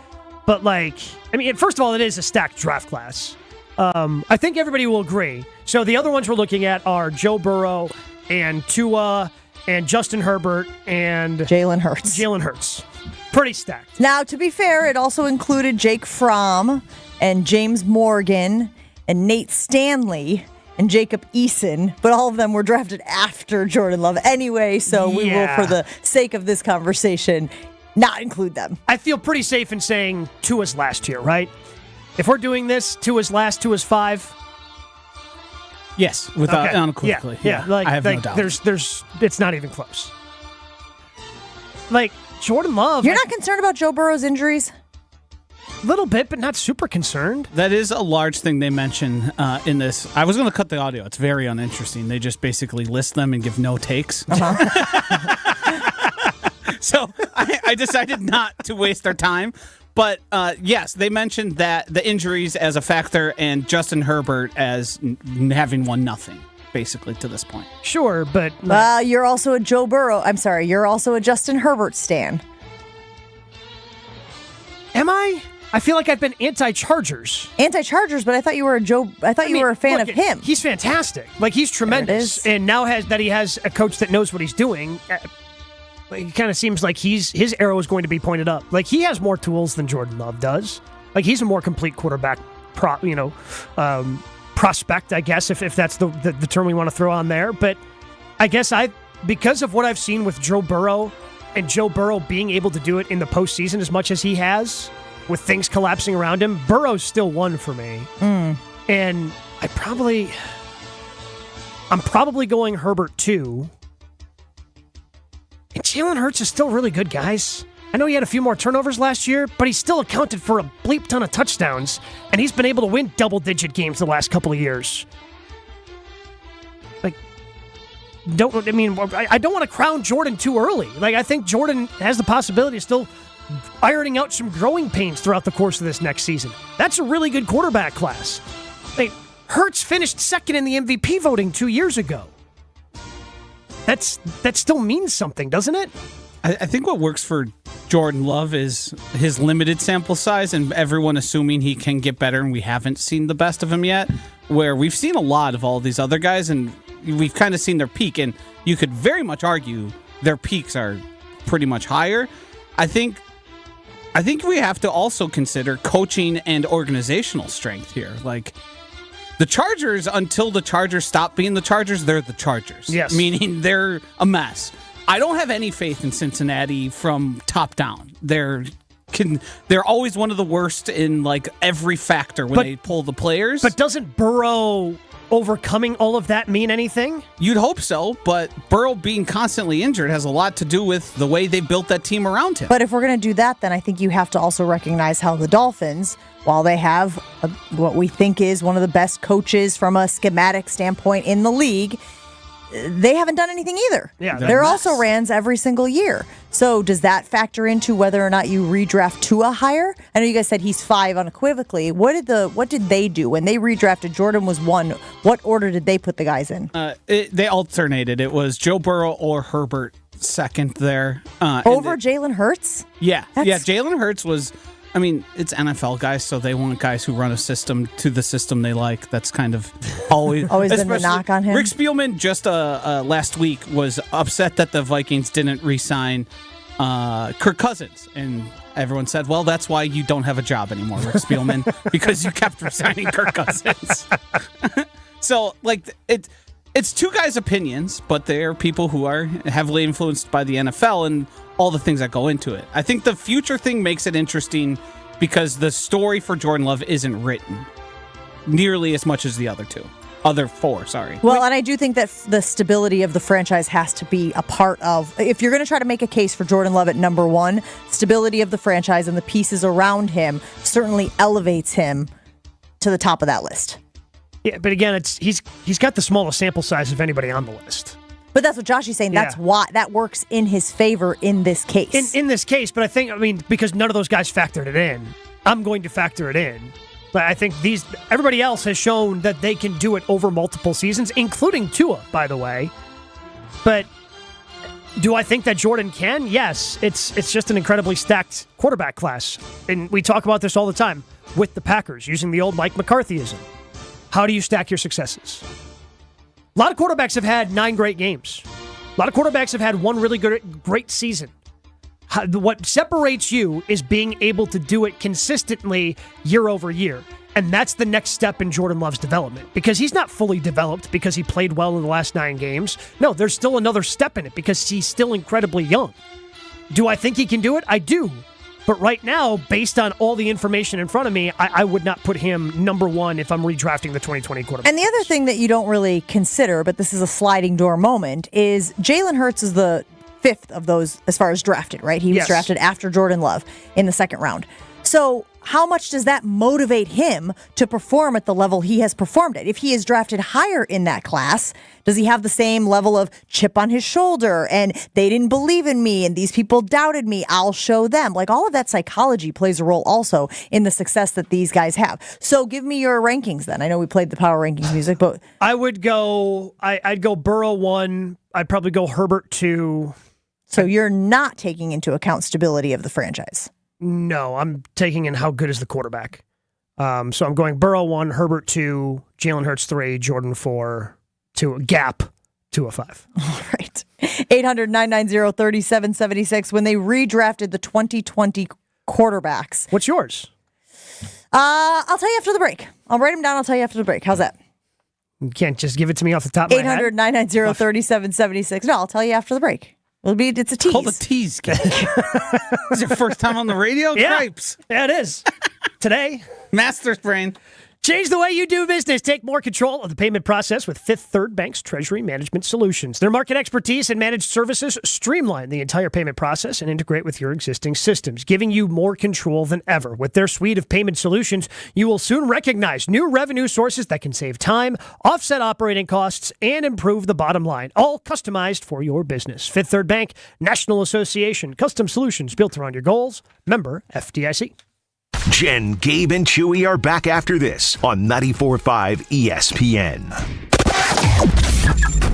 but first of all, it is a stacked draft class. I think everybody will agree. So the other ones we're looking at are Joe Burrow and Tua and Justin Herbert and Jalen Hurts. Pretty stacked. Now, to be fair, it also included Jake Fromm and James Morgan and Nate Stanley and Jacob Eason, but all of them were drafted after Jordan Love anyway, so we will, for the sake of this conversation, not include them. I feel pretty safe in saying Tua's last year, right? If we're doing this, Tua's 5. Yes, without unequivocally. Yeah. I have no doubt. It's not even close. Jordan Love. You're not concerned about Joe Burrow's injuries? A little bit, but not super concerned. That is a large thing they mention in this. I was going to cut the audio. It's very uninteresting. They just basically list them and give no takes. So I decided not to waste our time. But yes, they mentioned that the injuries as a factor and Justin Herbert as having won nothing, basically, to this point. Sure, but... you're also a Joe Burrow. I'm sorry, you're also a Justin Herbert stan. Am I? I feel like I've been anti-Chargers. Anti-Chargers, but I thought you were you were a fan of him. He's fantastic. He's tremendous. And now he has a coach that knows what he's doing. It kind of seems like his arrow is going to be pointed up. He has more tools than Jordan Love does. He's a more complete quarterback prospect, I guess, if that's the term we want to throw on there. But I guess because of what I've seen with Joe Burrow and Joe Burrow being able to do it in the postseason as much as he has, with things collapsing around him, Burrow's still one for me. And I'm probably going Herbert 2. And Jalen Hurts is still really good, guys. I know he had a few more turnovers last year, but he still accounted for a bleep ton of touchdowns, and he's been able to win double-digit games the last couple of years. I don't want to crown Jordan too early. I think Jordan has the possibility of still ironing out some growing pains throughout the course of this next season. That's a really good quarterback class. Hurts finished second in the MVP voting 2 years ago. that still means something, doesn't it? I think what works for Jordan Love is his limited sample size and everyone assuming he can get better, and we haven't seen the best of him yet, where we've seen a lot of all these other guys, and we've kind of seen their peak, and you could very much argue their peaks are pretty much higher. I think we have to also consider coaching and organizational strength here. Like, the Chargers, until the Chargers stop being the Chargers, they're the Chargers. Yes. Meaning they're a mess. I don't have any faith in Cincinnati from top down. They're always one of the worst in like every factor when they pull the players. But doesn't Burrow overcoming all of that mean anything? You'd hope so, but Burrow being constantly injured has a lot to do with the way they built that team around him. But if we're going to do that, then I think you have to also recognize how the Dolphins, while they have what we think is one of the best coaches from a schematic standpoint in the league, they haven't done anything either. Yeah, they're also Rans every single year. So does that factor into whether or not you redraft Tua higher? I know you guys said he's 5 unequivocally. What did they do when they redrafted? Jordan was 1. What order did they put the guys in? They alternated. It was Joe Burrow or Herbert second there. Over Jalen Hurts? Yeah. Jalen Hurts was. I mean, it's NFL guys, so they want guys who run a system to the system they like. That's kind of always been the knock on him. Rick Spielman just last week was upset that the Vikings didn't re-sign Kirk Cousins, and everyone said, "Well, that's why you don't have a job anymore, Rick Spielman, because you kept re-signing Kirk Cousins." So, like, it's two guys' opinions, but they're people who are heavily influenced by the NFL and all the things that go into it. I think the future thing makes it interesting because the story for Jordan Love isn't written nearly as much as the other four. Well, and I do think that the stability of the franchise has to be a part of, if you're going to try to make a case for Jordan Love at number 1, stability of the franchise and the pieces around him certainly elevates him to the top of that list. Yeah, but again, he's got the smallest sample size of anybody on the list. But that's what Josh is saying. That's why that works in his favor in this case. In this case, but I mean, because none of those guys factored it in, I'm going to factor it in. But I think everybody else has shown that they can do it over multiple seasons, including Tua, by the way. But do I think that Jordan can? Yes. It's just an incredibly stacked quarterback class. And we talk about this all the time with the Packers, using the old Mike McCarthyism. How do you stack your successes? A lot of quarterbacks have had 9 great games. A lot of quarterbacks have had 1 really great season. What separates you is being able to do it consistently year over year. And that's the next step in Jordan Love's development. Because he's not fully developed because he played well in the last 9 games. No, there's still another step in it because he's still incredibly young. Do I think he can do it? I do. But right now, based on all the information in front of me, I would not put him number 1 if I'm redrafting the 2020 quarterback. And the other thing that you don't really consider, but this is a sliding door moment, is Jalen Hurts is the 5th of those as far as drafted, right? He was drafted after Jordan Love in the 2nd round. So how much does that motivate him to perform at the level he has performed at? If he is drafted higher in that class, does he have the same level of chip on his shoulder and they didn't believe in me and these people doubted me, I'll show them? Like, all of that psychology plays a role also in the success that these guys have. So give me your rankings then. I know we played the power rankings music, but I would go, I'd go Burrow 1. I'd probably go Herbert 2. So you're not taking into account stability of the franchise? No, I'm taking in how good is the quarterback. So I'm going Burrow 1, Herbert 2, Jalen Hurts 3, Jordan 4, Gap 2 of 5. All right. 800-990-3776. When they redrafted the 2020 quarterbacks. What's yours? I'll tell you after the break. I'll write them down. I'll tell you after the break. How's that? You can't just give it to me off the top of my head. 800-990-3776. No, I'll tell you after the break. It's a tease. Called a tease, Gabe. This is your first time on the radio? Yeah. Cripes. Yeah, it is. Today. Master's brain. Change the way you do business. Take more control of the payment process with Fifth Third Bank's Treasury Management Solutions. Their market expertise and managed services streamline the entire payment process and integrate with your existing systems, giving you more control than ever. With their suite of payment solutions, you will soon recognize new revenue sources that can save time, offset operating costs, and improve the bottom line, all customized for your business. Fifth Third Bank, National Association, custom solutions built around your goals. Member FDIC. Jen, Gabe, and Chewy are back after this on 94.5 ESPN.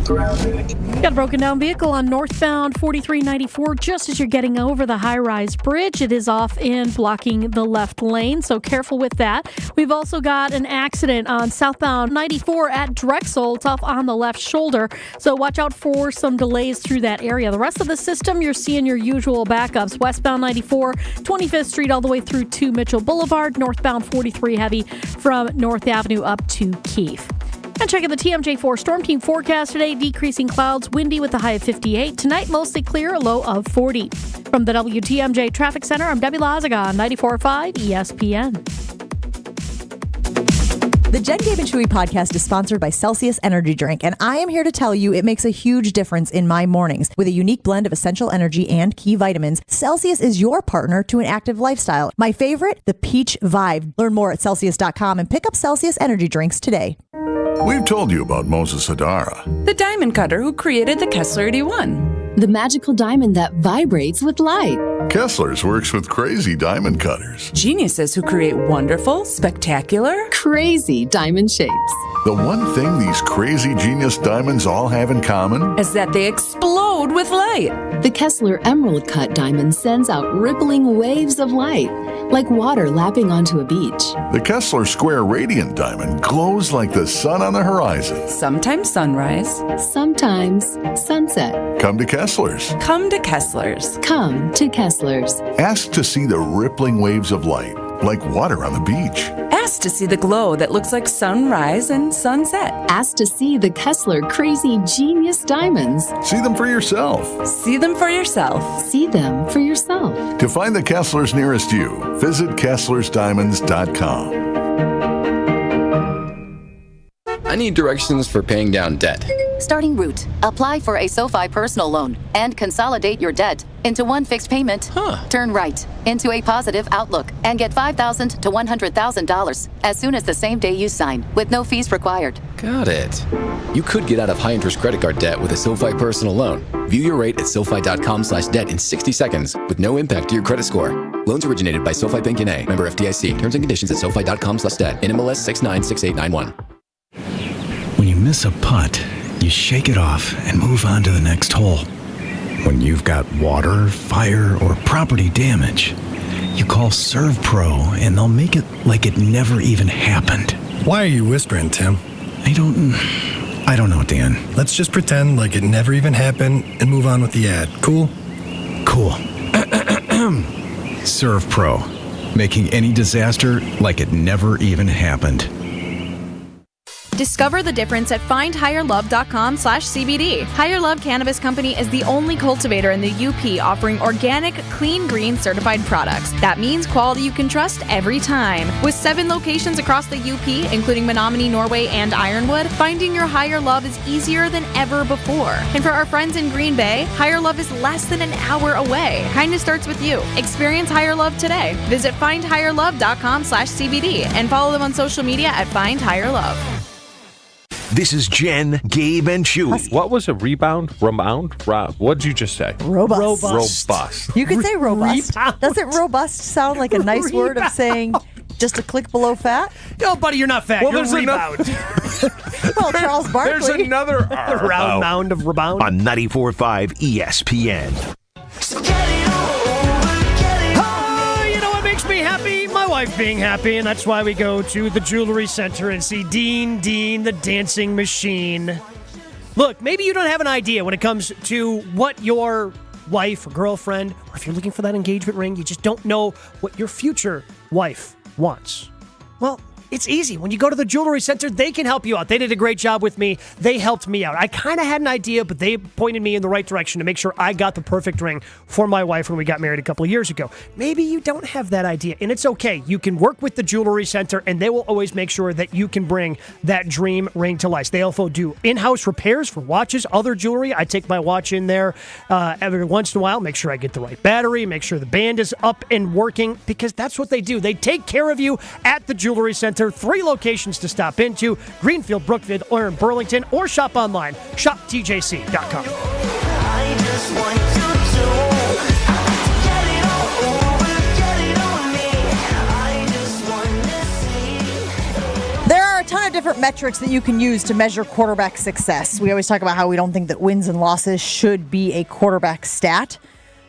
Got a broken down vehicle on northbound 4394 just as you're getting over the high-rise bridge. It is off and blocking the left lane, so careful with that. We've also got an accident on southbound 94 at Drexel. It's off on the left shoulder, so watch out for some delays through that area. The rest of the system, you're seeing your usual backups. Westbound 94, 25th Street all the way through to Mitchell Boulevard. Northbound 43 heavy from North Avenue up to Keefe. And checking the TMJ4 Storm Team forecast today, decreasing clouds, windy with a high of 58. Tonight, mostly clear, a low of 40. From the WTMJ Traffic Center, I'm Debbie Lazaga on 94.5 ESPN. The Jen, Gabe, and Chewy podcast is sponsored by Celsius Energy Drink, and I am here to tell you it makes a huge difference in my mornings. With a unique blend of essential energy and key vitamins, Celsius is your partner to an active lifestyle. My favorite, the Peach Vibe. Learn more at Celsius.com and pick up Celsius Energy Drinks today. We've told you about Moses Hadara, the diamond cutter who created the Kessler 81. The magical diamond that vibrates with light. Kessler's works with crazy diamond cutters. Geniuses who create wonderful, spectacular, crazy diamond shapes. The one thing these crazy genius diamonds all have in common is that they explode with light. The Kessler Emerald Cut diamond sends out rippling waves of light, like water lapping onto a beach. The Kessler Square Radiant Diamond glows like the sun on the horizon. Sometimes sunrise, sometimes sunset. Come to Kessler's. Come to Kessler's. Come to Kessler's. Ask to see the rippling waves of light, like water on the beach. Ask to see the glow that looks like sunrise and sunset. Ask to see the Kessler Crazy Genius Diamonds. See them for yourself. See them for yourself. See them for yourself. To find the Kesslers nearest you, visit KesslersDiamonds.com. I need directions for paying down debt. Starting route. Apply for a SoFi personal loan and consolidate your debt into one fixed payment. Turn right into a positive outlook and get $5,000 to $100,000 as soon as the same day you sign, with no fees required. Got it. You could get out of high-interest credit card debt with a SoFi personal loan. View your rate at SoFi.com/debt in 60 seconds with no impact to your credit score. Loans originated by SoFi Bank N.A. Member FDIC. Terms and conditions at SoFi.com/debt. NMLS 696891. When you miss a putt, you shake it off and move on to the next hole. When you've got water, fire, or property damage, you call ServPro and they'll make it like it never even happened. Why are you whispering, Tim? I don't know, Dan. Let's just pretend like it never even happened and move on with the ad. Cool? Cool. ServPro, making any disaster like it never even happened. Discover the difference at findhigherlove.com/CBD. Higher Love Cannabis Company is the only cultivator in the UP offering organic, clean green certified products. That means quality you can trust every time. With 7 locations across the UP, including Menominee, Norway, and Ironwood, finding your higher love is easier than ever before. And for our friends in Green Bay, Higher Love is less than an hour away. Kindness starts with you. Experience Higher Love today. Visit findhigherlove.com/CBD and follow them on social media at Find Higher Love. This is Jen, Gabe, and Chewy. What was a rebound? What did you just say? Robust. Robust. You could say robust. Doesn't robust sound like a nice word of saying just a click below fat? No, buddy, you're not fat. Well, you're there's rebound. Well, Charles Barkley. There's another round mound of rebound. On 94.5 ESPN. Me happy, my wife being happy, and that's why we go to the Jewelry Center and see Dean the dancing machine. Look, maybe you don't have an idea when it comes to what your wife or girlfriend, or if you're looking for that engagement ring, you just don't know what your future wife wants. Well, it's easy. When you go to the Jewelry Center, they can help you out. They did a great job with me. They helped me out. I kind of had an idea, but they pointed me in the right direction to make sure I got the perfect ring for my wife when we got married a couple of years ago. Maybe you don't have that idea, and it's okay. You can work with the Jewelry Center, and they will always make sure that you can bring that dream ring to life. They also do in-house repairs for watches, other jewelry. I take my watch in there every once in a while, make sure I get the right battery, make sure the band is up and working, because that's what they do. They take care of you at the Jewelry Center. 3 locations to stop into: Greenfield, Brookfield, or in Burlington, or shop online. ShopTJC.com. There are a ton of different different metrics that you can use to measure quarterback success. We always talk about how we don't think that wins and losses should be a quarterback stat.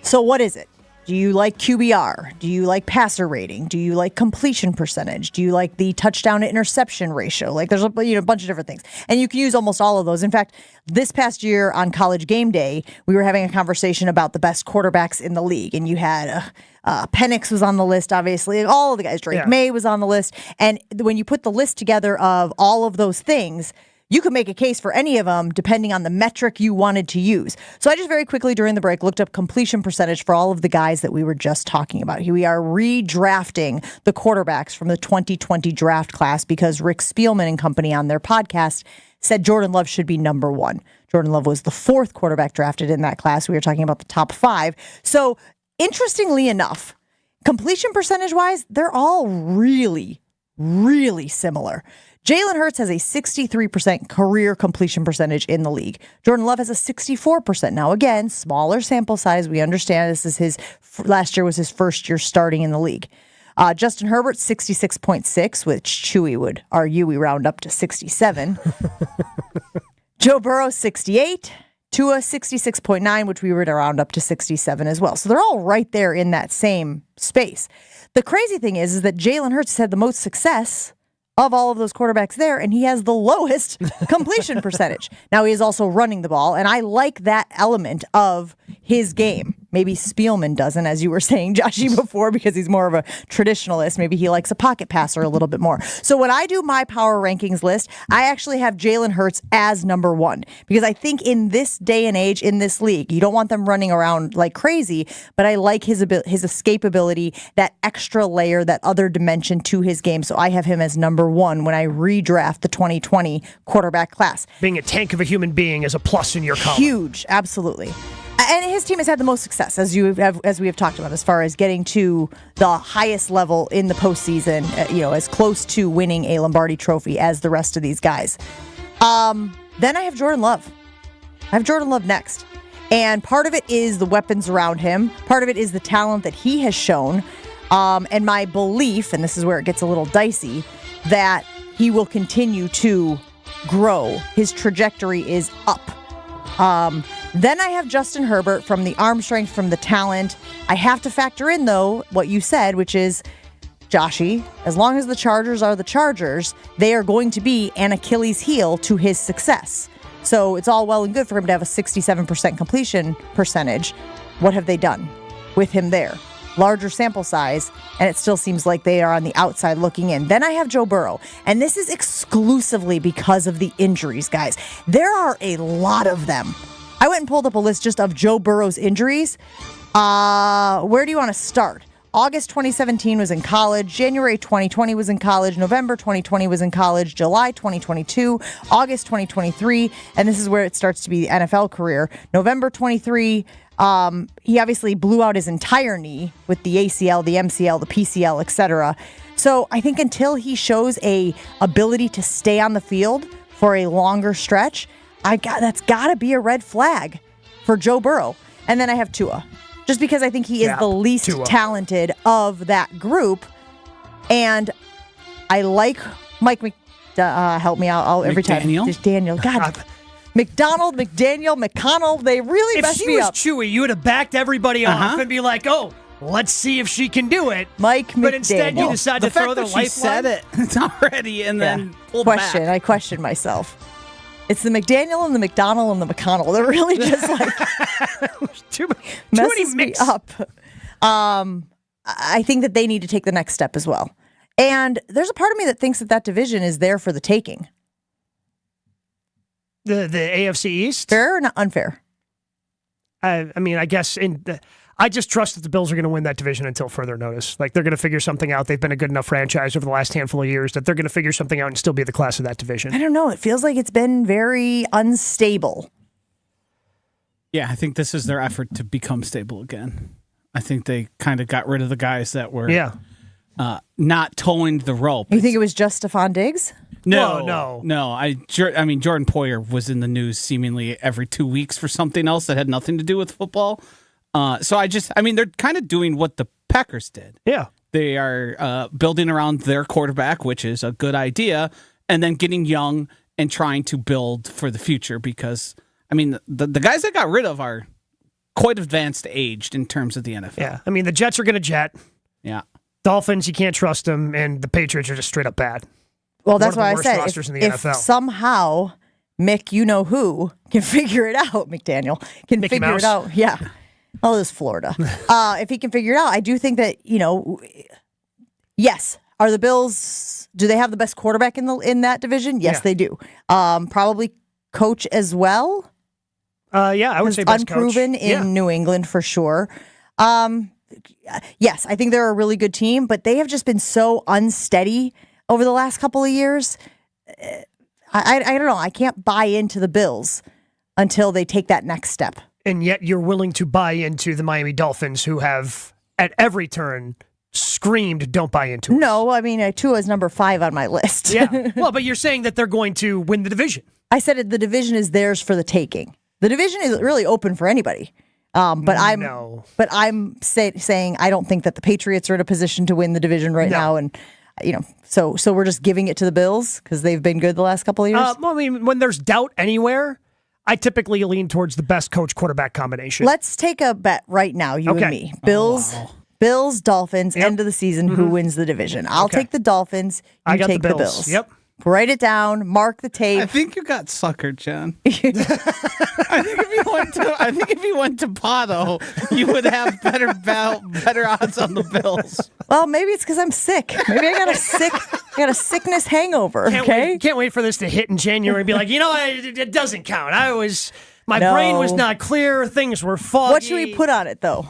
So what is it? Do you like QBR? Do you like passer rating? Do you like completion percentage? Do you like the touchdown to interception ratio? Like there's a bunch of different things. And you can use almost all of those. In fact, this past year on College Game Day, we were having a conversation about the best quarterbacks in the league. And you had Penix was on the list, obviously. All of the guys. Drake May was on the list. And when you put the list together of all of those things, you could make a case for any of them depending on the metric you wanted to use. So I just very quickly during the break looked up completion percentage for all of the guys that we were just talking about. Here we are redrafting the quarterbacks from the 2020 draft class because Rick Spielman and company on their podcast said Jordan Love should be number one. Jordan Love was the fourth quarterback drafted in that class. We were talking about the top 5. So interestingly enough, completion percentage-wise, they're all really, really similar. Jalen Hurts has a 63% career completion percentage in the league. Jordan Love has a 64%. Now, again, smaller sample size. We understand this is last year was his first year starting in the league. Justin Herbert, 66.6, which Chewy would argue we round up to 67. Joe Burrow, 68. Tua, 66.9, which we would round up to 67 as well. So they're all right there in that same space. The crazy thing is that Jalen Hurts has had the most success of all of those quarterbacks there, and he has the lowest completion percentage. Now, he is also running the ball, and I like that element of his game. Maybe Spielman doesn't, as you were saying, Joshy, before, because he's more of a traditionalist. Maybe he likes a pocket passer a little bit more. So when I do my power rankings list, I actually have Jalen Hurts as number one, because I think in this day and age, in this league, you don't want them running around like crazy, but I like his escape ability, that extra layer, that other dimension to his game. So I have him as number one when I redraft the 2020 quarterback class. Being a tank of a human being is a plus in your column. Huge, absolutely. And his team has had the most success, as we have talked about, as far as getting to the highest level in the postseason, as close to winning a Lombardi trophy as the rest of these guys. Then I have Jordan Love. I have Jordan Love next. And part of it is the weapons around him. Part of it is the talent that he has shown. And my belief, and this is where it gets a little dicey, that he will continue to grow. His trajectory is up. Then I have Justin Herbert from the arm strength, from the talent. I have to factor in, though, what you said, which is, Joshy, as long as the Chargers are the Chargers, they are going to be an Achilles heel to his success. So it's all well and good for him to have a 67% completion percentage. What have they done with him there? Larger sample size, and it still seems like they are on the outside looking in. Then I have Joe Burrow, and this is exclusively because of the injuries, guys. There are a lot of them. I went and pulled up a list just of Joe Burrow's injuries. Where do you want to start? August 2017 was in college. January 2020 was in college. November 2020 was in college. July 2022. August 2023. And this is where it starts to be the NFL career. November 23. He obviously blew out his entire knee with the ACL, the MCL, the PCL, etc. So I think until he shows a ability to stay on the field for a longer stretch, that's got to be a red flag for Joe Burrow. And then I have Tua, just because I think he is the least talented of that group. And I like Mike help me out every time. Daniel. God. McDaniel, McConnell, they really messed me up. If she was Chewy, you would have backed everybody off and be like, oh, let's see if she can do it. Mike McDaniel. But instead you decide to throw the lifeline. She said it already and then pulled back. I question myself. It's the McDaniel and the McDonald and the McConnell. They're really just like messes me up. I think that they need to take the next step as well. And there's a part of me that thinks that division is there for the taking. The AFC East? Fair or not unfair? I mean, I guess I just trust that the Bills are going to win that division until further notice. Like, they're going to figure something out. They've been a good enough franchise over the last handful of years that they're going to figure something out and still be the class of that division. I don't know. It feels like it's been very unstable. Yeah, I think this is their effort to become stable again. I think they kind of got rid of the guys that were not towing the rope. You think it was just Stephon Diggs? No. I mean, Jordan Poyer was in the news seemingly every 2 weeks for something else that had nothing to do with football. So they're kind of doing what the Packers did. Yeah. They are building around their quarterback, which is a good idea. and then getting young and trying to build for the future because, I mean, the guys that got rid of are quite advanced aged in terms of the NFL. Yeah, I mean, the Jets are going to jet. Yeah. Dolphins, you can't trust them, and the Patriots are just straight up bad. Well, that's One why of I the said worst rosters in the if NFL. somehow Mick, you know who, can figure it out, McDaniel, can Mickey figure Mouse? it out. Yeah. Oh, this is Florida. If he can figure it out, I do think that, yes. Are the Bills, do they have the best quarterback in that division? Yes, they do. Probably coach as well. Yeah, I would say best unproven coach. in New England for sure. Yes, I think they're a really good team, but they have just been so unsteady over the last couple of years. I don't know. I can't buy into the Bills until they take that next step. And yet you're willing to buy into the Miami Dolphins, who have, at every turn, screamed, don't buy into us. No, I mean, Tua is number 5 on my list. Yeah. Well, but you're saying that they're going to win the division. I said the division is theirs for the taking. The division is really open for anybody. But I'm saying I don't think that the Patriots are in a position to win the division right now. And, so we're just giving it to the Bills because they've been good the last couple of years. Well, I mean, when there's doubt anywhere, I typically lean towards the best coach quarterback combination. Let's take a bet right now, you and me. Bills, Dolphins, end of the season, who wins the division? I'll take the Dolphins. You take the Bills. Yep. Write it down. Mark the tape. I think you got suckered, Jen. I think if you went to Pato, you would have better odds on the Bills. Well, maybe it's because I'm sick. Maybe I got a sickness hangover. Can't wait for this to hit in January and be like, it doesn't count. My brain was not clear. Things were foggy. What should we put on it though?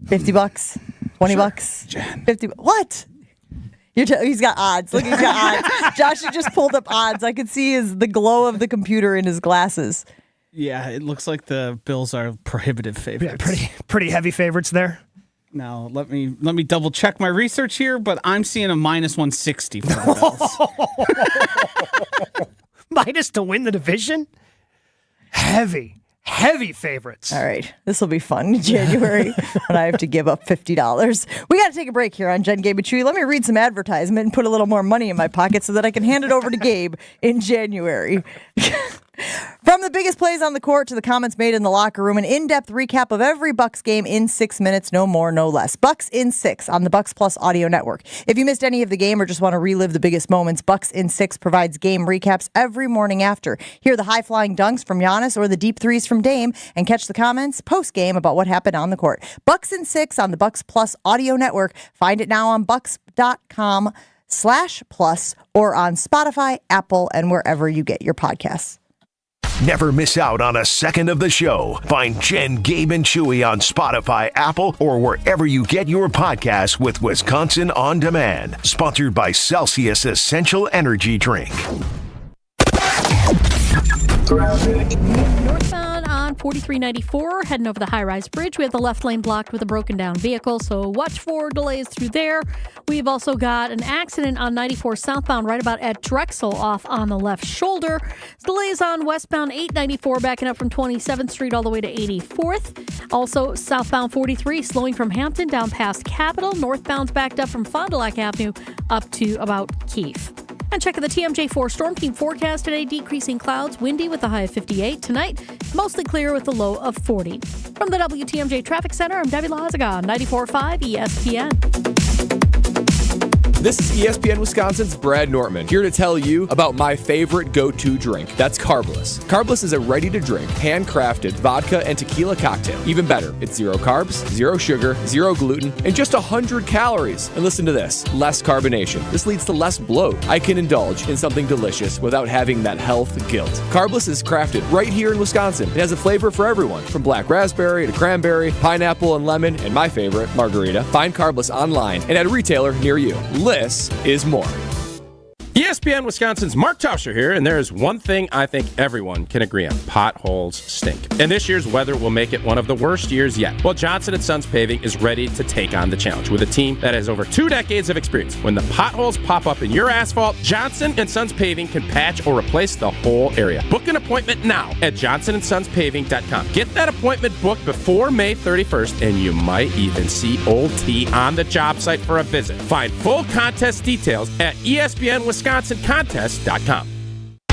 $50, $20, Jen. 50. What? He's got odds. Look, he's got odds. Josh just pulled up odds. I could see the glow of the computer in his glasses. Yeah, it looks like the Bills are prohibitive favorites. Yeah, pretty heavy favorites there. Now let me double check my research here, but I'm seeing a -160 for the Bills. Minus to win the division? Heavy favorites. All right. This will be fun in January when I have to give up $50. We got to take a break here on Jen, Gabe, and Chewy. Let me read some advertisement and put a little more money in my pocket so that I can hand it over to Gabe in January. From the biggest plays on the court to the comments made in the locker room, an in-depth recap of every Bucks game in 6 minutes, no more, no less. Bucks in 6 on the Bucks Plus audio network. If you missed any of the game or just want to relive the biggest moments, Bucks in 6 provides game recaps every morning after. Hear the high-flying dunks from Giannis or the deep threes from Dame, and catch the comments post-game about what happened on the court. Bucks in 6 on the Bucks Plus audio network. Find it now on bucks.com/plus or on Spotify, Apple, and wherever you get your podcasts. Never miss out on a second of the show. Find Jen, Gabe, and Chewy on Spotify, Apple, or wherever you get your podcasts with Wisconsin On Demand. Sponsored by Celsius Essential Energy Drink. Northbound on 4394, heading over the high-rise bridge. We have the left lane blocked with a broken down vehicle, so watch for delays through there. We've also got an accident on 94 southbound right about at Drexel off on the left shoulder. Delays on westbound 894 backing up from 27th Street all the way to 84th. Also southbound 43 slowing from Hampton down past Capitol. Northbound's backed up from Fond du Lac Avenue up to about Keefe. And check out the TMJ4 Storm Team forecast today. Decreasing clouds, windy with a high of 58. Tonight, mostly clear with a low of 40. From the WTMJ Traffic Center, I'm Debbie Lazaga on 94.5 ESPN. This is ESPN Wisconsin's Brad Nortman, here to tell you about my favorite go-to drink. That's Carbless. Carbless is a ready-to-drink, handcrafted vodka and tequila cocktail. Even better, it's 0 carbs, 0 sugar, 0 gluten, and just 100 calories. And listen to this, less carbonation. This leads to less bloat. I can indulge in something delicious without having that health guilt. Carbless is crafted right here in Wisconsin. It has a flavor for everyone, from black raspberry to cranberry, pineapple and lemon, and my favorite, margarita. Find Carbless online and at a retailer near you. Less is more. ESPN Wisconsin's Mark Tauscher here, and there is one thing I think everyone can agree on. Potholes stink. And this year's weather will make it one of the worst years yet. Well, Johnson & Sons Paving is ready to take on the challenge with a team that has over 2 decades of experience. When the potholes pop up in your asphalt, Johnson & Sons Paving can patch or replace the whole area. Book an appointment now at johnsonsonspaving.com. Get that appointment booked before May 31st, and you might even see Old T on the job site for a visit. Find full contest details at ESPN Wisconsin WisconsinContest.com.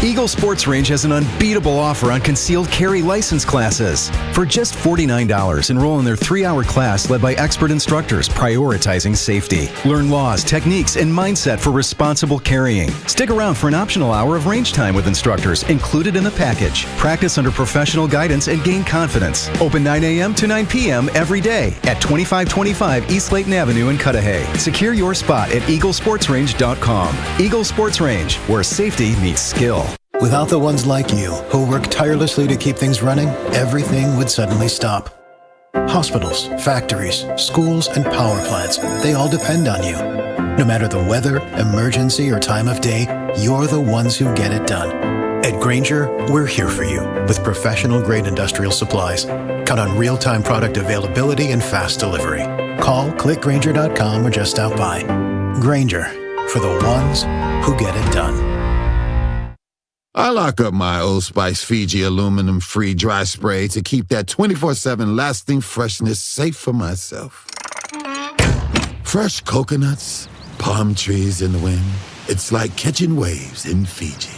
Eagle Sports Range has an unbeatable offer on concealed carry license classes. For just $49, enroll in their 3-hour class led by expert instructors prioritizing safety. Learn laws, techniques, and mindset for responsible carrying. Stick around for an optional hour of range time with instructors included in the package. Practice under professional guidance and gain confidence. Open 9 a.m. to 9 p.m. every day at 2525 East Layton Avenue in Cudahy. Secure your spot at eaglesportsrange.com. Eagle Sports Range, where safety meets skill. Without the ones like you, who work tirelessly to keep things running, everything would suddenly stop. Hospitals, factories, schools, and power plants, they all depend on you. No matter the weather, emergency, or time of day, you're the ones who get it done. At Grainger, we're here for you with professional-grade industrial supplies. Count on real-time product availability and fast delivery. Call, clickgrainger.com, or just stop by. Grainger, for the ones who get it done. I lock up my Old Spice Fiji aluminum-free dry spray to keep that 24/7 lasting freshness safe for myself. Fresh coconuts, palm trees in the wind. It's like catching waves in Fiji.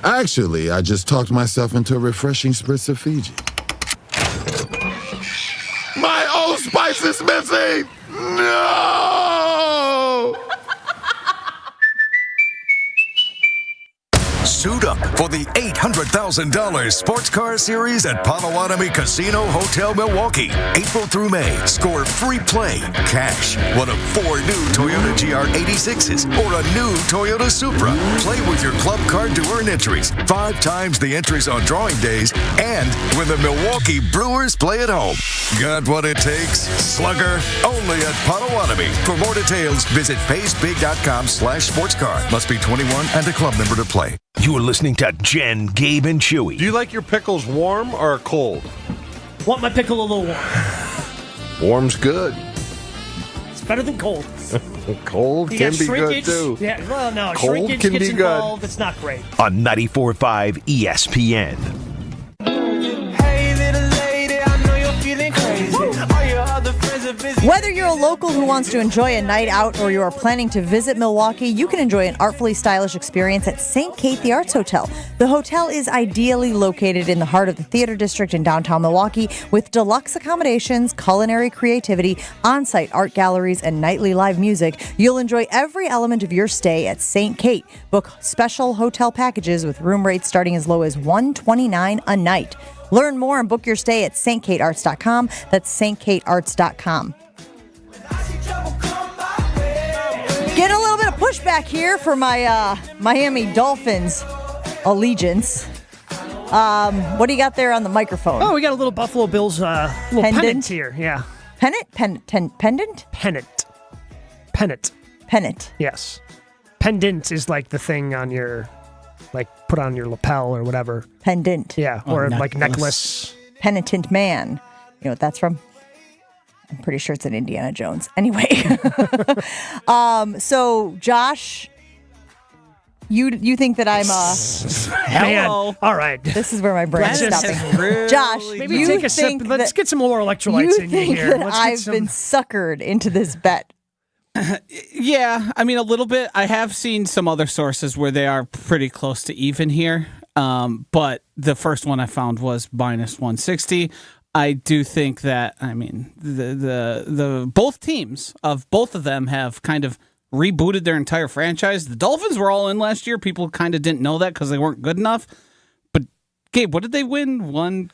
Actually, I just talked myself into a refreshing spritz of Fiji. My Old Spice is missing! No! Suit up for the $800,000 Sports Car Series at Potawatomi Casino Hotel Milwaukee. April through May, score free play, cash, one of 4 new Toyota GR86s or a new Toyota Supra. Play with your club card to earn entries, 5 times the entries on drawing days, and when the Milwaukee Brewers play at home. Got what it takes? Slugger, only at Potawatomi. For more details, visit paysbig.com/sportscar. Must be 21 and a club member to play. You're listening to Jen, Gabe, and Chewy. Do you like your pickles warm or cold? Want my pickle a little warm. Warm's good. It's better than cold. Cold You can got be shrinkage. good too. Yeah, well, no, Cold shrinkage can gets be good. involved. It's not great. On 94.5 ESPN. Hey, little lady, I know you're feeling crazy. All your other friends are busy. Whether you're a local who wants to enjoy a night out or you are planning to visit Milwaukee, you can enjoy an artfully stylish experience at St. Kate the Arts Hotel. The hotel is ideally located in the heart of the theater district in downtown Milwaukee with deluxe accommodations, culinary creativity, on-site art galleries, and nightly live music. You'll enjoy every element of your stay at St. Kate. Book special hotel packages with room rates starting as low as $129 a night. Learn more and book your stay at stkatearts.com. That's stkatearts.com. Get a little bit of pushback here for my Miami Dolphins allegiance. What do you got there on the microphone? Oh, we got a little Buffalo Bills little pennant here. Yeah. Pendant? Pendant? Pennant. Yes. Pendant is like the thing on your, like, put on your lapel or whatever. Pendant. Yeah, or like necklace. Penitent man. You know what that's from? I'm pretty sure it's an Indiana Jones. Anyway. So, Josh, you think that I'm Man, all right. This is where my brain is stopping. Josh, Maybe you take a sip. think Let's get some more electrolytes you in you think here. that Let's I've been suckered into this bet. Yeah, I mean, a little bit. I have seen some other sources where they are pretty close to even here. But the first one I found was minus 160. I do think that, I mean, the both teams of both of them have kind of rebooted their entire franchise. The Dolphins were all in last year. People kind of didn't know that because they weren't good enough. But Gabe, what did they win? One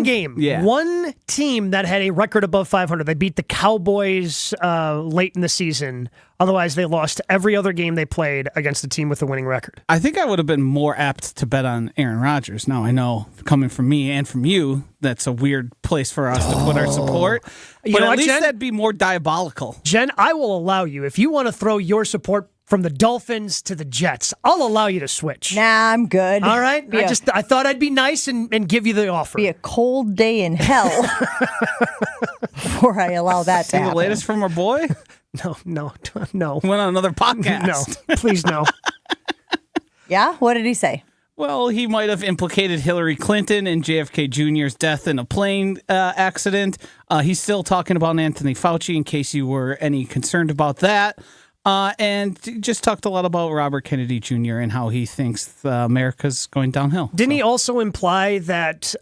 game. Yeah. One team that had a record above 500. They beat the Cowboys late in the season. Otherwise, they lost every other game they played against the team with a winning record. I think I would have been more apt to bet on Aaron Rodgers. Now, I know coming from me and from you, that's a weird place for us to put our support. But at least that'd be more diabolical. Jen, I will allow you. If you want to throw your support from the Dolphins to the Jets, I'll allow you to switch. Nah, I'm good. All right? I thought I'd be nice and give you the offer. Be a cold day in hell before I allow that to happen. The latest from our boy? No. Went on another podcast. No, please no. Yeah? What did he say? Well, he might have implicated Hillary Clinton and JFK Jr.'s death in a plane accident. He's still talking about Anthony Fauci, in case you were any concerned about that. And just talked a lot about Robert Kennedy Jr. and how he thinks America's going downhill. Didn't he also imply that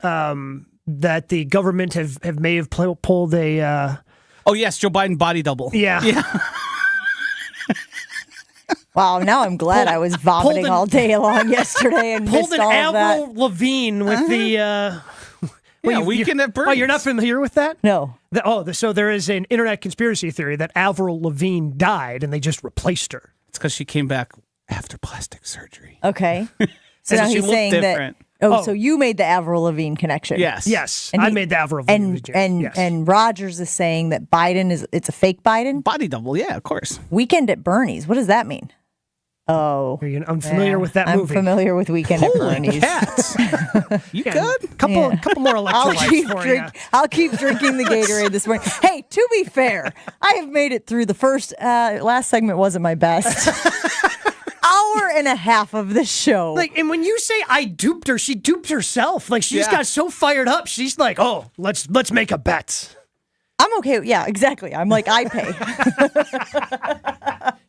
that the government may have pulled a... Oh, yes, Joe Biden body double. Yeah. Wow, now I'm glad I was vomiting all day long yesterday and pulled missed an all of that. Avril Lavigne with the... Weekend at Bernie's. Oh, you're not familiar with that? No. So there is an internet conspiracy theory that Avril Lavigne died and they just replaced her. It's because she came back after plastic surgery. Okay. So now she he's looked saying different. that... so you made the Avril Lavigne connection. Yes. And I made the Avril Lavigne connection. And Rogers is saying that Biden it's a fake Biden? Body double, yeah, of course. Weekend at Bernie's. What does that mean? Oh. Are you unfamiliar with that movie? I'm familiar with Weekend at Bernie's. Cats. You good? Couple more electrolytes for you. I'll keep drinking the Gatorade this morning. Hey, to be fair, I have made it through the first, last segment wasn't my best. Hour and a half of this show. And when you say I duped her, she duped herself. She just got so fired up. She's like, "Oh, let's make a bet." I'm okay. Yeah, exactly. I'm like, I pay.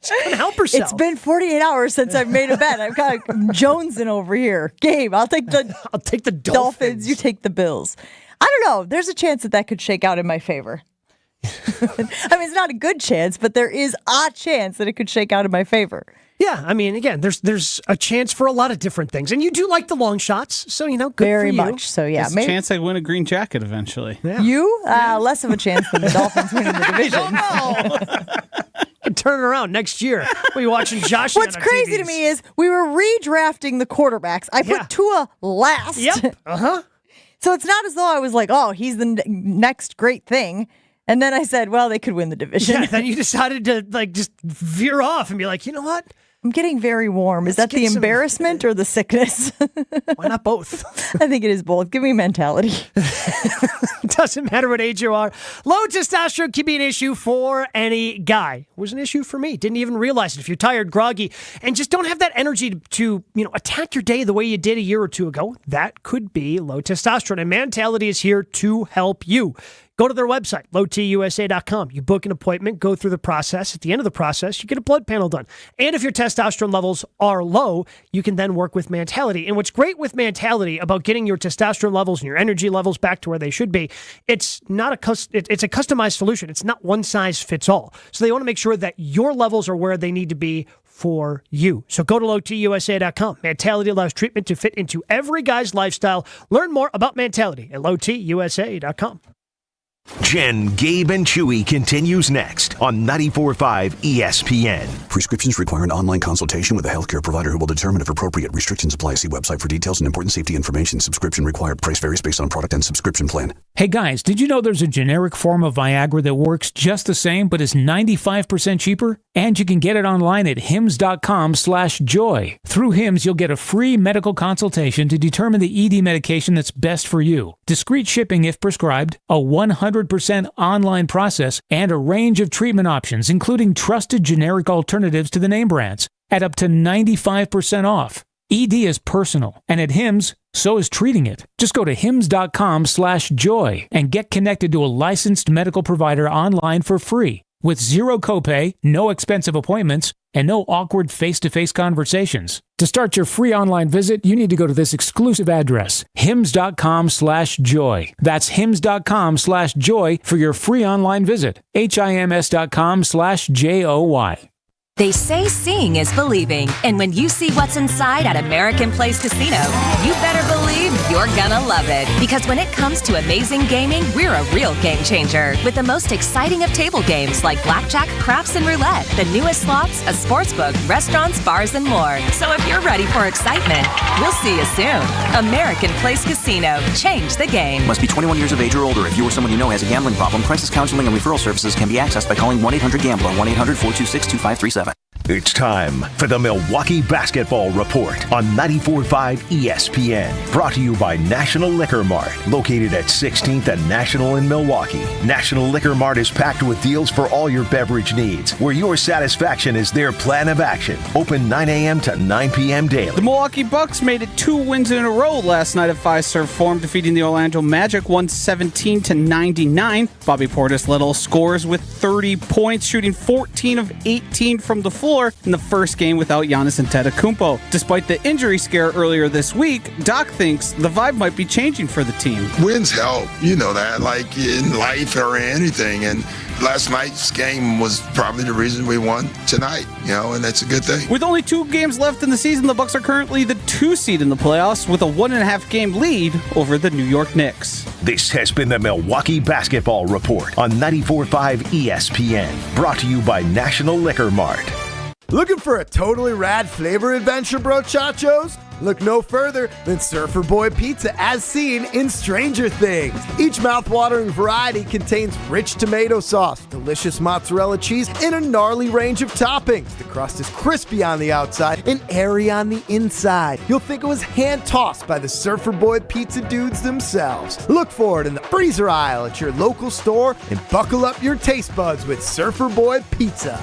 She couldn't help herself. It's been 48 hours since I've made a bet. I've got Jonesing over here. Gabe, I'll take the Dolphins. You take the Bills. I don't know. There's a chance that could shake out in my favor. I mean, it's not a good chance, but there is a chance that it could shake out in my favor. Yeah, I mean, again, there's a chance for a lot of different things, and you do like the long shots, so good very for you. much. So yeah, there's a chance I win a green jacket eventually. Yeah. You less of a chance than the Dolphins winning the division. I don't know. And turn it around next year. We're watching Josh. What's crazy to me is we were redrafting the quarterbacks. I put Tua last. Yep. So it's not as though I was like, oh, he's the next great thing. And then I said, well, they could win the division. Yeah, then you decided to just veer off and be like, you know what? I'm getting very warm. Is that the embarrassment or the sickness? Why not both? I think it is both. Give me mentality. It doesn't matter what age you are. Low testosterone can be an issue for any guy. It was an issue for me. Didn't even realize it. If you're tired, groggy, and just don't have that energy to attack your day the way you did a year or two ago, that could be low testosterone. And Mentality is here to help you. Go to their website, lowtusa.com. You book an appointment, go through the process. At the end of the process, you get a blood panel done. And if your testosterone levels are low, you can then work with Mentality. And what's great with Mentality about getting your testosterone levels and your energy levels back to where they should be, it's a customized solution. It's not one size fits all. So they want to make sure that your levels are where they need to be for you. So go to lowtusa.com. Mentality allows treatment to fit into every guy's lifestyle. Learn more about Mentality at lowtusa.com. Jen, Gabe, and Chewy continues next on 94.5 ESPN. Prescriptions require an online consultation with a healthcare provider who will determine if appropriate. Restrictions apply. See website for details and important safety information. Subscription required. Price varies based on product and subscription plan. Hey guys, did you know there's a generic form of Viagra that works just the same but is 95% cheaper? And you can get it online at hims.com/joy. Through Hims, you'll get a free medical consultation to determine the ED medication that's best for you. Discreet shipping if prescribed, a 100% online process, and a range of treatment options, including trusted generic alternatives to the name brands, at up to 95% off. ED is personal, and at Hims, so is treating it. Just go to hims.com/joy and get connected to a licensed medical provider online for free, with zero copay, no expensive appointments, and no awkward face-to-face conversations. To start your free online visit, you need to go to this exclusive address, hims.com/joy. That's hims.com/joy for your free online visit. hims.com/joy. They say seeing is believing, and when you see what's inside at American Place Casino, you better believe you're gonna love it. Because when it comes to amazing gaming, we're a real game changer. With the most exciting of table games like blackjack, craps, and roulette, the newest slots, a sportsbook, restaurants, bars, and more. So if you're ready for excitement, we'll see you soon. American Place Casino. Change the game. Must be 21 years of age or older. If you or someone you know has a gambling problem, crisis counseling and referral services can be accessed by calling 1-800-GAMBLER, 1-800-426-2537. It's time for the Milwaukee Basketball Report on 94.5 ESPN. Brought to you by National Liquor Mart, located at 16th and National in Milwaukee. National Liquor Mart is packed with deals for all your beverage needs, where your satisfaction is their plan of action. Open 9 a.m. to 9 p.m. daily. The Milwaukee Bucks made it 2 wins in a row last night at Fiserv Forum, defeating the Orlando Magic 117-99. Bobby Portis led all scorers with 30 points, shooting 14 of 18 from the floor in the first game without Giannis Antetokounmpo. Despite the injury scare earlier this week, Doc thinks the vibe might be changing for the team. Wins help, you know that, like in life or anything. And last night's game was probably the reason we won tonight, and that's a good thing. With only 2 games left in the season, the Bucks are currently the 2 seed in the playoffs with a 1.5 game lead over the New York Knicks. This has been the Milwaukee Basketball Report on 94.5 ESPN. Brought to you by National Liquor Mart. Looking for a totally rad flavor adventure, brochachos? Look no further than Surfer Boy Pizza as seen in Stranger Things. Each mouth-watering variety contains rich tomato sauce, delicious mozzarella cheese, and a gnarly range of toppings. The crust is crispy on the outside and airy on the inside. You'll think it was hand-tossed by the Surfer Boy Pizza dudes themselves. Look for it in the freezer aisle at your local store and buckle up your taste buds with Surfer Boy Pizza.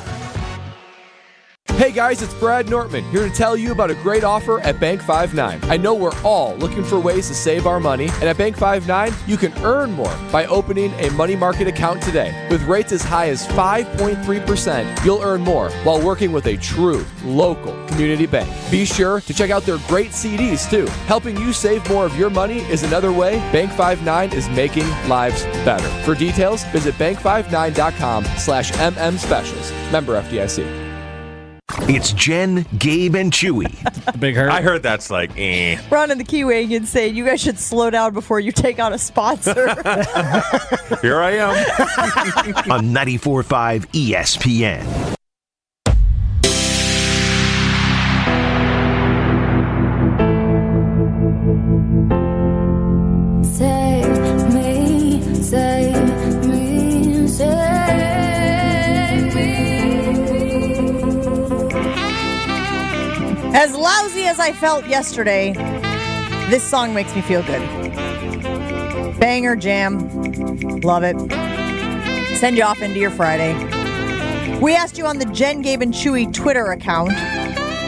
Hey guys, it's Brad Nortman here to tell you about a great offer at Bank 5-9. I know we're all looking for ways to save our money, and at Bank 5-9, you can earn more by opening a money market account today. With rates as high as 5.3%, you'll earn more while working with a true local community bank. Be sure to check out their great CDs too. Helping you save more of your money is another way Bank 5-9 is making lives better. For details, visit bank59.com/MM specials. Member FDIC. It's Jen, Gabe, and Chewy. Big hurt. I heard that's like, eh. Ron in the Key Wagon saying you guys should slow down before you take out a sponsor. Here I am. On 94.5 ESPN. Save me, save me, save me. As lousy as I felt yesterday, this song makes me feel good. Banger jam. Love it. Send you off into your Friday. We asked you on the Jen, Gabe, and Chewy Twitter account,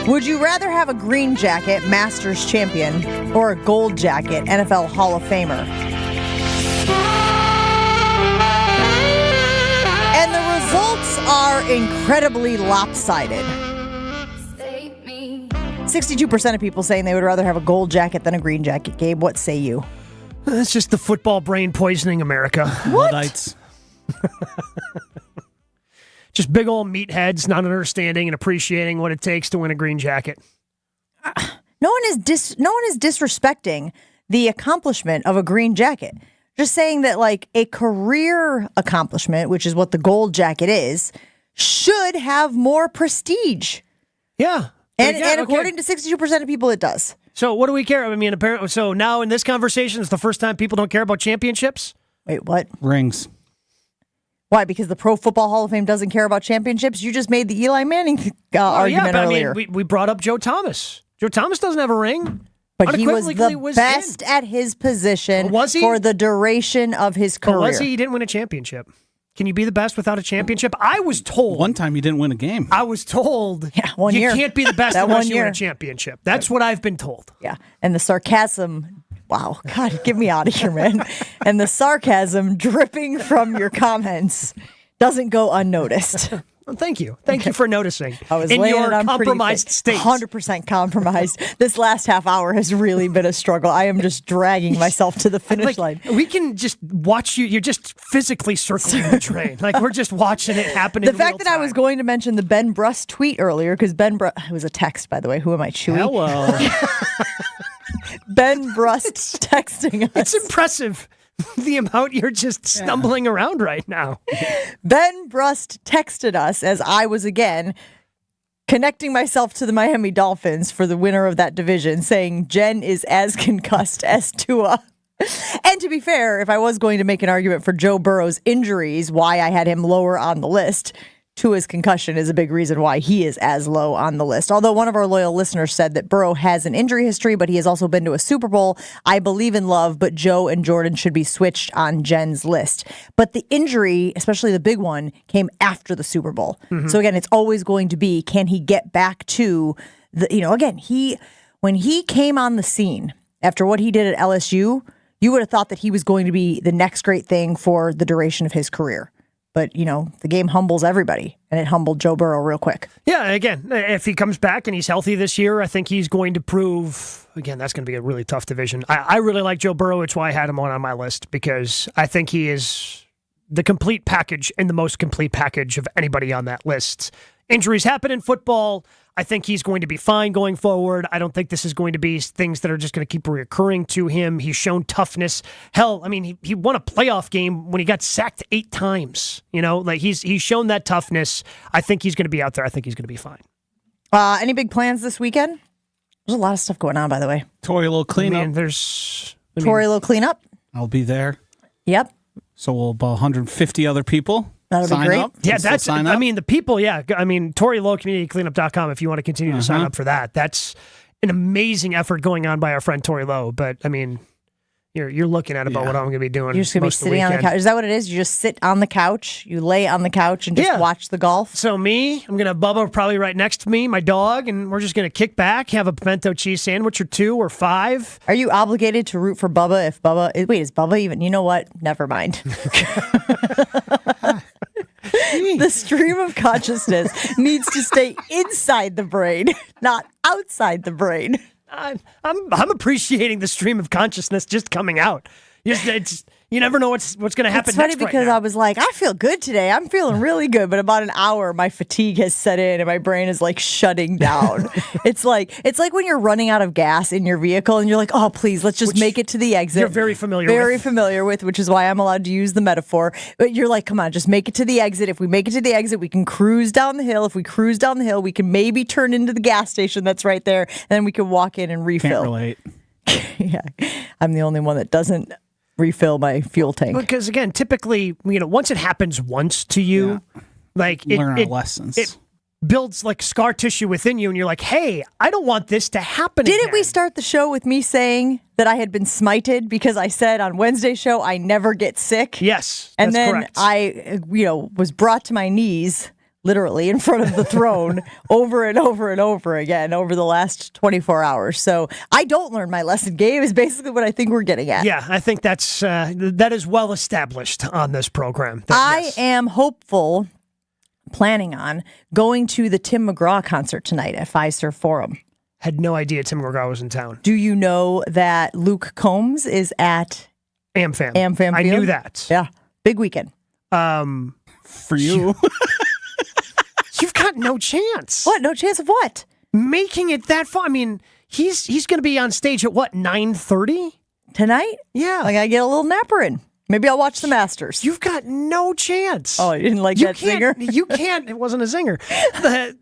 would you rather have a green jacket, Masters champion, or a gold jacket, NFL Hall of Famer? And the results are incredibly lopsided. 62% of people saying they would rather have a gold jacket than a green jacket. Gabe, what say you? That's just the football brain poisoning America. What? Luddites. Just big old meatheads not understanding and appreciating what it takes to win a green jacket. No one is disrespecting the accomplishment of a green jacket. Just saying that like a career accomplishment, which is what the gold jacket is, should have more prestige. Yeah. And according to 62% of people, it does. So what do we care? I mean, apparently, so now in this conversation, it's the first time people don't care about championships? Wait, what? Rings. Why? Because the Pro Football Hall of Fame doesn't care about championships? You just made the Eli Manning argument earlier. I mean, we brought up Joe Thomas. Joe Thomas doesn't have a ring. But he was the best at his position for the duration of his career. Was he? He didn't win a championship. Can you be the best without a championship? I was told. One time you didn't win a game. I was told you can't be the best unless you win a championship. That's what I've been told. Yeah. And the sarcasm, wow, God, get me out of here, man. And the sarcasm dripping from your comments doesn't go unnoticed. Well, thank you. Thank you for noticing. I was in laying your it on compromised state. 100% compromised. This last half hour has really been a struggle. I am just dragging myself to the finish line. We can just watch you. You're just physically circling the train. Like we're just watching it happen in The fact that I was going to mention the Ben Brust tweet earlier, because it was a text, by the way. Who am I, Chewy? Hello. Ben Brust texting us. It's impressive. The amount you're just stumbling around right now. Ben Brust texted us as I was again connecting myself to the Miami Dolphins for the winner of that division, saying Jen is as concussed as Tua. And to be fair, if I was going to make an argument for Joe Burrow's injuries, why I had him lower on the list, Tua's concussion is a big reason why he is as low on the list. Although one of our loyal listeners said that Burrow has an injury history, but he has also been to a Super Bowl. I believe in love, but Joe and Jordan should be switched on Jen's list. But the injury, especially the big one, came after the Super Bowl. Mm-hmm. So again, it's always going to be, can he get back to the, again, when he came on the scene after what he did at LSU, you would have thought that he was going to be the next great thing for the duration of his career. But, the game humbles everybody, and it humbled Joe Burrow real quick. Yeah, again, if he comes back and he's healthy this year, I think he's going to prove, again, that's going to be a really tough division. I really like Joe Burrow. It's why I had him on my list, because I think he is the complete package and the most complete package of anybody on that list. Injuries happen in football. I think he's going to be fine going forward. I don't think this is going to be things that are just going to keep reoccurring to him. He's shown toughness. Hell, I mean, he won a playoff game when he got sacked 8 times. He's shown that toughness. I think he's going to be out there. I think he's going to be fine. Any big plans this weekend? There's a lot of stuff going on, by the way. Tory Low cleanup. Tory Low cleanup. I'll be there. Yep. So will about 150 other people. That'll sign be great. Up. Yeah, Still sign up. the people, yeah. Tory Low CommunityCleanup.com if you want to continue to sign up for that. That's an amazing effort going on by our friend Tory Low. But, you're looking at about what I'm going to be doing. You're just going to be sitting on the couch. Is that what it is? You just sit on the couch, you lay on the couch and just watch the golf? So I'm going to have Bubba probably right next to me, my dog, and we're just going to kick back, have a pimento cheese sandwich or 2 or 5. Are you obligated to root for Bubba if Bubba... Wait, is Bubba even... You know what? Never mind. The stream of consciousness needs to stay inside the brain, not outside the brain. I'm appreciating the stream of consciousness just coming out. You never know what's going to happen. It's funny next right because now. I was like, I feel good today. I'm feeling really good. But about an hour, my fatigue has set in and my brain is like shutting down. It's like when you're running out of gas in your vehicle and you're like, oh, please, let's just make it to the exit. You're very familiar with, which is why I'm allowed to use the metaphor. But you're like, come on, just make it to the exit. If we make it to the exit, we can cruise down the hill. If we cruise down the hill, we can maybe turn into the gas station that's right there. And then we can walk in and refill. Can't relate. Yeah, I'm the only one that doesn't refill my fuel tank. Because again, typically, once it happens once to you, learn our lessons. It builds like scar tissue within you, and you're like, hey, I don't want this to happen Didn't again. we start the show with me saying that I had been smited because I said on Wednesday's show I never get sick? Yes, and that's then correct. I, was brought to my knees literally in front of the throne over and over and over again over the last 24 hours. So I don't learn my lesson, Gabe, is basically what I think we're getting at. Yeah, I think that is well established on this program. I am hopeful, planning on going to the Tim McGraw concert tonight at Fiserv Forum. Had no idea Tim McGraw was in town. Do you know that Luke Combs is at AmFam Field? I knew that. Yeah, big weekend. For you. You've got no chance. What? No chance of what? Making it that far. I mean, he's going to be on stage at what, 9:30 tonight? Yeah. Like I get a little napper in. Maybe I'll watch the Masters. You've got no chance. Oh, you didn't like that zinger? You can't. It wasn't a zinger.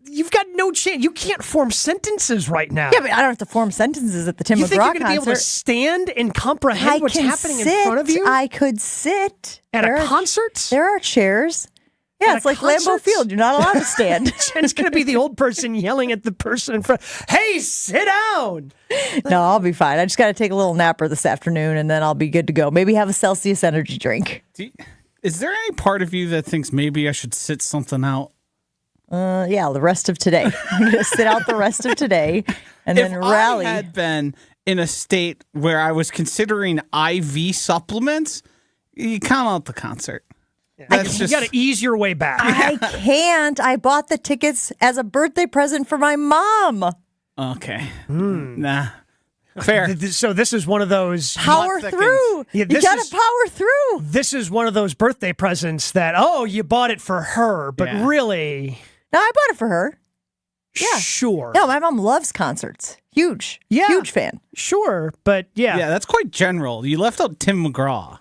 You've got no chance. You can't form sentences right now. Yeah, but I don't have to form sentences at the Tim You McGraw think you're going to be concert. able to stand and comprehend what's happening in front of you? I could sit. At a concert? There are chairs. Yeah, it's like Lambeau Field. You're not allowed to stand. Jen's going to be the old person yelling at the person in front. Hey, sit down. No, I'll be fine. I just got to take a little napper this afternoon, and then I'll be good to go. Maybe have a Celsius energy drink. Is there any part of you that thinks maybe I should sit something out? Yeah, the rest of today. I'm going to sit out the rest of today and then rally. If I had been in a state where I was considering IV supplements, you count out the concert. You got to ease your way back. I can't. I bought the tickets as a birthday present for my mom. Okay. Nah. Fair. So this is one of those... Power through. Yeah, you got to power through. This is one of those birthday presents that, you bought it for her, but really... No, I bought it for her. Yeah. Sure. No, my mom loves concerts. Huge. Yeah. Huge fan. Sure, but yeah. Yeah, that's quite general. You left out Tim McGraw.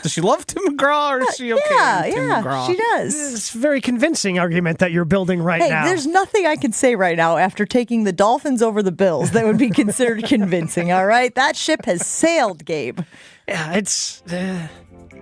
Does she love Tim McGraw or is she okay with Tim McGraw? She does. It's a very convincing argument that you're building right now. There's nothing I can say right now after taking the Dolphins over the Bills that would be considered convincing, all right? That ship has sailed, Gabe. Yeah, it's...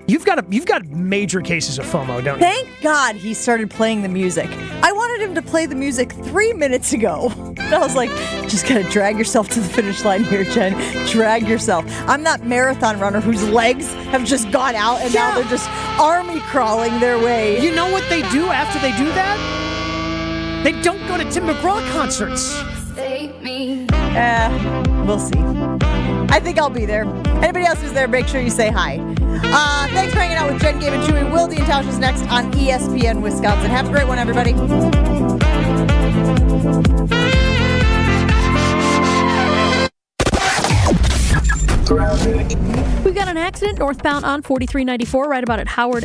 You've got major cases of FOMO, don't you? Thank God he started playing the music. I wanted him to play the music 3 minutes ago. And I was like, just gotta drag yourself to the finish line here, Jen. Drag yourself. I'm that marathon runner whose legs have just gone out and now they're just army crawling their way. You know what they do after they do that? They don't go to Tim McGraw concerts. We'll see. I think I'll be there. Anybody else who's there, make sure you say hi. Thanks for hanging out with Jen, Gabe, and Chewy. Will and Tausch is next on ESPN Wisconsin. Have a great one, everybody. We've got an accident northbound on 4394 right about at Howard